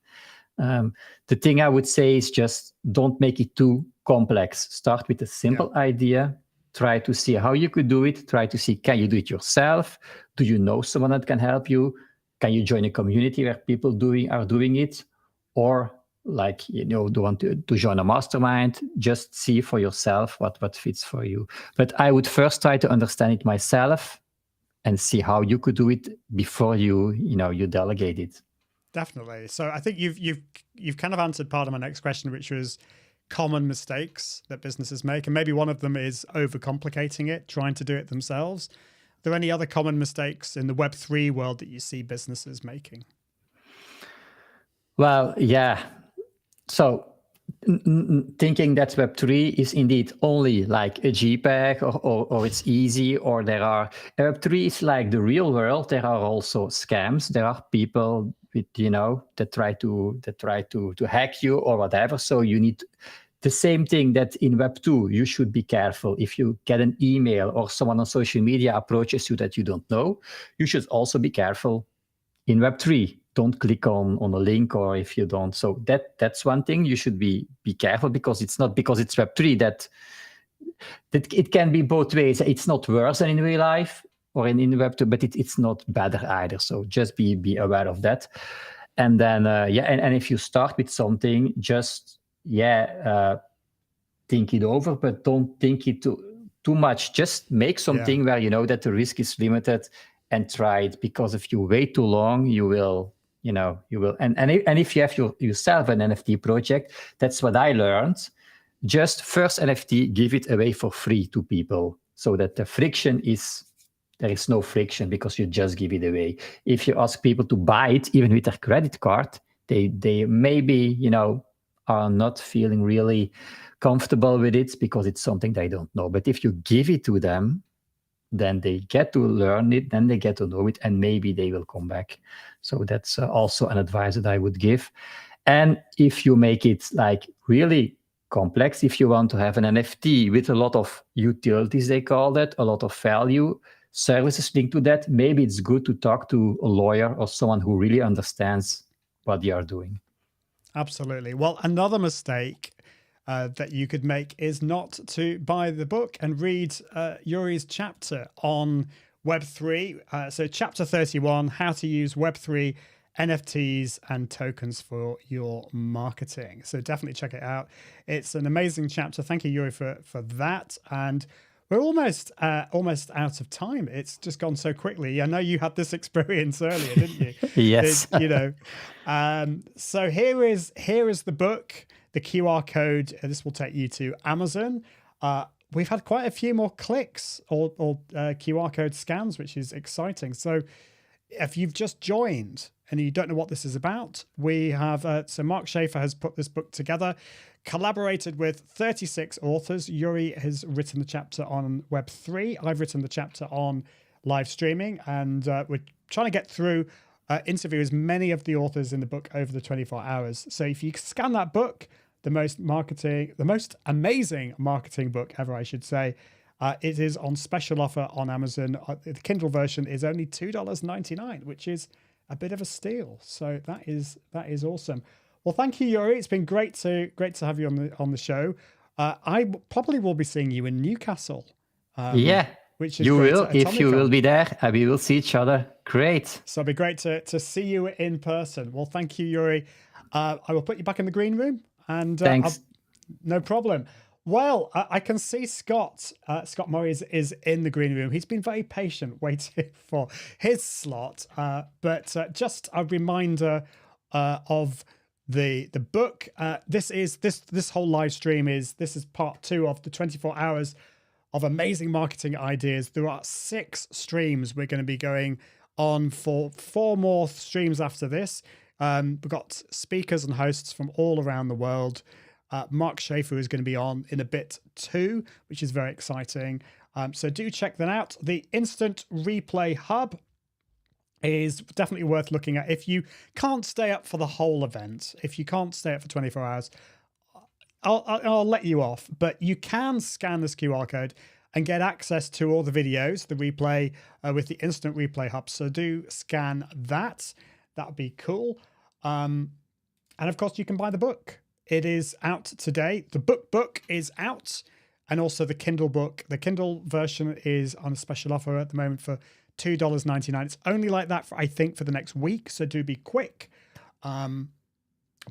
The thing I would say is just don't make it too complex. Start with a simple idea. Try to see how you could do it. Try to see, can you do it yourself? Do you know someone that can help you? Can you join a community where people are doing it? Or do want to join a mastermind? Just see for yourself what fits for you. But I would first try to understand it myself and see how you could do it before you delegate it. Definitely. So I think you've kind of answered part of my next question, which was common mistakes that businesses make. And maybe one of them is overcomplicating it, trying to do it themselves. Are there any other common mistakes in the Web3 world that you see businesses making? Well, yeah. So thinking that Web3 is indeed only like a JPEG or it's easy, or Web3 is like the real world. There are also scams. There are people with, that try to hack you or whatever. So you need the same thing that in Web2, you should be careful. If you get an email or someone on social media approaches you that you don't know, you should also be careful in Web3. Don't click on a link, or if you don't. So that's one thing you should be careful, because it's not because it's Web3 that it can be both ways. It's not worse than in real life or in Web2, but it's not better either. So just be aware of that. And then, and if you start with something, just, think it over, but don't think it too much. Just make something where you know that the risk is limited and try it, because if you wait too long, you will. And if you have yourself an NFT project, that's what I learned. Just first NFT, give it away for free to people, so that there is no friction, because you just give it away. If you ask people to buy it, even with their credit card, they maybe, are not feeling really comfortable with it because it's something they don't know. But if you give it to them, then they get to learn it, then they get to know it, and maybe they will come back. So that's also an advice that I would give. And if you make it like really complex, if you want to have an NFT with a lot of utilities, they call that, a lot of value, services linked to that, maybe it's good to talk to a lawyer or someone who really understands what they are doing. Absolutely. Well, another mistake that you could make is not to buy the book and read Yuri's chapter on Web3. So chapter 31, how to use Web3, NFTs and tokens for your marketing. So definitely check it out. It's an amazing chapter. Thank you, Yuri, for that. And we're almost out of time. It's just gone so quickly. I know you had this experience earlier, didn't you? Yes. So here is the book, the QR code. This will take you to Amazon. We've had quite a few more clicks or QR code scans, which is exciting. So if you've just joined and you don't know what this is about, we have, so Mark Schaefer has put this book together, collaborated with 36 authors. Yuri has written the chapter on Web3. I've written the chapter on live streaming, and we're trying to get through, interview as many of the authors in the book over the 24 hours. So if you scan that book, the most amazing marketing book ever, I should say, it is on special offer on Amazon. The Kindle version is only $2.99, which is a bit of a steal. So that is awesome. Well, thank you, Yuri. It's been great to have you on the show. I probably will be seeing you in Newcastle. Yeah, which is you great, will. at If you Atomicon. will be there, we will see each other. Great. So it'll be great to see you in person. Well, thank you, Yuri. I will put you back in the green room, and Thanks. no problem. Well, I can see Scott Murray is in the green room. He's been very patient waiting for his slot. But just a reminder of the book. This whole live stream is part 2 of the 24 hours of amazing marketing ideas. There are 6 streams. We're going to be going on for 4 more streams after this. We've got speakers and hosts from all around the world. Mark Schaefer is going to be on in a bit too, which is very exciting. So do check that out. The Instant Replay Hub is definitely worth looking at. If you can't stay up for the whole event, if you can't stay up for 24 hours, I'll let you off. But you can scan this QR code and get access to all the videos, the replay with the Instant Replay Hub. So do scan that. That would be cool. And of course, you can buy the book. It is out today. The book is out, and also the Kindle book. The Kindle version is on a special offer at the moment for $2.99. It's only like that for, I think, for the next week, so do be quick.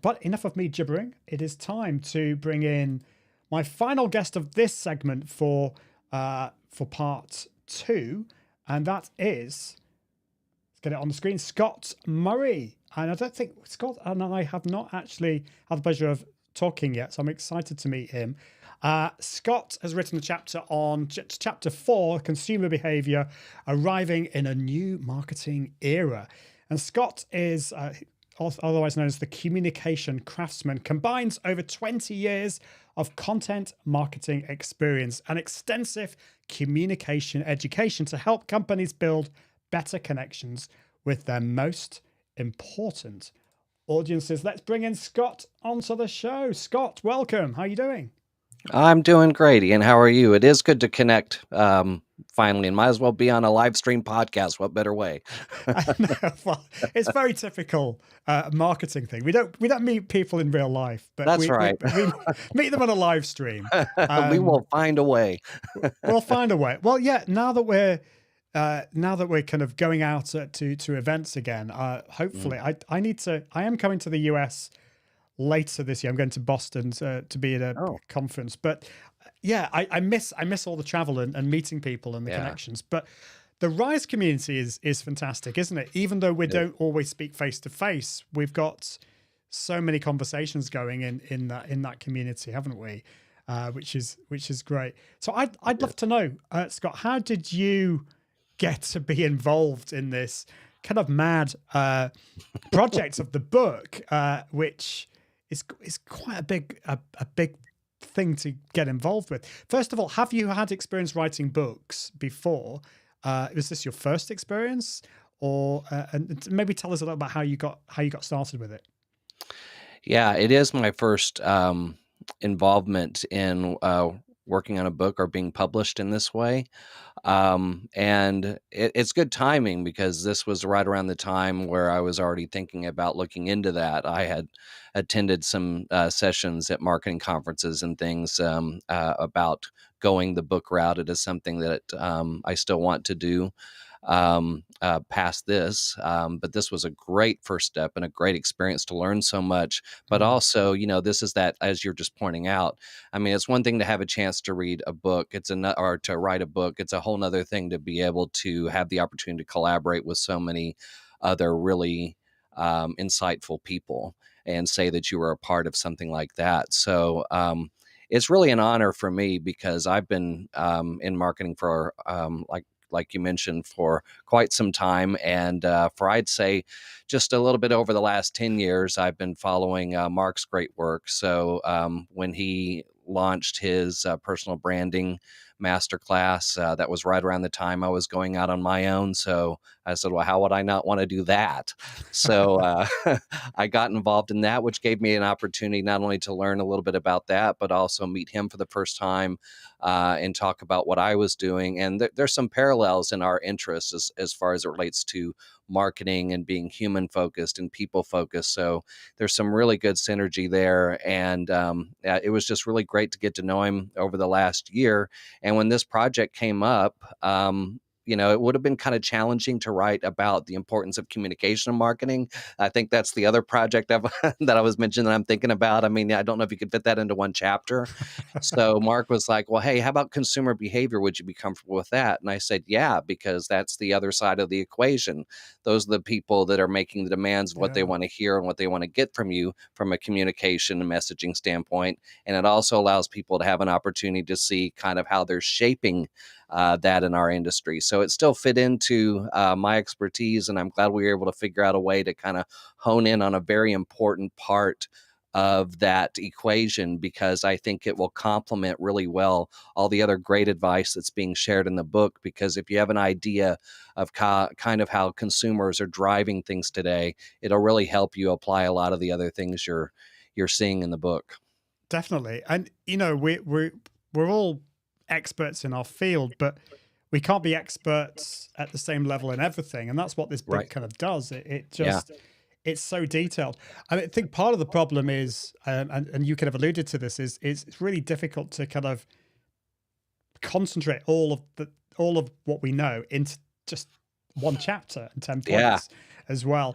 But enough of me gibbering. It is time to bring in my final guest of this segment for part 2, and that is, let's get it on the screen, Scott Murray. And I don't think Scott and I have not actually had the pleasure of talking yet, so I'm excited to meet him. Scott has written a chapter on chapter 4, Consumer Behavior, Arriving in a New Marketing Era. And Scott is, otherwise known as the Communication Craftsman, combines over 20 years of content marketing experience and extensive communication education to help companies build better connections with their most important audiences. Let's bring in Scott onto the show. Scott, welcome. How are you doing? I'm doing great, Ian. How are you? It is good to connect finally, and might as well be on a live stream podcast. What better way? Well, it's very typical marketing thing. We don't meet people in real life, but That's right. we meet them on a live stream. We will find a way. We'll find a way. Well, yeah. Now that we're kind of going out to events again, hopefully, I am coming to the US later this year. I'm going to Boston to be at a conference, but yeah, I miss all the travel and meeting people and the connections. But the Rise community is fantastic, isn't it? Even though we don't always speak face to face, we've got so many conversations going in that community, haven't we? Which is great. So I'd love to know, Scott, how did you get to be involved in this kind of mad project of the book, which is quite a big thing to get involved with? First of all, have you had experience writing books before? Was this your first experience, or and maybe tell us a little about how you got started with it? Yeah, it is my first involvement in working on a book or being published in this way. And it's good timing because this was right around the time where I was already thinking about looking into that. I had attended some sessions at marketing conferences and things about going the book route. It is something that I still want to do past this. But this was a great first step and a great experience to learn so much. But also, this is that, as you're just pointing out, I mean, it's one thing to have a chance to read a book. Or to write a book. It's a whole nother thing to be able to have the opportunity to collaborate with so many other really insightful people and say that you were a part of something like that. So it's really an honor for me because I've been in marketing for like you mentioned, for quite some time. And for, I'd say, just a little bit over the last 10 years, I've been following Mark's great work. So when he launched his personal branding masterclass, that was right around the time I was going out on my own. So I said, well, how would I not want to do that? So I got involved in that, which gave me an opportunity not only to learn a little bit about that, but also meet him for the first time and talk about what I was doing. And there's some parallels in our interests as far as it relates to marketing and being human focused and people focused. So there's some really good synergy there. And it was just really great to get to know him over the last year. And when this project came up, it would have been kind of challenging to write about the importance of communication and marketing. I think that's the other project that I was mentioning that I'm thinking about. I mean, I don't know if you could fit that into one chapter. So Mark was like, well, hey, how about consumer behavior? Would you be comfortable with that? And I said, yeah, because that's the other side of the equation. Those are the people that are making the demands of what they want to hear and what they want to get from you from a communication and messaging standpoint. And it also allows people to have an opportunity to see kind of how they're shaping that in our industry. So it still fit into my expertise, and I'm glad we were able to figure out a way to kind of hone in on a very important part of that equation, because I think it will complement really well all the other great advice that's being shared in the book. Because if you have an idea of kind of how consumers are driving things today, it'll really help you apply a lot of the other things you're seeing in the book. Definitely. And we're all experts in our field, but we can't be experts at the same level in everything. And that's what this book kind of does. It just, it's so detailed. And I think part of the problem is, and you kind of alluded to this, is it's really difficult to kind of concentrate all of what we know into just one chapter and 10 points as well.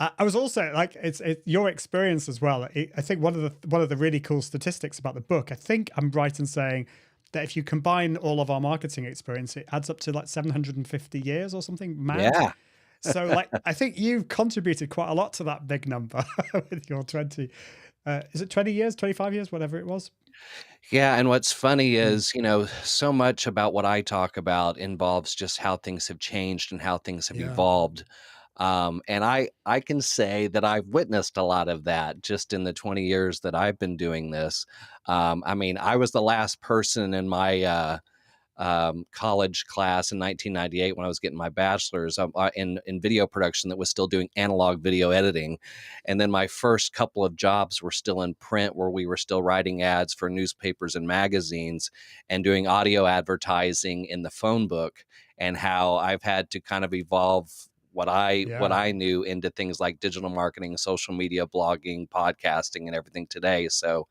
I was also like, it's your experience as well. I think one of the really cool statistics about the book, I think I'm right in saying that if you combine all of our marketing experience, it adds up to like 750 years or something mad. Yeah. So like, I think you've contributed quite a lot to that big number with your 20, is it 20 years, 25 years, whatever it was? Yeah, and what's funny is, so much about what I talk about involves just how things have changed and how things have evolved. And I can say that I've witnessed a lot of that just in the 20 years that I've been doing this. I mean, I was the last person in my college class in 1998 when I was getting my bachelor's in video production that was still doing analog video editing. And then my first couple of jobs were still in print, where we were still writing ads for newspapers and magazines and doing audio advertising in the phone book, and how I've had to kind of evolve what I knew into things like digital marketing, social media, blogging, podcasting, and everything today. So,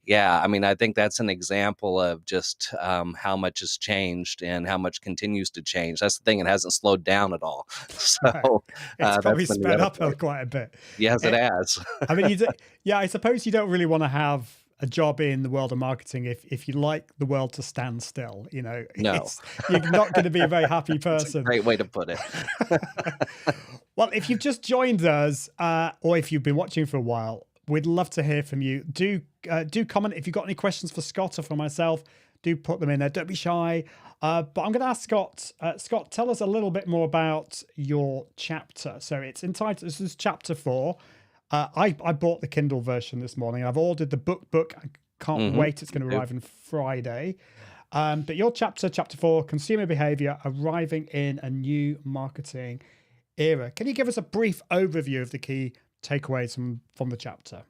yeah, I mean, I think that's an example of just how much has changed and how much continues to change. That's the thing; it hasn't slowed down at all. So it's probably sped up quite a bit. Yes, it has. I mean, I suppose you don't really want to have a job in the world of marketing if you like the world to stand still. No. You're not going to be a very happy person. That's a great way to put it. Well, if you've just joined us, or if you've been watching for a while, we'd love to hear from you. Do comment if you've got any questions for Scott or for myself. Do put them in there. Don't be shy. But I'm going to ask Scott. Scott, tell us a little bit more about your chapter. So it's entitled. This is chapter 4. I bought the Kindle version this morning. I've ordered the book. I can't wait. It's going to arrive on Friday. But your chapter 4, Consumer Behavior, Arriving in a New Marketing Era. Can you give us a brief overview of the key takeaways from the chapter?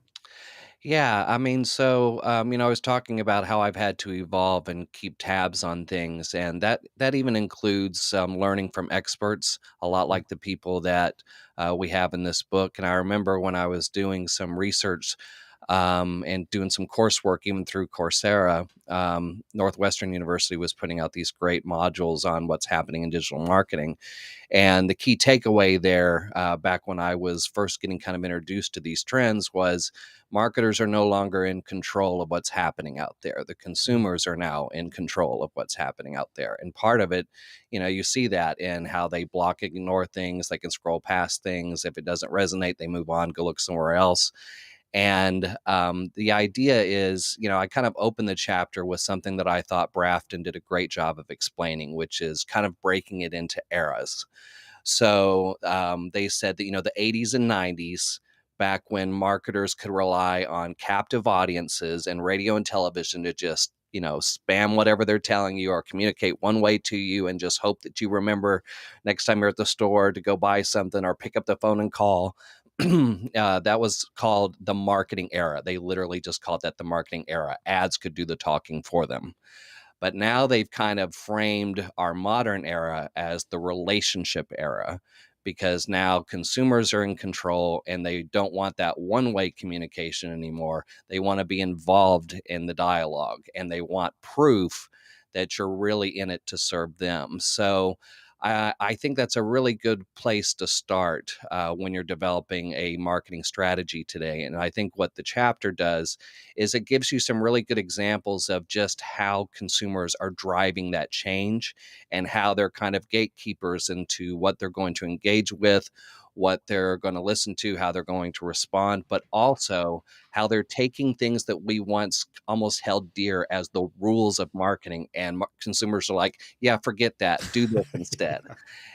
Yeah, I mean, so I was talking about how I've had to evolve and keep tabs on things, and that even includes learning from experts, a lot like the people that we have in this book. And I remember when I was doing some research and doing some coursework, even through Coursera, Northwestern University was putting out these great modules on what's happening in digital marketing. And the key takeaway there, back when I was first getting kind of introduced to these trends, was marketers are no longer in control of what's happening out there. The consumers are now in control of what's happening out there. And part of it, you see that in how they block, ignore things. They can scroll past things. If it doesn't resonate, they move on, go look somewhere else. And the idea is, I kind of opened the chapter with something that I thought Brafton did a great job of explaining, which is kind of breaking it into eras. So they said that, the 80s and 90s, back when marketers could rely on captive audiences and radio and television to just, spam whatever they're telling you or communicate one way to you and just hope that you remember next time you're at the store to go buy something or pick up the phone and call. That was called the marketing era. They literally just called that the marketing era. Ads could do the talking for them. But now they've kind of framed our modern era as the relationship era, because now consumers are in control and they don't want that one-way communication anymore. They want to be involved in the dialogue, and they want proof that you're really in it to serve them. So I think that's a really good place to start when you're developing a marketing strategy today. And I think what the chapter does is it gives you some really good examples of just how consumers are driving that change and how they're kind of gatekeepers into what they're going to engage with, what they're going to listen to, how they're going to respond, but also how they're taking things that we once almost held dear as the rules of marketing, and consumers are like, yeah, forget that, do this instead.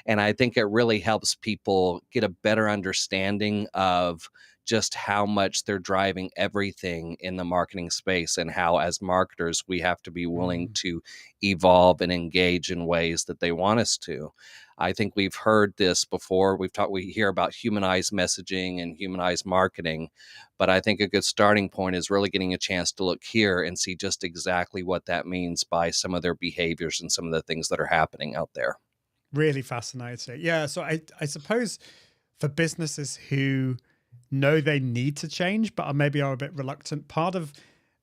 And I think it really helps people get a better understanding of just how much they're driving everything in the marketing space, and how, as marketers, we have to be willing to evolve and engage in ways that they want us to. I think we've heard this before. We hear about humanized messaging and humanized marketing, but I think a good starting point is really getting a chance to look here and see just exactly what that means by some of their behaviors and some of the things that are happening out there. Really fascinating. Yeah. So I suppose for businesses who know they need to change, but maybe are a bit reluctant, part of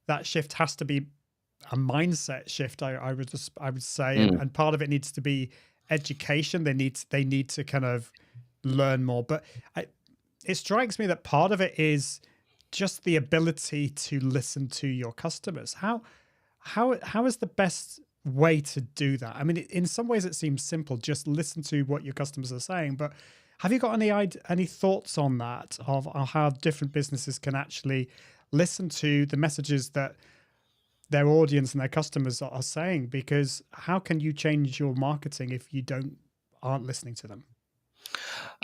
that shift has to be a mindset shift. I would say, and part of it needs to be education. They need to kind of learn more. But it strikes me that part of it is just the ability to listen to your customers. How is the best way to do that? I mean, in some ways it seems simple, just listen to what your customers are saying, but have you got any thoughts on that, of how different businesses can actually listen to the messages that their audience and their customers are saying? Because how can you change your marketing if you aren't listening to them?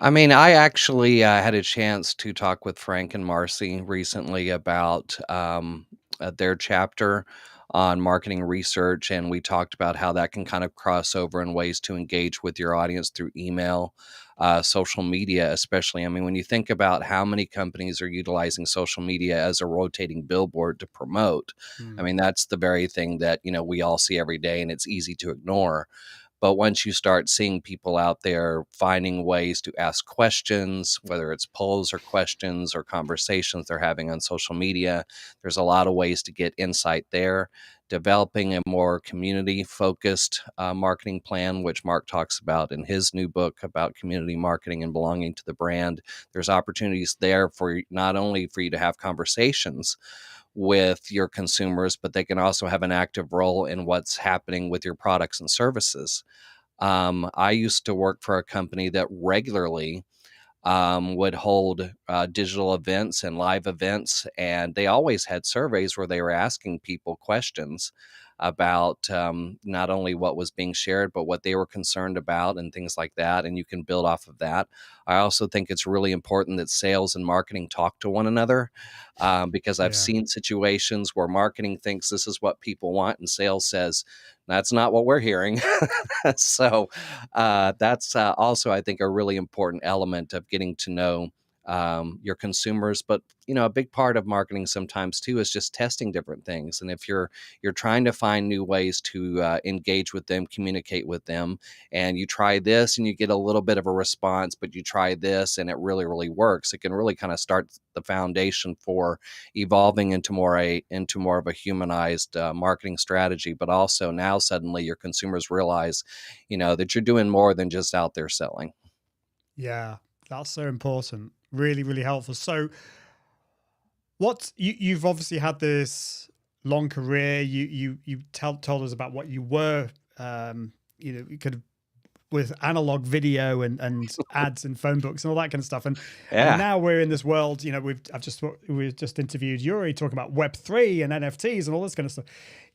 I mean, I actually had a chance to talk with Frank and Marcy recently about their chapter on marketing research, and we talked about how that can kind of cross over in ways to engage with your audience through email, social media, especially. I mean, when you think about how many companies are utilizing social media as a rotating billboard to promote, I mean, that's the very thing that, we all see every day, and it's easy to ignore. But once you start seeing people out there finding ways to ask questions, whether it's polls or questions or conversations they're having on social media, there's a lot of ways to get insight there. Developing a more community-focused marketing plan, which Mark talks about in his new book about community marketing and belonging to the brand. There's opportunities there for not only for you to have conversations with your consumers, but they can also have an active role in what's happening with your products and services. I used to work for a company that regularly would hold digital events and live events, and they always had surveys where they were asking people questions about not only what was being shared, but what they were concerned about and things like that. And you can build off of that. I also think it's really important that sales and marketing talk to one another, because I've seen situations where marketing thinks this is what people want, and sales says, that's not what we're hearing. So that's also, I think, a really important element of getting to know your consumers. But a big part of marketing sometimes too is just testing different things. And if you're trying to find new ways to engage with them, communicate with them, and you try this and you get a little bit of a response, but you try this and it really, really works, it can really kind of start the foundation for evolving into more of a humanized marketing strategy. But also now suddenly your consumers realize, that you're doing more than just out there selling. Yeah, that's so important. Really, really helpful. So you've obviously had this long career. You told us about what you were, you could have with analog video and ads and phone books and all that kind of stuff. And Yeah, now we're in this world, we've just interviewed Yuri talking about Web3 and NFTs and all this kind of stuff.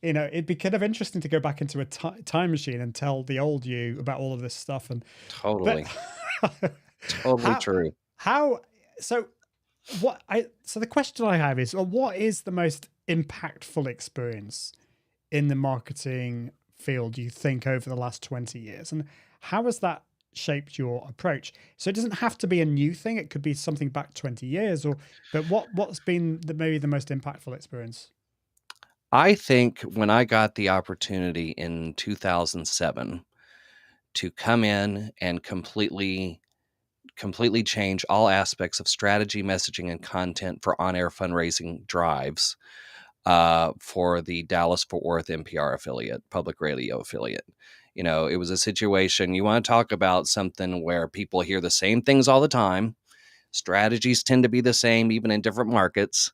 It'd be kind of interesting to go back into a time machine and tell the old you about all of this stuff. And totally, but totally how, true. so the question I have is, well, what is the most impactful experience in the marketing field you think over the last 20 years, and how has that shaped your approach? So it doesn't have to be a new thing, it could be something back 20 years, but what's been maybe the most impactful experience? I think when I got the opportunity in 2007 to come in and completely change all aspects of strategy, messaging, and content for on-air fundraising drives for the Dallas-Fort Worth NPR affiliate, public radio affiliate. It was a situation, you want to talk about something where people hear the same things all the time. Strategies tend to be the same, even in different markets.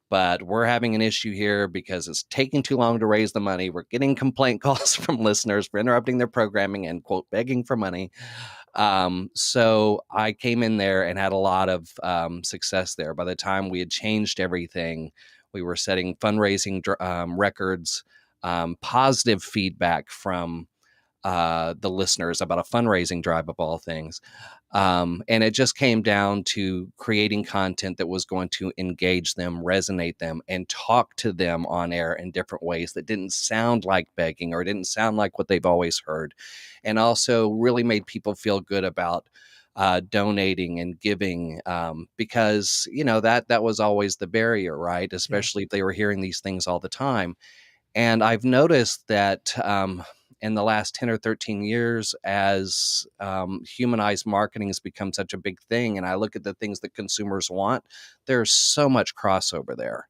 But we're having an issue here because it's taking too long to raise the money. We're getting complaint calls from listeners for interrupting their programming and, quote, begging for money. So I came in there and had a lot of success there. By the time we had changed everything, we were setting fundraising records, positive feedback from the listeners about a fundraising drive of all things. And it just came down to creating content that was going to engage them, resonate them, and talk to them on air in different ways that didn't sound like begging or didn't sound like what they've always heard. And also really made people feel good about donating and giving, because, that was always the barrier, right? Especially if they were hearing these things all the time. And I've noticed that in the last 10 or 13 years, as humanized marketing has become such a big thing, and I look at the things that consumers want, there's so much crossover there.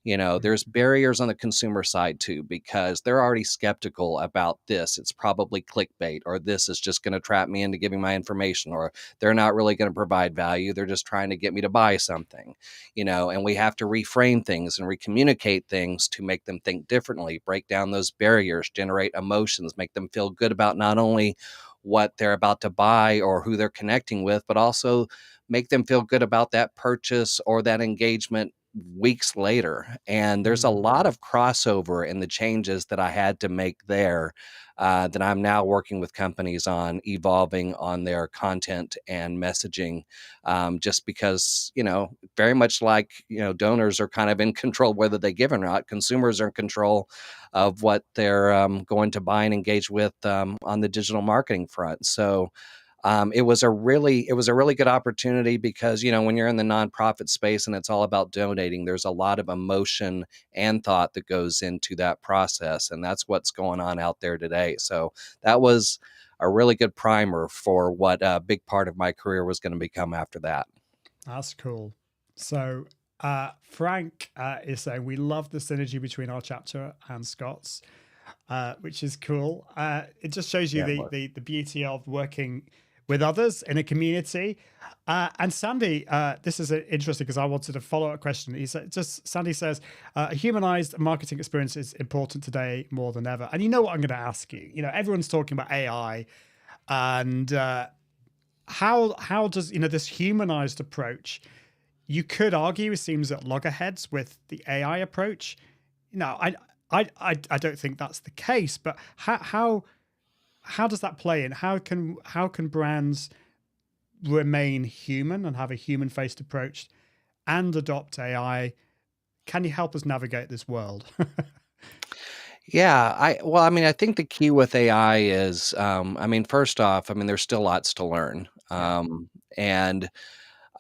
There's barriers on the consumer side too, because they're already skeptical about this. It's probably clickbait, or this is just going to trap me into giving my information, or they're not really going to provide value. They're just trying to get me to buy something, and we have to reframe things and recommunicate things to make them think differently, break down those barriers, generate emotions, make them feel good about not only what they're about to buy or who they're connecting with, but also make them feel good about that purchase or that engagement weeks later. And there's a lot of crossover in the changes that I had to make there, that I'm now working with companies on evolving on their content and messaging, just because, very much like, donors are kind of in control whether they give or not, consumers are in control of what they're going to buy and engage with on the digital marketing front. So it was a really good opportunity because, when you're in the nonprofit space and it's all about donating, there's a lot of emotion and thought that goes into that process. And that's what's going on out there today. So that was a really good primer for what a big part of my career was going to become after that. That's cool. So Frank is saying, we love the synergy between our chapter and Scott's, which is cool. It just shows you the beauty of working with others in a community. And Sandy, this is interesting because I wanted a follow-up question. Sandy says, a humanized marketing experience is important today more than ever. And you know what I'm going to ask you? Everyone's talking about AI, and how does this humanized approach? You could argue it seems at loggerheads with the AI approach. I don't think that's the case, but how does that play in? How can brands remain human and have a human-faced approach and adopt AI? Can you help us navigate this world? Yeah, I think the key with AI is, first off, there's still lots to learn. And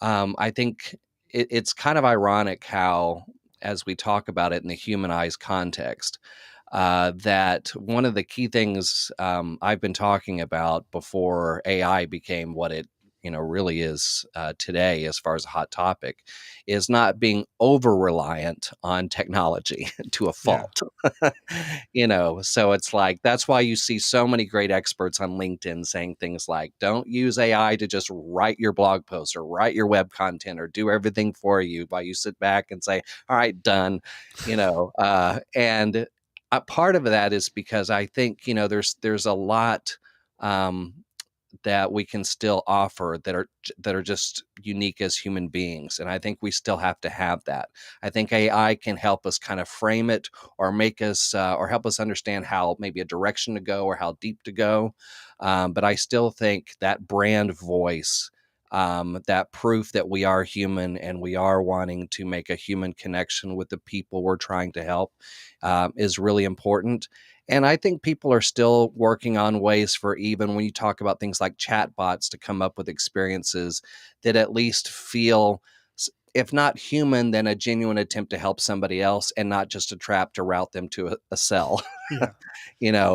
I think it's kind of ironic how, as we talk about it in the humanized context, that one of the key things I've been talking about before AI became what it really is today, as far as a hot topic, is not being over reliant on technology to a fault. So it's like, that's why you see so many great experts on LinkedIn saying things like, don't use AI to just write your blog post or write your web content or do everything for you, while you sit back and say, all right, done. And part of that is because I think, there's a lot that we can still offer that are just unique as human beings. And I think we still have to have that. I think AI can help us kind of frame it, or make us or help us understand how maybe a direction to go or how deep to go. But I still think that brand voice, that proof that we are human and we are wanting to make a human connection with the people we're trying to help, is really important. And I think people are still working on ways for, even when you talk about things like chatbots, to come up with experiences that at least feel, if not human, then a genuine attempt to help somebody else, and not just a trap to route them to a cell. Yeah.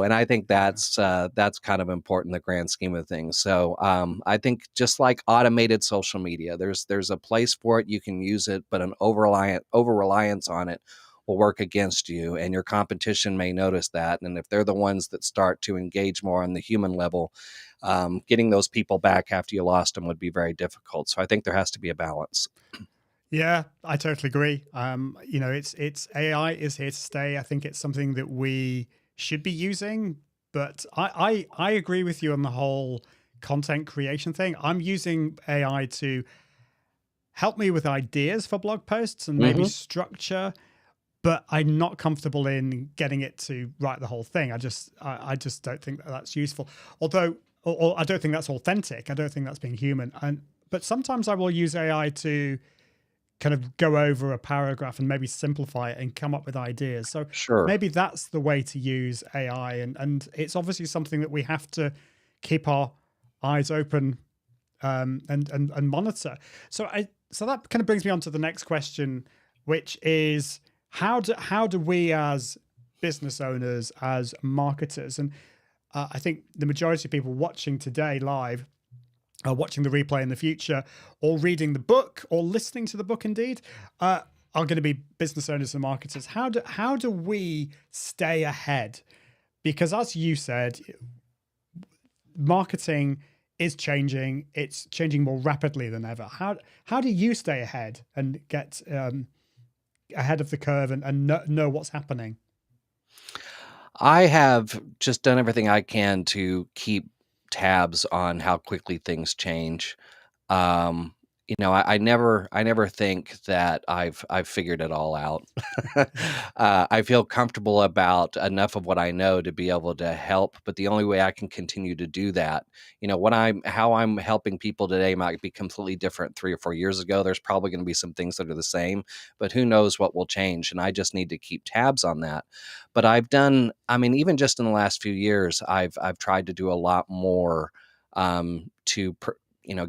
And I think that's kind of important in the grand scheme of things. So I think just like automated social media, there's a place for it. You can use it, but an over reliance on it will work against you, and your competition may notice that. And if they're the ones that start to engage more on the human level, getting those people back after you lost them would be very difficult. So I think there has to be a balance. Yeah, I totally agree. It's AI is here to stay. I think it's something that we should be using, but I agree with you on the whole content creation thing. I'm using AI to help me with ideas for blog posts and maybe structure, but I'm not comfortable in getting it to write the whole thing. I just don't think that that's useful. Although, or I don't think that's authentic. I don't think that's being human. But sometimes I will use AI to kind of go over a paragraph and maybe simplify it and come up with ideas. So Sure. maybe that's the way to use AI. And it's obviously something that we have to keep our eyes open and monitor. So that kind of brings me on to the next question, which is how do we as business owners, as marketers, and I think the majority of people watching today live, watching the replay in the future, or reading the book, or listening to the book indeed, are going to be business owners and marketers. How do we stay ahead? Because as you said, marketing is changing. It's changing more rapidly than ever. How do you stay ahead and get ahead of the curve and know what's happening? I have just done everything I can to keep tabs on how quickly things change. I never think that I've figured it all out. I feel comfortable about enough of what I know to be able to help, but the only way I can continue to do that, how I'm helping people today might be completely different 3 or 4 years ago. There's probably going to be some things that are the same, but who knows what will change, and I just need to keep tabs on that. But even just in the last few years, I've tried to do a lot more to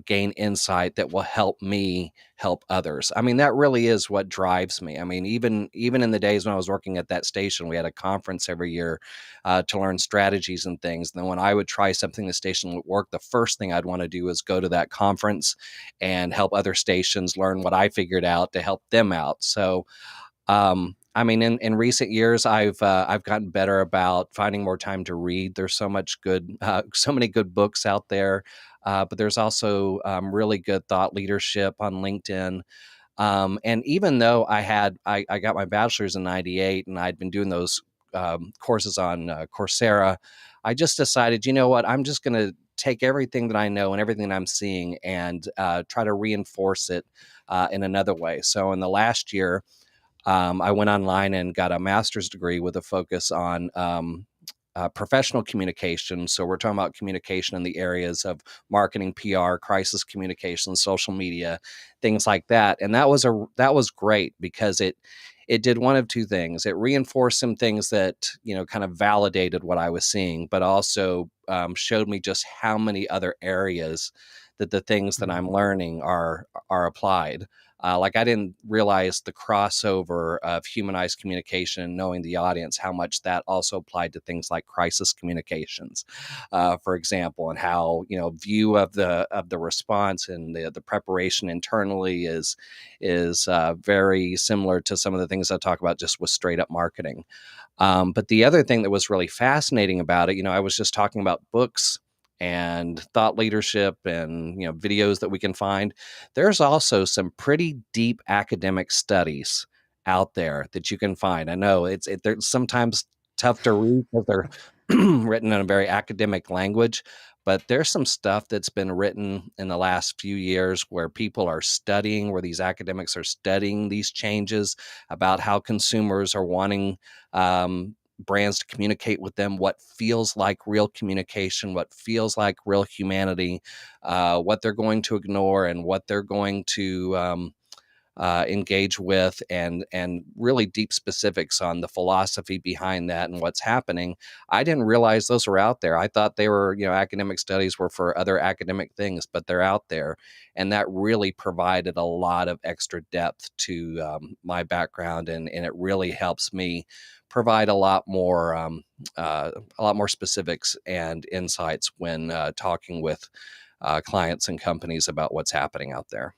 gain insight that will help me help others. That really is what drives me. Even in the days when I was working at that station, we had a conference every year to learn strategies and things. And then when I would try something the station would work, the first thing I'd want to do is go to that conference and help other stations learn what I figured out to help them out. So in recent years, I've gotten better about finding more time to read. There's so many good books out there, but there's also really good thought leadership on LinkedIn. And even though I got my bachelor's in '98 and I'd been doing those courses on Coursera, I just decided, you know what, I'm just going to take everything that I know and everything that I'm seeing and try to reinforce it in another way. So in the last year, I went online and got a master's degree with a focus on professional communication. So we're talking about communication in the areas of marketing, PR, crisis communication, social media, things like that. And that was great because it did one of two things. It reinforced some things that, kind of validated what I was seeing, but also showed me just how many other areas that the things that I'm learning are applied. I didn't realize the crossover of humanized communication, knowing the audience, how much that also applied to things like crisis communications, for example, and how view of the response and the preparation internally is very similar to some of the things I talk about just with straight up marketing. But the other thing that was really fascinating about it, I was just talking about books and thought leadership and videos that we can find. There's also some pretty deep academic studies out there that you can find. I know they're sometimes tough to read because they're written in a very academic language. But there's some stuff that's been written in the last few years where people are studying, where these academics are studying these changes about how consumers are wanting brands to communicate with them, what feels like real communication, what feels like real humanity, what they're going to ignore and what they're going to engage with, and really deep specifics on the philosophy behind that and what's happening. I didn't realize those were out there. I thought they were, academic studies were for other academic things, but they're out there. And that really provided a lot of extra depth to my background, and it really helps me provide a lot more specifics and insights when talking with clients and companies about what's happening out there.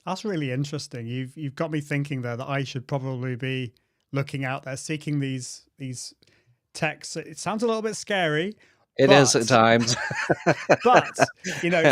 That's really interesting. You've got me thinking there that I should probably be looking out there, seeking these texts. It sounds a little bit scary. It is at times. But,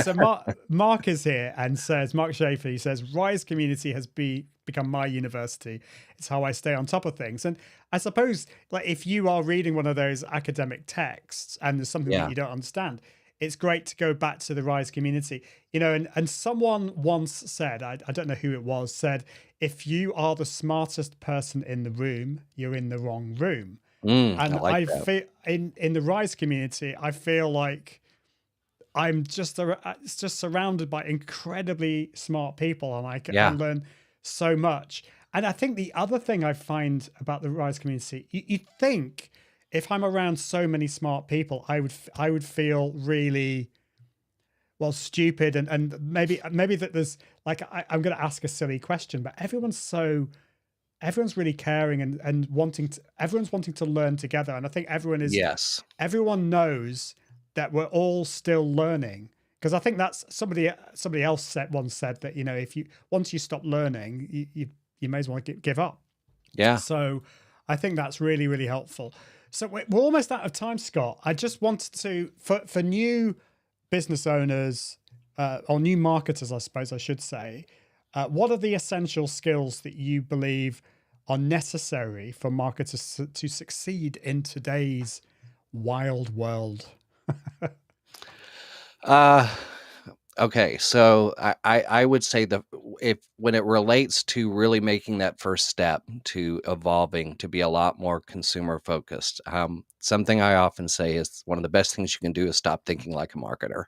so Mark is here and says, Mark Schaefer, he says, Rise community has become my university. It's how I stay on top of things. And I suppose, like, if you are reading one of those academic texts and there's something that you don't understand, it's great to go back to the Rise community, and someone once said, I don't know who it was, said, if you are the smartest person in the room, you're in the wrong room. And I feel in the Rise community, I feel like I'm just surrounded by incredibly smart people, and I can learn so much. And I think the other thing I find about the Rise community, you think, if I'm around so many smart people, I would feel really, well, stupid, and maybe that there's like, I'm going to ask a silly question, but everyone's really caring and everyone's wanting to learn together, and I think everyone knows that we're all still learning, because I think that's somebody else once said that if once you stop learning, you may as well give up. Yeah. So I think that's really, really helpful. So we're almost out of time, Scott. I just wanted to, for new business owners or new marketers, I suppose I should say, what are the essential skills that you believe are necessary for marketers to succeed in today's wild world? Okay, so I would say when it relates to really making that first step to evolving to be a lot more consumer focused, something I often say is one of the best things you can do is stop thinking like a marketer.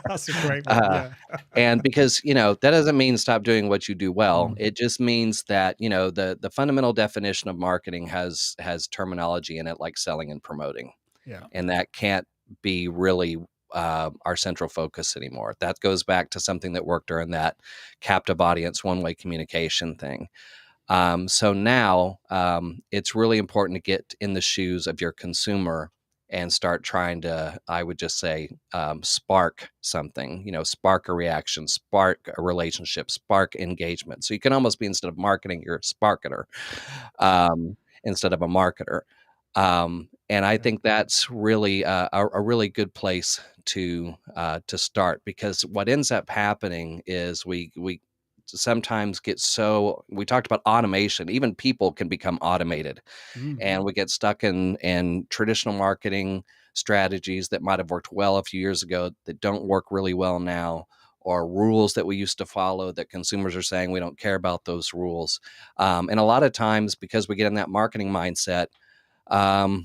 That's a great one. Yeah. And because that doesn't mean stop doing what you do well. It just means that the fundamental definition of marketing has terminology in it like selling and promoting. Yeah. And that can't be really our central focus anymore. That goes back to something that worked during that captive audience one-way communication thing. So now it's really important to get in the shoes of your consumer and start trying to, I would just say, spark something, spark a reaction, spark a relationship, spark engagement. So you can almost be, instead of marketing, you're a sparketer instead of a marketer. And I think that's really a really good place to start, because what ends up happening is we sometimes get we talked about automation. Even people can become automated, and we get stuck in traditional marketing strategies that might have worked well a few years ago that don't work really well now, or rules that we used to follow that consumers are saying we don't care about those rules. And a lot of times, because we get in that marketing mindset,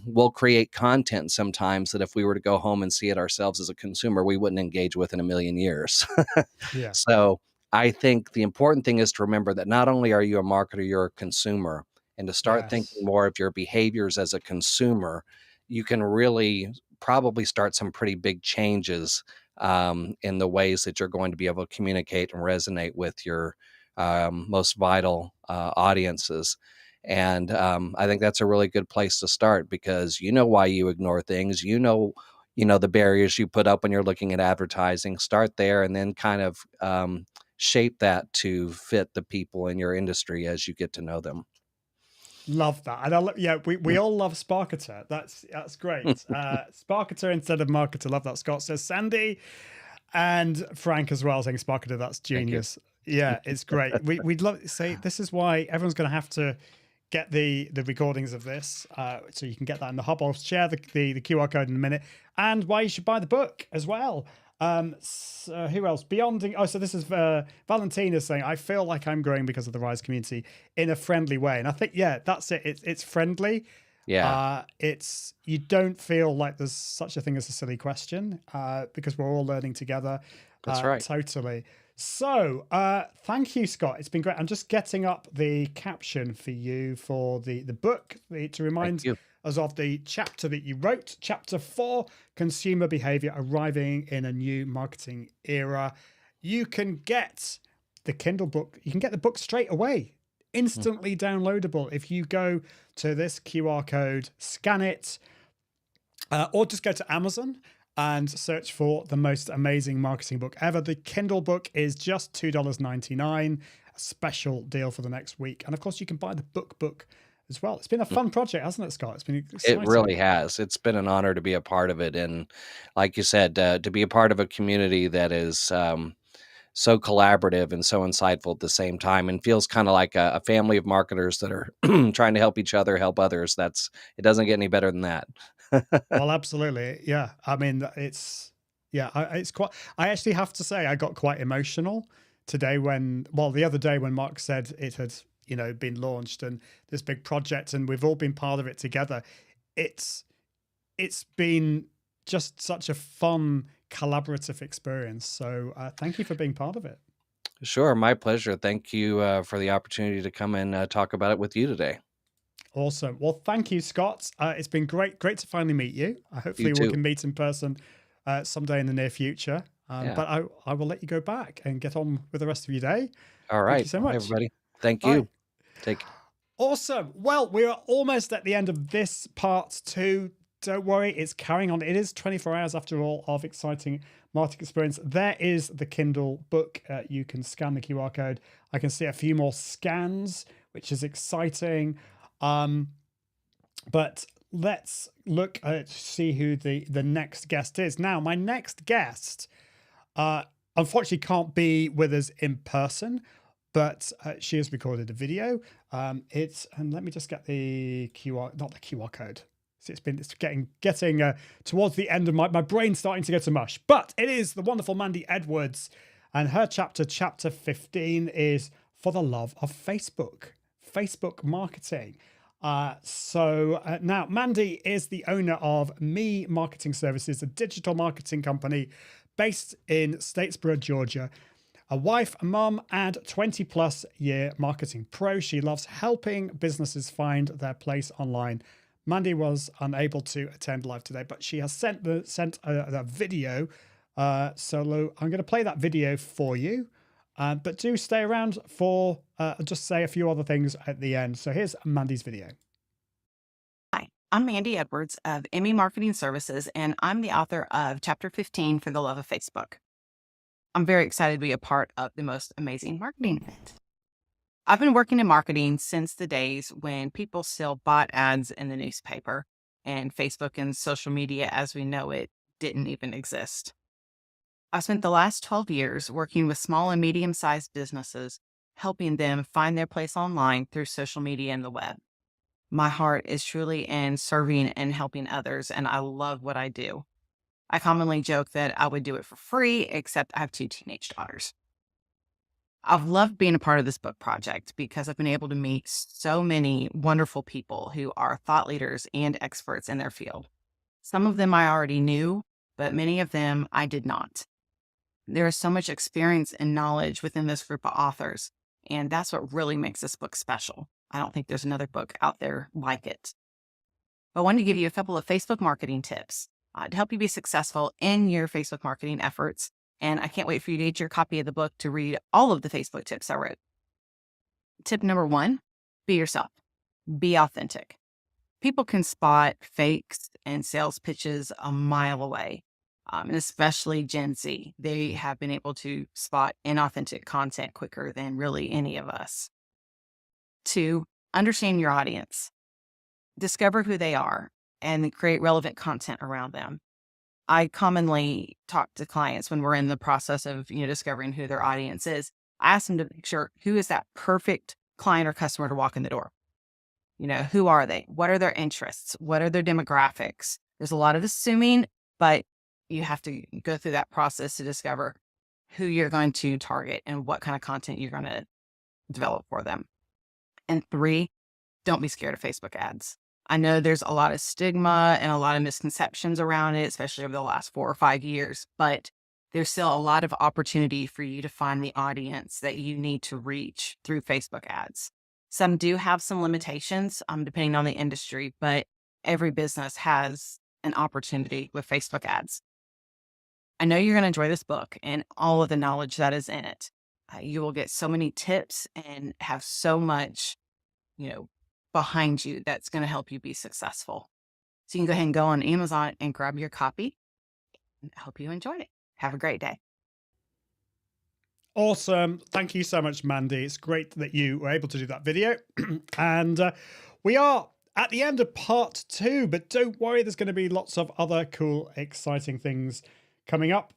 we'll create content sometimes that if we were to go home and see it ourselves as a consumer, we wouldn't engage with in a million years. Yeah. So I think the important thing is to remember that not only are you a marketer, you're a consumer, and to start thinking more of your behaviors as a consumer, you can really probably start some pretty big changes in the ways that you're going to be able to communicate and resonate with your most vital audiences. And I think that's a really good place to start, because why you ignore things, the barriers you put up when you're looking at advertising. Start there, and then kind of shape that to fit the people in your industry as you get to know them. Love that. And we all love Sparketer. That's great. Sparketer instead of marketer. Love that. Scott says Sandy, and Frank as well saying Sparketer. That's genius. Yeah, it's great. We'd love to say this is why everyone's going to have to get the recordings of this, so you can get that in the hub. I'll share the QR code in a minute, and why you should buy the book as well. So who else? So this is Valentina saying, I feel like I'm growing because of the Rise community in a friendly way. And I think, yeah, that's it. It's friendly. Yeah. You don't feel like there's such a thing as a silly question, because we're all learning together. That's right. Totally. So thank you, Scott. It's been great. I'm just getting up the caption for you for the book to remind us of the chapter that you wrote, chapter 4, Consumer Behavior Arriving in a New Marketing Era. You can get the Kindle book. You can get the book straight away, instantly downloadable. If you go to this QR code, scan it, or just go to Amazon and search for the most amazing marketing book ever. The Kindle book is just $2.99, a special deal for the next week. And of course, you can buy the book as well. It's been a fun project, hasn't it, Scott? It's been exciting. It really has. It's been an honor to be a part of it. And like you said, to be a part of a community that is so collaborative and so insightful at the same time, and feels kind of like a family of marketers that are trying to help each other, help others. It doesn't get any better than that. Well, absolutely. Yeah. I mean, I actually have to say, I got quite emotional today the other day when Mark said it had, been launched and this big project, and we've all been part of it together. It's been just such a fun collaborative experience. So thank you for being part of it. Sure. My pleasure. Thank you for the opportunity to come and talk about it with you today. Awesome. Well, thank you, Scott. It's been great to finally meet you. Hopefully we can meet in person someday in the near future. But I will let you go back and get on with the rest of your day. All right. Thank you so much. Hi, everybody. Thank you. Bye. Take care. Awesome. Well, we are almost at the end of this part 2. Don't worry, it's carrying on. It is 24 hours after all of exciting marketing experience. There is the Kindle book. You can scan the QR code. I can see a few more scans, which is exciting. But let's look at see who the next guest is. Now, my next guest, unfortunately can't be with us in person, but she has recorded a video. And let me just get the not the QR code. So it's getting towards the end of my brain's starting to go to mush. But it is the wonderful Mandy Edwards, and her chapter 15 is For the Love of Facebook marketing. Now Mandy is the owner of Me Marketing Services, a digital marketing company based in Statesboro, Georgia. A wife, a mom, and 20+ year marketing pro. She loves helping businesses find their place online. Mandy was unable to attend live today, but she has sent a video solo. I'm going to play that video for you, but do stay around for just say a few other things at the end. So here's Mandy's video. Hi, I'm Mandy Edwards of Emmy Marketing Services, and I'm the author of Chapter 15 for the Love of Facebook. I'm very excited to be a part of the most amazing marketing event. I've been working in marketing since the days when people still bought ads in the newspaper and Facebook and social media as we know it didn't even exist. I've spent the last 12 years working with small and medium-sized businesses, helping them find their place online through social media and the web. My heart is truly in serving and helping others, and I love what I do. I commonly joke that I would do it for free, except I have 2 teenage daughters. I've loved being a part of this book project because I've been able to meet so many wonderful people who are thought leaders and experts in their field. Some of them I already knew, but many of them I did not. There is so much experience and knowledge within this group of authors, and that's what really makes this book special. I don't think there's another book out there like it. I wanted to give you a couple of Facebook marketing tips to help you be successful in your Facebook marketing efforts. And I can't wait for you to get your copy of the book to read all of the Facebook tips I wrote. Tip number 1, be yourself. Be authentic. People can spot fakes and sales pitches a mile away, and especially Gen Z. They have been able to spot inauthentic content quicker than really any of us. 2, understand your audience. Discover who they are and create relevant content around them. I commonly talk to clients when we're in the process of discovering who their audience is. I ask them to make sure who is that perfect client or customer to walk in the door. Who are they? What are their interests? What are their demographics? There's a lot of assuming, but you have to go through that process to discover who you're going to target and what kind of content you're going to develop for them. And 3, don't be scared of Facebook ads. I know there's a lot of stigma and a lot of misconceptions around it, especially over the last 4 or 5 years, but there's still a lot of opportunity for you to find the audience that you need to reach through Facebook ads. Some do have some limitations, depending on the industry, but every business has an opportunity with Facebook ads. I know you're going to enjoy this book and all of the knowledge that is in it. You will get so many tips and have so much, behind you that's going to help you be successful. So you can go ahead and go on Amazon and grab your copy. I hope you enjoyed it. Have a great day. Awesome. Thank you so much, Mandy. It's great that you were able to do that video. And we are at the end of part 2, but don't worry, there's going to be lots of other cool, exciting things coming up.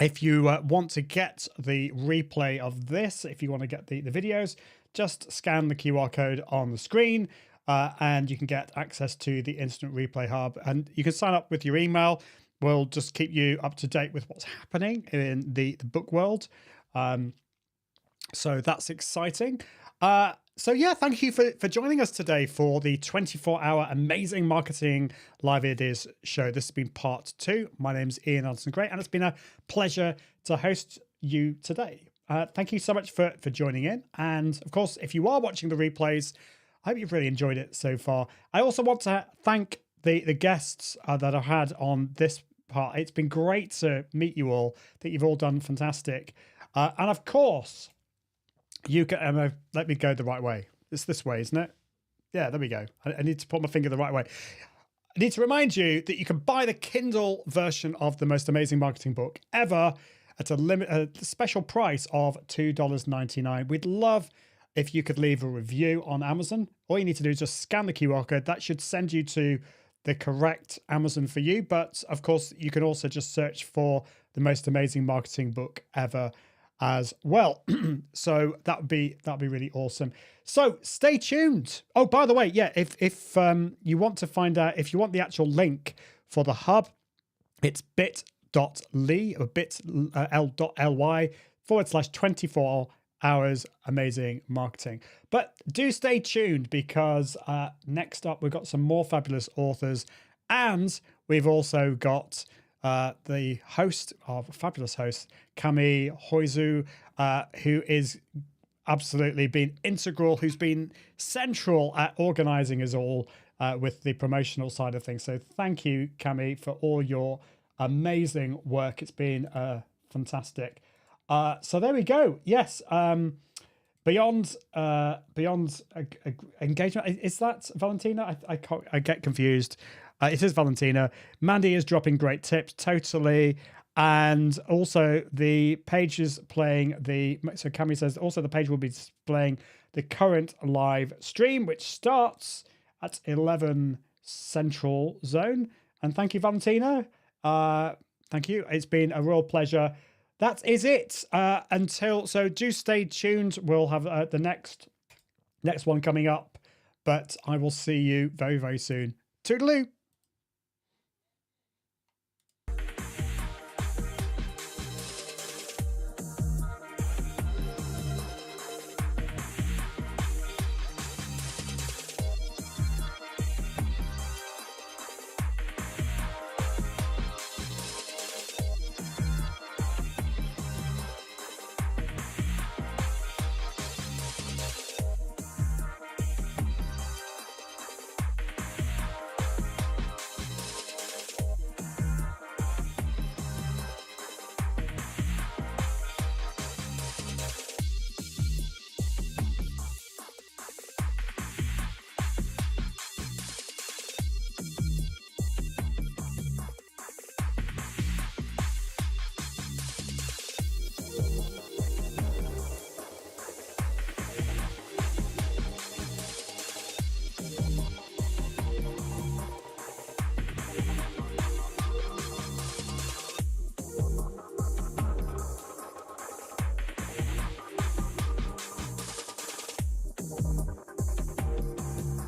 If you want to get the replay of this, if you want to get the videos, just scan the QR code on the screen and you can get access to the Instant Replay Hub. And you can sign up with your email. We'll just keep you up to date with what's happening in the book world. So that's exciting. So yeah, thank you for joining us today for the 24-hour Amazing Marketing Live Ideas show. This has been part 2. My name's Ian Anderson-Gray, and it's been a pleasure to host you today. Thank you so much for joining in. And of course, if you are watching the replays, I hope you've really enjoyed it so far. I also want to thank the guests that I've had on this part. It's been great to meet you all. I think you've all done fantastic. And of course, you can let me go the right way. It's this way, isn't it? Yeah, there we go. I need to put my finger the right way. I need to remind you that you can buy the Kindle version of the most amazing marketing book ever at a special price of $2.99. We'd love if you could leave a review on Amazon. All you need to do is just scan the QR code. That should send you to the correct Amazon for you. But of course, you can also just search for the most amazing marketing book ever as well. So that would be really awesome. So stay tuned. Oh, by the way, yeah, if you want to find out, if you want the actual link for the hub, it's bit.ly or bit.ly/24 hours amazing marketing. But do stay tuned because next up we've got some more fabulous authors, and we've also got the host of fabulous host, Cami Hoizu, who is absolutely been integral, who's been central at organizing us all with the promotional side of things. So thank you, Cami, for all your amazing work. It's been fantastic. So there we go. Yes. Beyond engagement, is that Valentina? I get confused. It is Valentina. Mandy is dropping great tips, totally. And also the page is playing so Cami says also the page will be displaying the current live stream, which starts at 11 Central Zone. And thank you, Valentina. Thank you. It's been a real pleasure. That is it. So do stay tuned. We'll have the next one coming up, but I will see you very, very soon. Toodaloo.